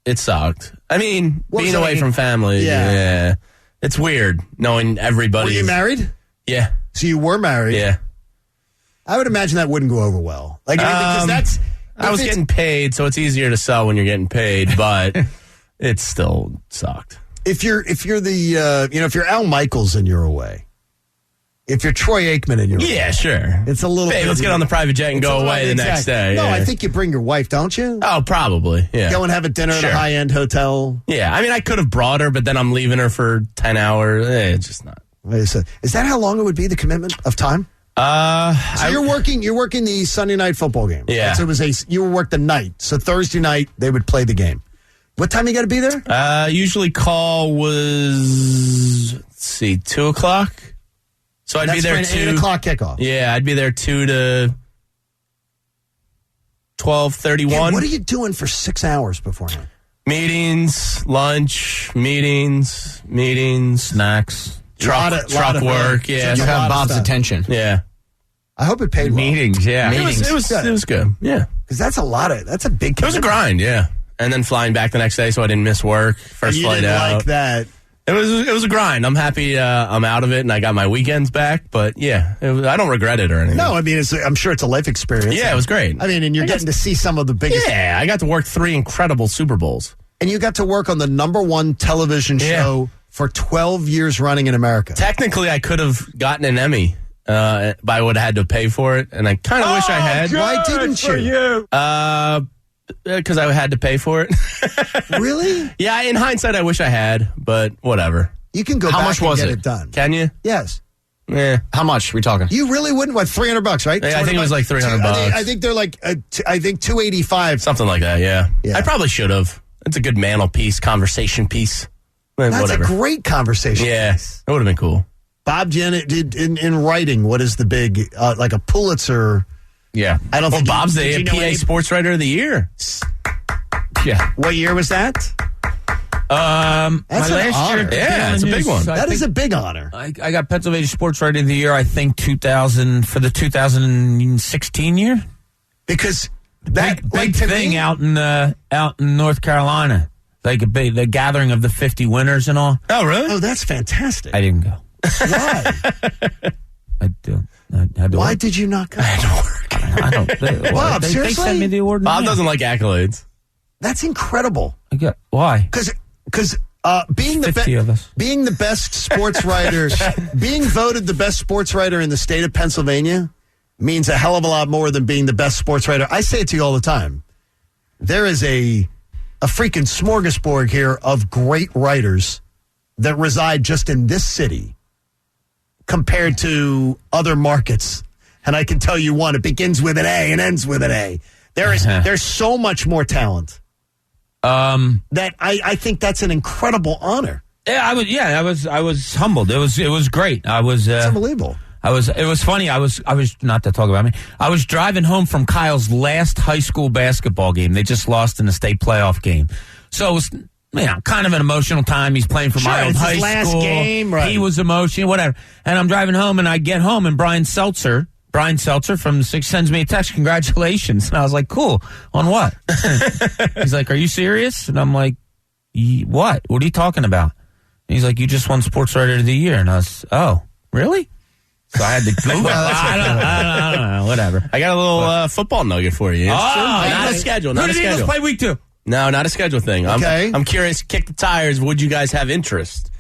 it sucked. I mean, being away from family. Yeah. It's weird knowing everybody. Were you married? Yeah. So you were married. Yeah. I would imagine that wouldn't go over well. Because that's. I was getting paid, so it's easier to sell when you're getting paid, but it still sucked. If you're if you're Al Michaels and you're away, if you're Troy Aikman and you're away, sure, it's a little. Hey, let's get on the private jet and go away the next day. No, yeah. I think you bring your wife, don't you? Oh, probably. Yeah. Go and have a dinner at a high-end hotel. Yeah, I mean, I could have brought her, but then I'm leaving her for 10 hours. It's just not. Is that how long it would be? The commitment of time? So you're working the Sunday night football game. Yeah. So you would work the night. So Thursday night they would play the game. What time you got to be there? Usually call was 2:00. So I'd be there an 8 o'clock kickoff. Yeah, I'd be there 2 to 12:31. Hey, what are you doing for 6 hours beforehand? Meetings, lunch, snacks. Truck work, yeah. You have Bob's attention. Yeah. I hope it paid well. Meetings, yeah. It was good. Yeah. Because that's a big commitment. It was a grind, yeah. And then flying back the next day so I didn't miss work. First flight out. Like that. It was a grind. I'm happy I'm out of it and I got my weekends back, but yeah, I don't regret it or anything. No, I mean, I'm sure it's a life experience. Yeah, it was great. I mean, and you're getting to see some of the biggest. Yeah, I got to work 3 incredible Super Bowls. And you got to work on the #1 television show for 12 years running in America. Technically, I could have gotten an Emmy, but I would have had to pay for it, and I kind of wish I had. Why didn't you? Because I had to pay for it. Really? Yeah, in hindsight, I wish I had, but whatever. You can go back and get it done. Can you? Yes. Yeah. How much are we talking? You really wouldn't? What, $300, right? Yeah, I think it was like $300. I think they're like, I think $285. Something like that, yeah. I probably should have. It's a good mantelpiece, conversation piece. That's a great conversation. Yeah, that would have been cool. Bob Janet did in writing. What is the big like a Pulitzer? Yeah, I don't think Bob's the PA Sports Writer of the Year. Yeah, what year was that? That's an honor. Yeah, it's a big one. That is a big honor. I got Pennsylvania Sports Writer of the Year. I think 2000 for the 2016 year because that big thing out in North Carolina. Like the gathering of the 50 winners and all. Oh, really? Oh, that's fantastic. I didn't go. Why? Why did you not go? I had to work. I don't. Bob, seriously? They sent me the award. Bob doesn't like accolades. That's incredible. Why? Because being the best sports writer, being voted the best sports writer in the state of Pennsylvania means a hell of a lot more than being the best sports writer. I say it to you all the time. There is a freaking smorgasbord here of great writers that reside just in this city compared to other markets. And I can tell you one, it begins with an A and ends with an A. There's so much more talent that I think that's an incredible honor. Yeah, I was humbled. It was great. It's unbelievable. It was funny. I was not to talk about me. I was driving home from Kyle's last high school basketball game. They just lost in the state playoff game. So it was, kind of an emotional time. He's playing for my old high last school. Game, right. He was emotional, whatever. And I'm driving home, and I get home, and Brian Seltzer from the Six sends me a text, congratulations. And I was like, cool. On what? He's like, are you serious? And I'm like, what? What are you talking about? And he's like, you just won Sports Writer of the Year. And I was, oh, really? So I had to Google. I don't know. Whatever. I got a little football nugget for you. Not a schedule. Who did the Eagles play week 2? No, not a schedule thing. Okay. I'm curious, kick the tires. Would you guys have interest?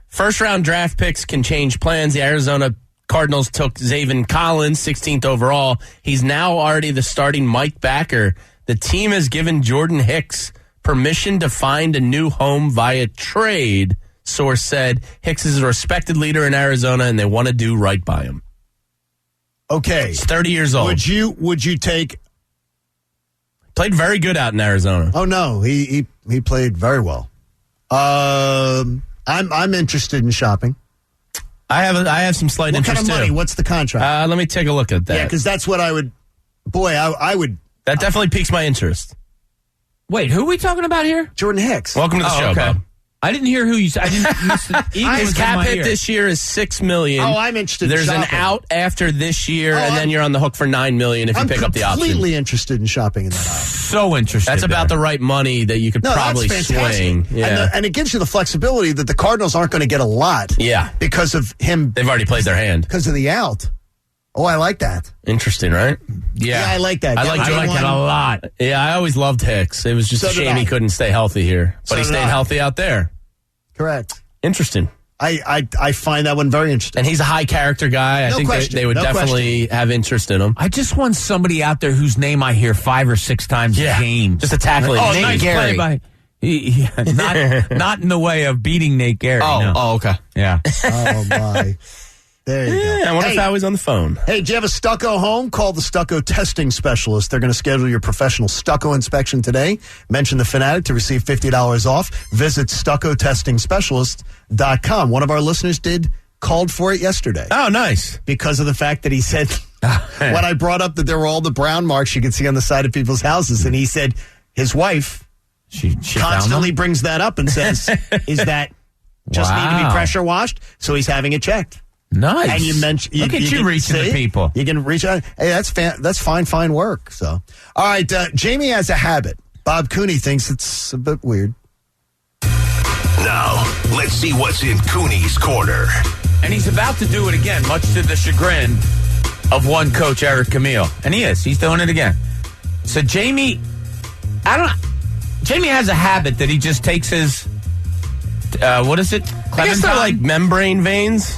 First-round draft picks can change plans. The Arizona Cardinals took Zaven Collins, 16th overall. He's now already the starting Mike backer. The team has given Jordan Hicks permission to find a new home via trade. Source said Hicks is a respected leader in Arizona, and they want to do right by him. Okay. He's 30 years old. Would you take... Played very good out in Arizona. Oh, no. He played very well. I'm interested in shopping. I have some slight interest, What kind of money? too. What's the contract? Let me take a look at that. Yeah, because that's what I would... Boy, I would... That definitely piques my interest. Wait, who are we talking about here? Jordan Hicks. Welcome to the show, okay. Bob. I didn't hear who you said. I didn't miss the Eagles. His cap hit this year is $6 million. Oh, I'm interested in There's shopping. an out after this year, and then you're on the hook for $9 million if you pick up the option. I'm completely interested in shopping in that aisle. So interested. That's about the right money that you could probably that's fantastic. swing. Yeah. And it gives you the flexibility that the Cardinals aren't going to get a lot. Yeah. Because of him. They've already played their hand. Because of the out. Oh, I like that. Interesting, right? Yeah, I like that. I like it a lot. Yeah, I always loved Hicks. It was just a shame he couldn't stay healthy here. But he stayed healthy out there. Correct. Interesting. I find that one very interesting. And he's a high character guy. I think they would definitely have interest in him. I just want somebody out there whose name I hear 5 or 6 times a game. Just a tackling. Oh, Nate nice Gary. play by... not in the way of beating Nate Gary. Oh, okay. Yeah. Oh, my. There you go. I wonder if I was on the phone. Hey, do you have a stucco home? Call the Stucco Testing Specialist. They're going to schedule your professional stucco inspection today. Mention the Fanatic to receive $50 off. Visit StuccoTestingSpecialist.com. One of our listeners called for it yesterday. Oh, nice. Because of the fact that he said, when I brought up that there were all the brown marks you could see on the side of people's houses, and he said his wife she constantly brings that up and says, is that just need to be pressure washed? So he's having it checked. Nice. And you mentioned, look at you reaching to people. You can reach out. Hey, that's fine work. So, all right. Jamie has a habit. Bob Cooney thinks it's a bit weird. Now, let's see what's in Cooney's corner. And he's about to do it again, much to the chagrin of one coach, Eric Camille. And he's doing it again. So Jamie has a habit that he just takes his, what is it? Clementine? I guess they're like membrane veins.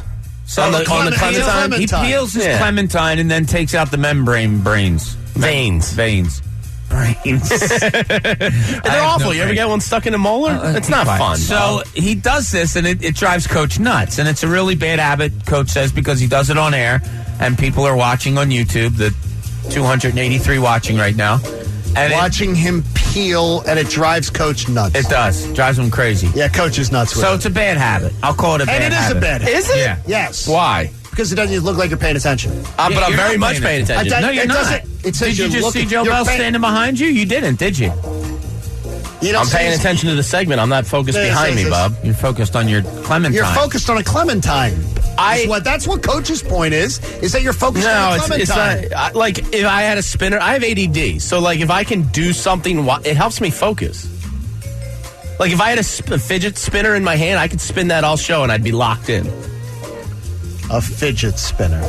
On the clementine. He peels his clementine and then takes out the membrane veins. Brains. They're awful. You ever get one stuck in a molar? It's not fun. So he does this, and it drives Coach nuts. And it's a really bad habit, Coach says, because he does it on air, and people are watching on YouTube, the 283 watching right now. And watching him peel, and it drives Coach nuts. It does. Drives him crazy. Yeah, Coach is nuts with So it. it's a bad habit. I'll call it a bad habit. And it is a bad habit. Is it? Yeah. Yes. Why? Because it doesn't look like you're paying attention. But I'm very much paying attention. No, you're not. It says Did you you're just looking, see Joe Bell standing behind you? You didn't, did you? I'm paying attention to the segment. I'm not focused behind me, Bob. You're focused on your clementine. You're focused on a clementine. That's what Coach's point is that you're focused on a clementine. It's not. Like, if I had a spinner, I have ADD. So, like, if I can do something, it helps me focus. Like, if I had a fidget spinner in my hand, I could spin that all show and I'd be locked in. A fidget spinner.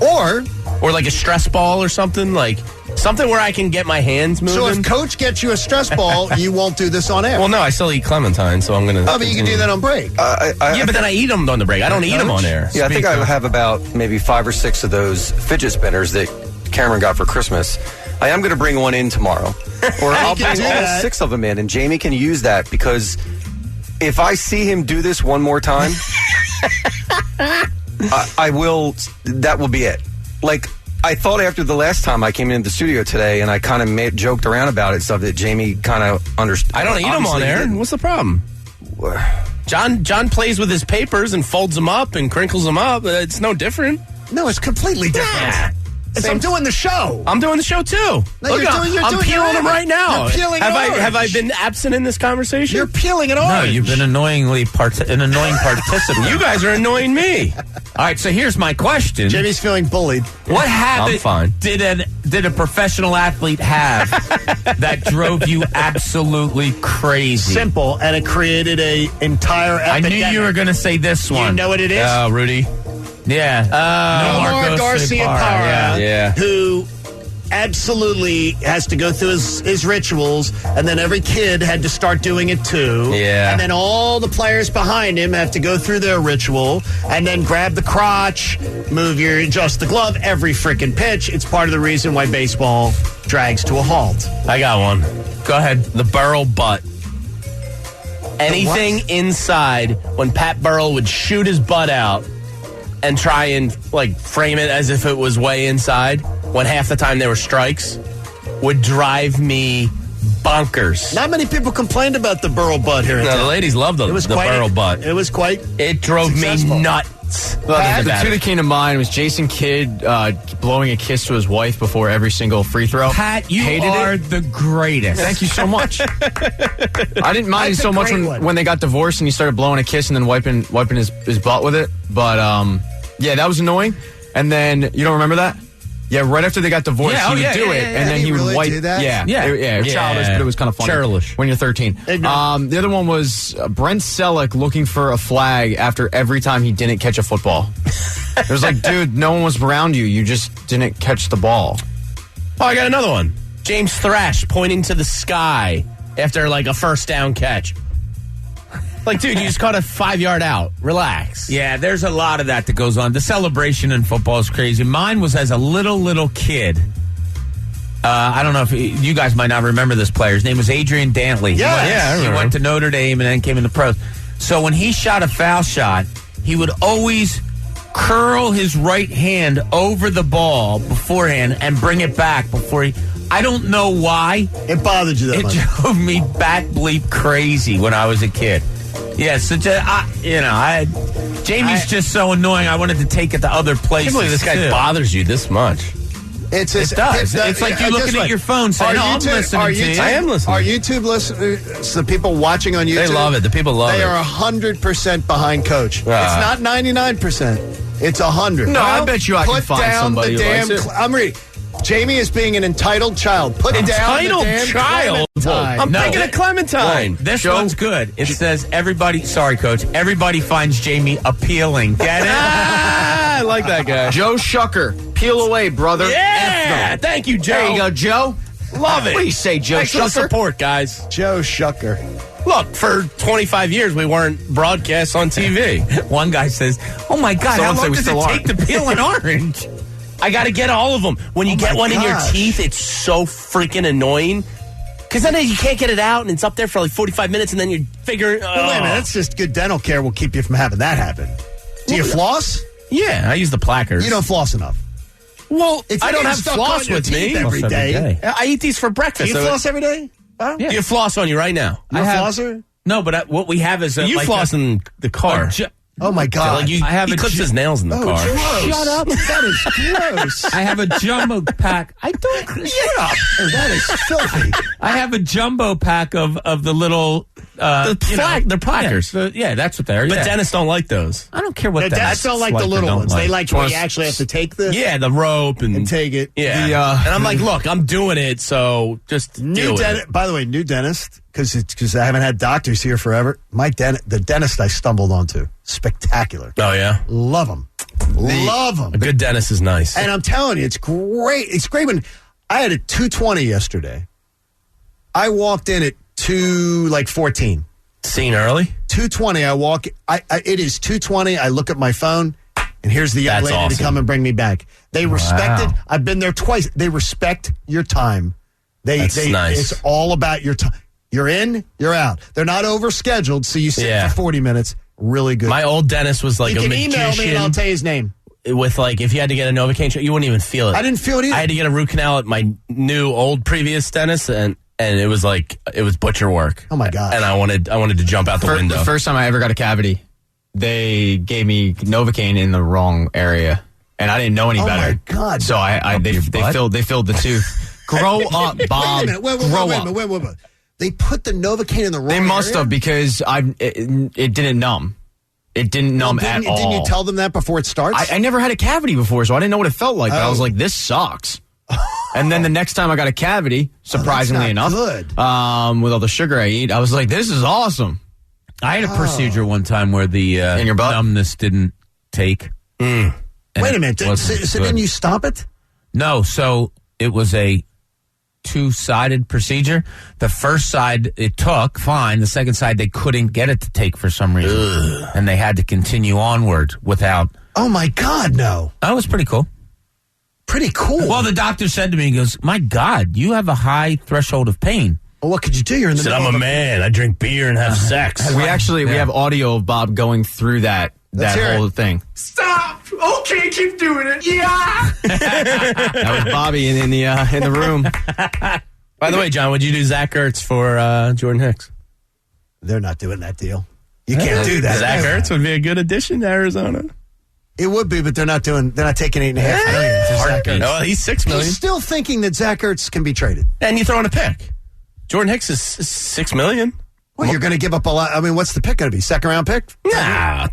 Or like a stress ball or something. Like, something where I can get my hands moving. So if Coach gets you a stress ball, you won't do this on air. Well, no, I still eat clementine, so I'm going to... Oh, but you can do that on break. But then I eat them on the break. I don't eat them on air. Yeah, I think I have about maybe 5 or 6 of those fidget spinners that Cameron got for Christmas. I am going to bring one in tomorrow. Or I'll bring all 6 of them in, and Jamie can use that because if I see him do this one more time, I will. That will be it. Like, I thought after the last time I came into the studio today and I kind of joked around about it, stuff that Jamie kind of understood. I don't eat them on air. What's the problem? John plays with his papers and folds them up and crinkles them up. It's no different. No, it's completely different. Yeah. I'm doing the show. I'm doing the show too. No, Look, I'm peeling them right now. You're peeling have I been absent in this conversation? You're peeling an orange. No, you've been an annoying participant. You guys are annoying me. All right, so here's my question. Jimmy's feeling bullied. What habit I'm fine. did a professional athlete have that drove you absolutely crazy? Simple, and it created a entire epidemic. I knew you were going to say this one. You know what it is? Rudy. Yeah. Omar Garcia-Parra, Yeah. who absolutely has to go through his rituals, and then every kid had to start doing it too. Yeah. And then all the players behind him have to go through their ritual, and then grab the crotch, adjust the glove every freaking pitch. It's part of the reason why baseball drags to a halt. I got one. Go ahead. The Burrow butt. Anything inside when Pat Burrell would shoot his butt out and try and frame it as if it was way inside when half the time there were strikes would drive me bonkers. Not many people complained about the Burrow butt here. No, the ladies loved the Burrow butt. It was quite. It drove successful. me nuts. Well, the two that came to mind was Jason Kidd blowing a kiss to his wife before every single free throw. Pat, you are the greatest. Thank you so much. I didn't mind it so much when they got divorced and he started blowing a kiss and then wiping his butt with it. But yeah, that was annoying. And then you don't remember that? Yeah, right after they got divorced, he would do it, and then he would wipe. Yeah, childish, but it was kind of funny. Churlish. When you're 13. The other one was Brent Selleck looking for a flag after every time he didn't catch a football. It was like, dude, no one was around you. You just didn't catch the ball. Oh, I got another one. James Thrash pointing to the sky after a first down catch. Dude, you just caught a 5-yard out. Relax. Yeah, there's a lot of that goes on. The celebration in football is crazy. Mine was as a little kid. I don't know if you guys might not remember this player. His name was Adrian Dantley. Yes. He went to Notre Dame and then came in the pros. So when he shot a foul shot, he would always curl his right hand over the ball beforehand and bring it back before he... I don't know why. It bothered you that much. It drove me bat bleep crazy when I was a kid. Yeah, so Jamie's just so annoying. I wanted to take it to other places. I can't believe this guy bothers you this much. It does. It's like you looking at your phone saying, I'm listening to you. I am listening. Our YouTube listeners, the people watching on YouTube, they love it. The people love it. They are 100% behind Coach. It's not 99%. It's 100. No, I bet you I can find somebody who likes it. I'm reading. Jamie is being an entitled child. Put down the damn child. I'm thinking of Clementine. This one's good. It says everybody. Sorry, Coach. Everybody finds Jamie appealing. Get it? I like that guy. Joe Shucker. Peel away, brother. Yeah. Thank you, Joe. There you go, Joe. Love it. What do you say, Joe Thanks Shucker? for the support, guys. Joe Shucker. Look, for 25 years, we weren't broadcast on TV. One guy says, oh, my God, how long does it take to peel an orange? I got to get all of them. When you get one in your teeth, it's so freaking annoying. Because then you can't get it out, and it's up there for 45 minutes, and then you figure... Wait a minute, that's just good dental care will keep you from having that happen. Do you floss? Yeah, I use the plackers. You don't floss enough. Well, I don't have floss with me. Every day. I eat these for breakfast. Do you floss every day? Yeah. Do you floss on you right now? You're a flosser? No, but what we have is... you floss in the car. Oh, my God. He clips his nails in the car. Gross. Shut up. That is gross. I have a jumbo pack. I don't... Shut up. Oh, that is filthy. I have a jumbo pack of the little... they're plackers. Yeah, that's what they are. But dentists don't like those. I don't care what the dentists don't like the little ones. They like when you actually have to take the... Yeah, the rope and take it. Yeah. And I'm like, look, I'm doing it, so just new dentist. By the way, new dentist, because I haven't had doctors here forever. The dentist I stumbled onto, spectacular. Oh, yeah? Love him. Love him. A good dentist is nice. And I'm telling you, it's great. It's great when I had a 220 yesterday. I walked in at 2:14. Seen early? 2:20. I walk. It is 2:20. I look at my phone, and here's the young lady to come and bring me back. They respect it. I've been there twice. They respect your time. That's nice. It's all about your time. You're in, you're out. They're not overscheduled, so you sit for 40 minutes. Really good. My old dentist was like you a can magician. Email me and I'll tell you his name. With like, if you had to get a Novocaine, you wouldn't even feel it. I didn't feel it either. I had to get a root canal at my previous dentist, and it was like, it was butcher work. Oh my God. And I wanted to jump out the window. The first time I ever got a cavity, they gave me Novocaine in the wrong area, and I didn't know any better. Oh my God. So they filled the tooth. Grow up, Bob. Wait a minute. Grow up. Wait. They put the Novocaine in the wrong area? They must have, because it didn't numb. It didn't numb at all. Didn't you tell them that before it starts? I never had a cavity before, so I didn't know what it felt like. But I was like, this sucks. And then the next time I got a cavity, surprisingly enough, with all the sugar I eat, I was like, this is awesome. I had a procedure one time where the in your butt? numbness didn't take. Wait a minute. So didn't you stop it? No. So it was a two-sided procedure. The first side it took fine. The second side they couldn't get it to take for some reason, and they had to continue onward without. Oh my God, no! That was pretty cool. Pretty cool. Well, the doctor said to me, he goes, "My God, you have a high threshold of pain." Well, what could you do? You're in the middle. I'm a man. I drink beer and have sex. We have audio of Bob going through that whole thing. Stop! Okay, keep doing it. Yeah! That was Bobby in the room. By the way, John, would you do Zach Ertz for Jordan Hicks? They're not doing that deal. You can't do that. Zach Ertz would be a good addition to Arizona. It would be, but they're not taking $8.5 million for Zach Ertz. No, he's $6 million. He's still thinking that Zach Ertz can be traded. And you throw in a pick. Jordan Hicks is $6 million. Well, you're going to give up a lot. I mean, what's the pick going to be? Second round pick? Nah.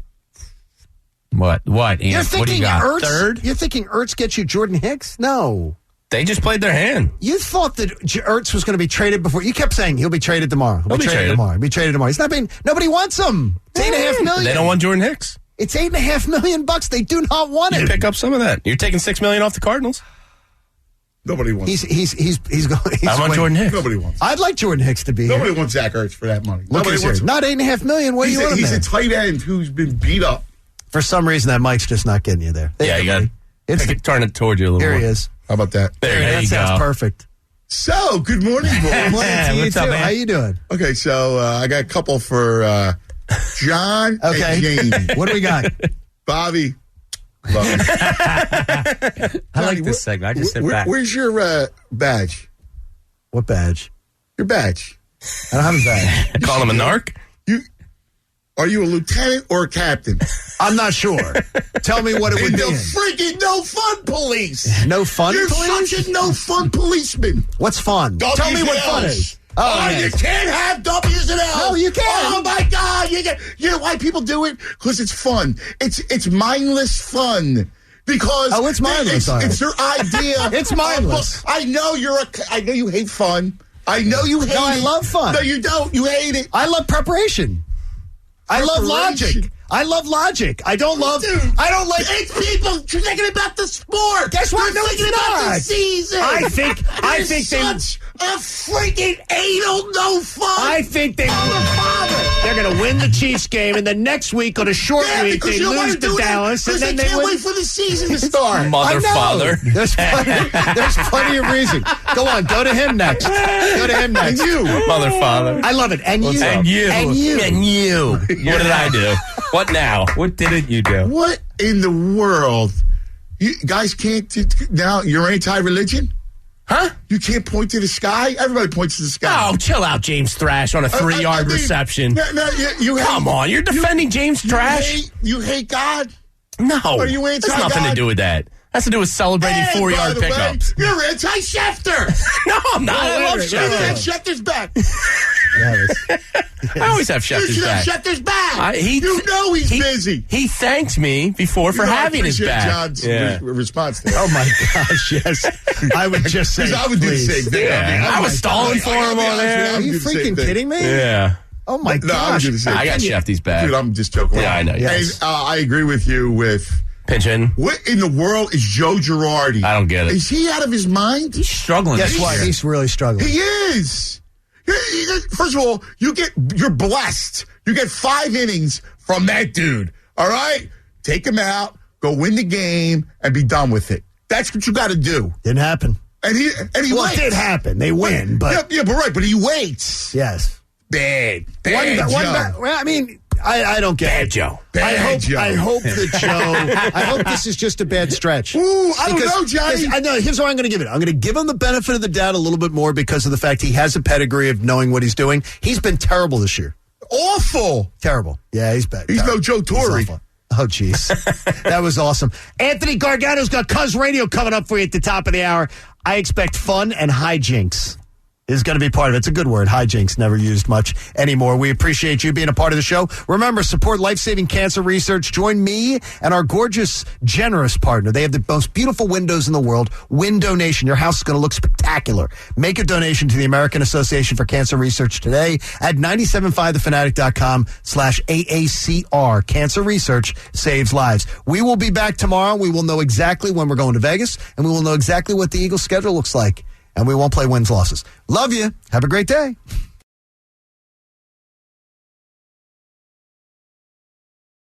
What? You're thinking what do you got? Ertz? Third? You're thinking Ertz gets you Jordan Hicks? No. They just played their hand. You thought that Ertz was going to be traded before. You kept saying he'll be traded tomorrow. He'll be traded tomorrow. He'll be traded tomorrow. He's not being. Nobody wants him. It's $8.5 million. They don't want Jordan Hicks. It's $8.5 million. They do not want You it. pick up some of that. You're taking $6 million off the Cardinals. Nobody wants. He's going. I want Jordan Hicks. Nobody wants. I'd like Jordan Hicks to be Nobody here. wants Zach Ertz for that money. Look, Nobody wants him. not $8.5 million. What do you want him He's there? a tight end who's been beat up. For some reason, that mic's just not getting you there. Yeah, you got to turn it toward you a little Here more. he is. How about that? There That you sounds go. perfect. So, good morning, boys. Good morning to you What's up, too. man? How you doing? Okay, so I got a couple for John and Jamie. What do we got? Bobby. Love you. I like this segment. I just sit back. Where's your badge? What badge? Your badge. I don't have a badge. Call him a narc? Are you a lieutenant or a captain? I'm not sure. Tell me what it would In be. the freaking no fun police. No fun You're police? such a no fun policeman. What's fun? Tell me what fun is. Oh, yes. you can't have W's and L's. No, you can. Oh my God, you know why people do it? Because it's fun. It's mindless fun. Because it's mindless. It's their idea. It's mindless. I know I know you hate fun. I know you hate it. No, I love fun. No, you don't. You hate it. I love preparation. I love logic. I love logic. I don't like. It's people thinking about the sport. Guess what? They're No, thinking it's about not. the season. I think they. Such a freaking anal no fun. I think they're going to win the Chiefs game, and the next week on a short week because they you don't lose want to to do Dallas, that, and then they they can't win. wait for the season to start. Mother, father. There's plenty of reason. Go on, go to him next. Go to him next. And you, Mother, father. I love it. And you. And you. And you. And you. What did I do? What now? What didn't you do? what in the world? You guys can't now. You're anti-religion, Huh? You can't point to the sky. Everybody points to the sky. Oh, chill out, James Thrash, on a 3-yard reception. No, you Come on, you're defending James Thrash? You hate God. No. Are you That's anti-God? nothing to do with that. That's to do with celebrating Hey, 4-yard by the way, pickups. You're anti-Schefter. No, I'm not. I love You have Schefter. Schefter's back. I always have You Schefter's should back. have Schefter's back. You know he's busy. He thanked me before for having his back. John's response to that. Oh my gosh, yes. I would just say, I would do the same thing. I was stalling for him on there. Are you freaking kidding me? Yeah. Oh my No, I would gosh. do the same I got thing. Shefty's back. Dude, I'm just joking. Yeah, I know. Yes. And I agree with you with Pinching. what in the world is Joe Girardi? I don't get it. Is he out of his mind? He's struggling. Guess what? He's really struggling. He is. First of all, you're blessed. You get 5 innings from that dude. All right? Take him out, go win the game, and be done with it. That's what you got to do. Didn't happen. And he well, waits. it did happen. They win, but but he waits. Yes. Bad Joe. Joe. I mean, I don't get Bad it. Joe. I hope that Joe. I hope this is just a bad stretch. I don't know, Johnny. I know. Here's what I'm going to give it. I'm going to give him the benefit of the doubt a little bit more because of the fact he has a pedigree of knowing what he's doing. He's been terrible this year. Awful. Terrible. Yeah, he's bad. He's terrible. no Joe Torre. Oh, jeez. That was awesome. Anthony Gargano's got Cuz Radio coming up for you at the top of the hour. I expect fun and hijinks is going to be part of it. It's a good word. Hijinks, never used much anymore. We appreciate you being a part of the show. Remember, support life-saving cancer research. Join me and our gorgeous, generous partner. They have the most beautiful windows in the world. Window Nation. Your house is going to look spectacular. Make a donation to the American Association for Cancer Research today at 975thefanatic.com/AACR. Cancer research saves lives. We will be back tomorrow. We will know exactly when we're going to Vegas, and we will know exactly what the Eagles' schedule looks like. And we won't play wins-losses. Love you. Have a great day.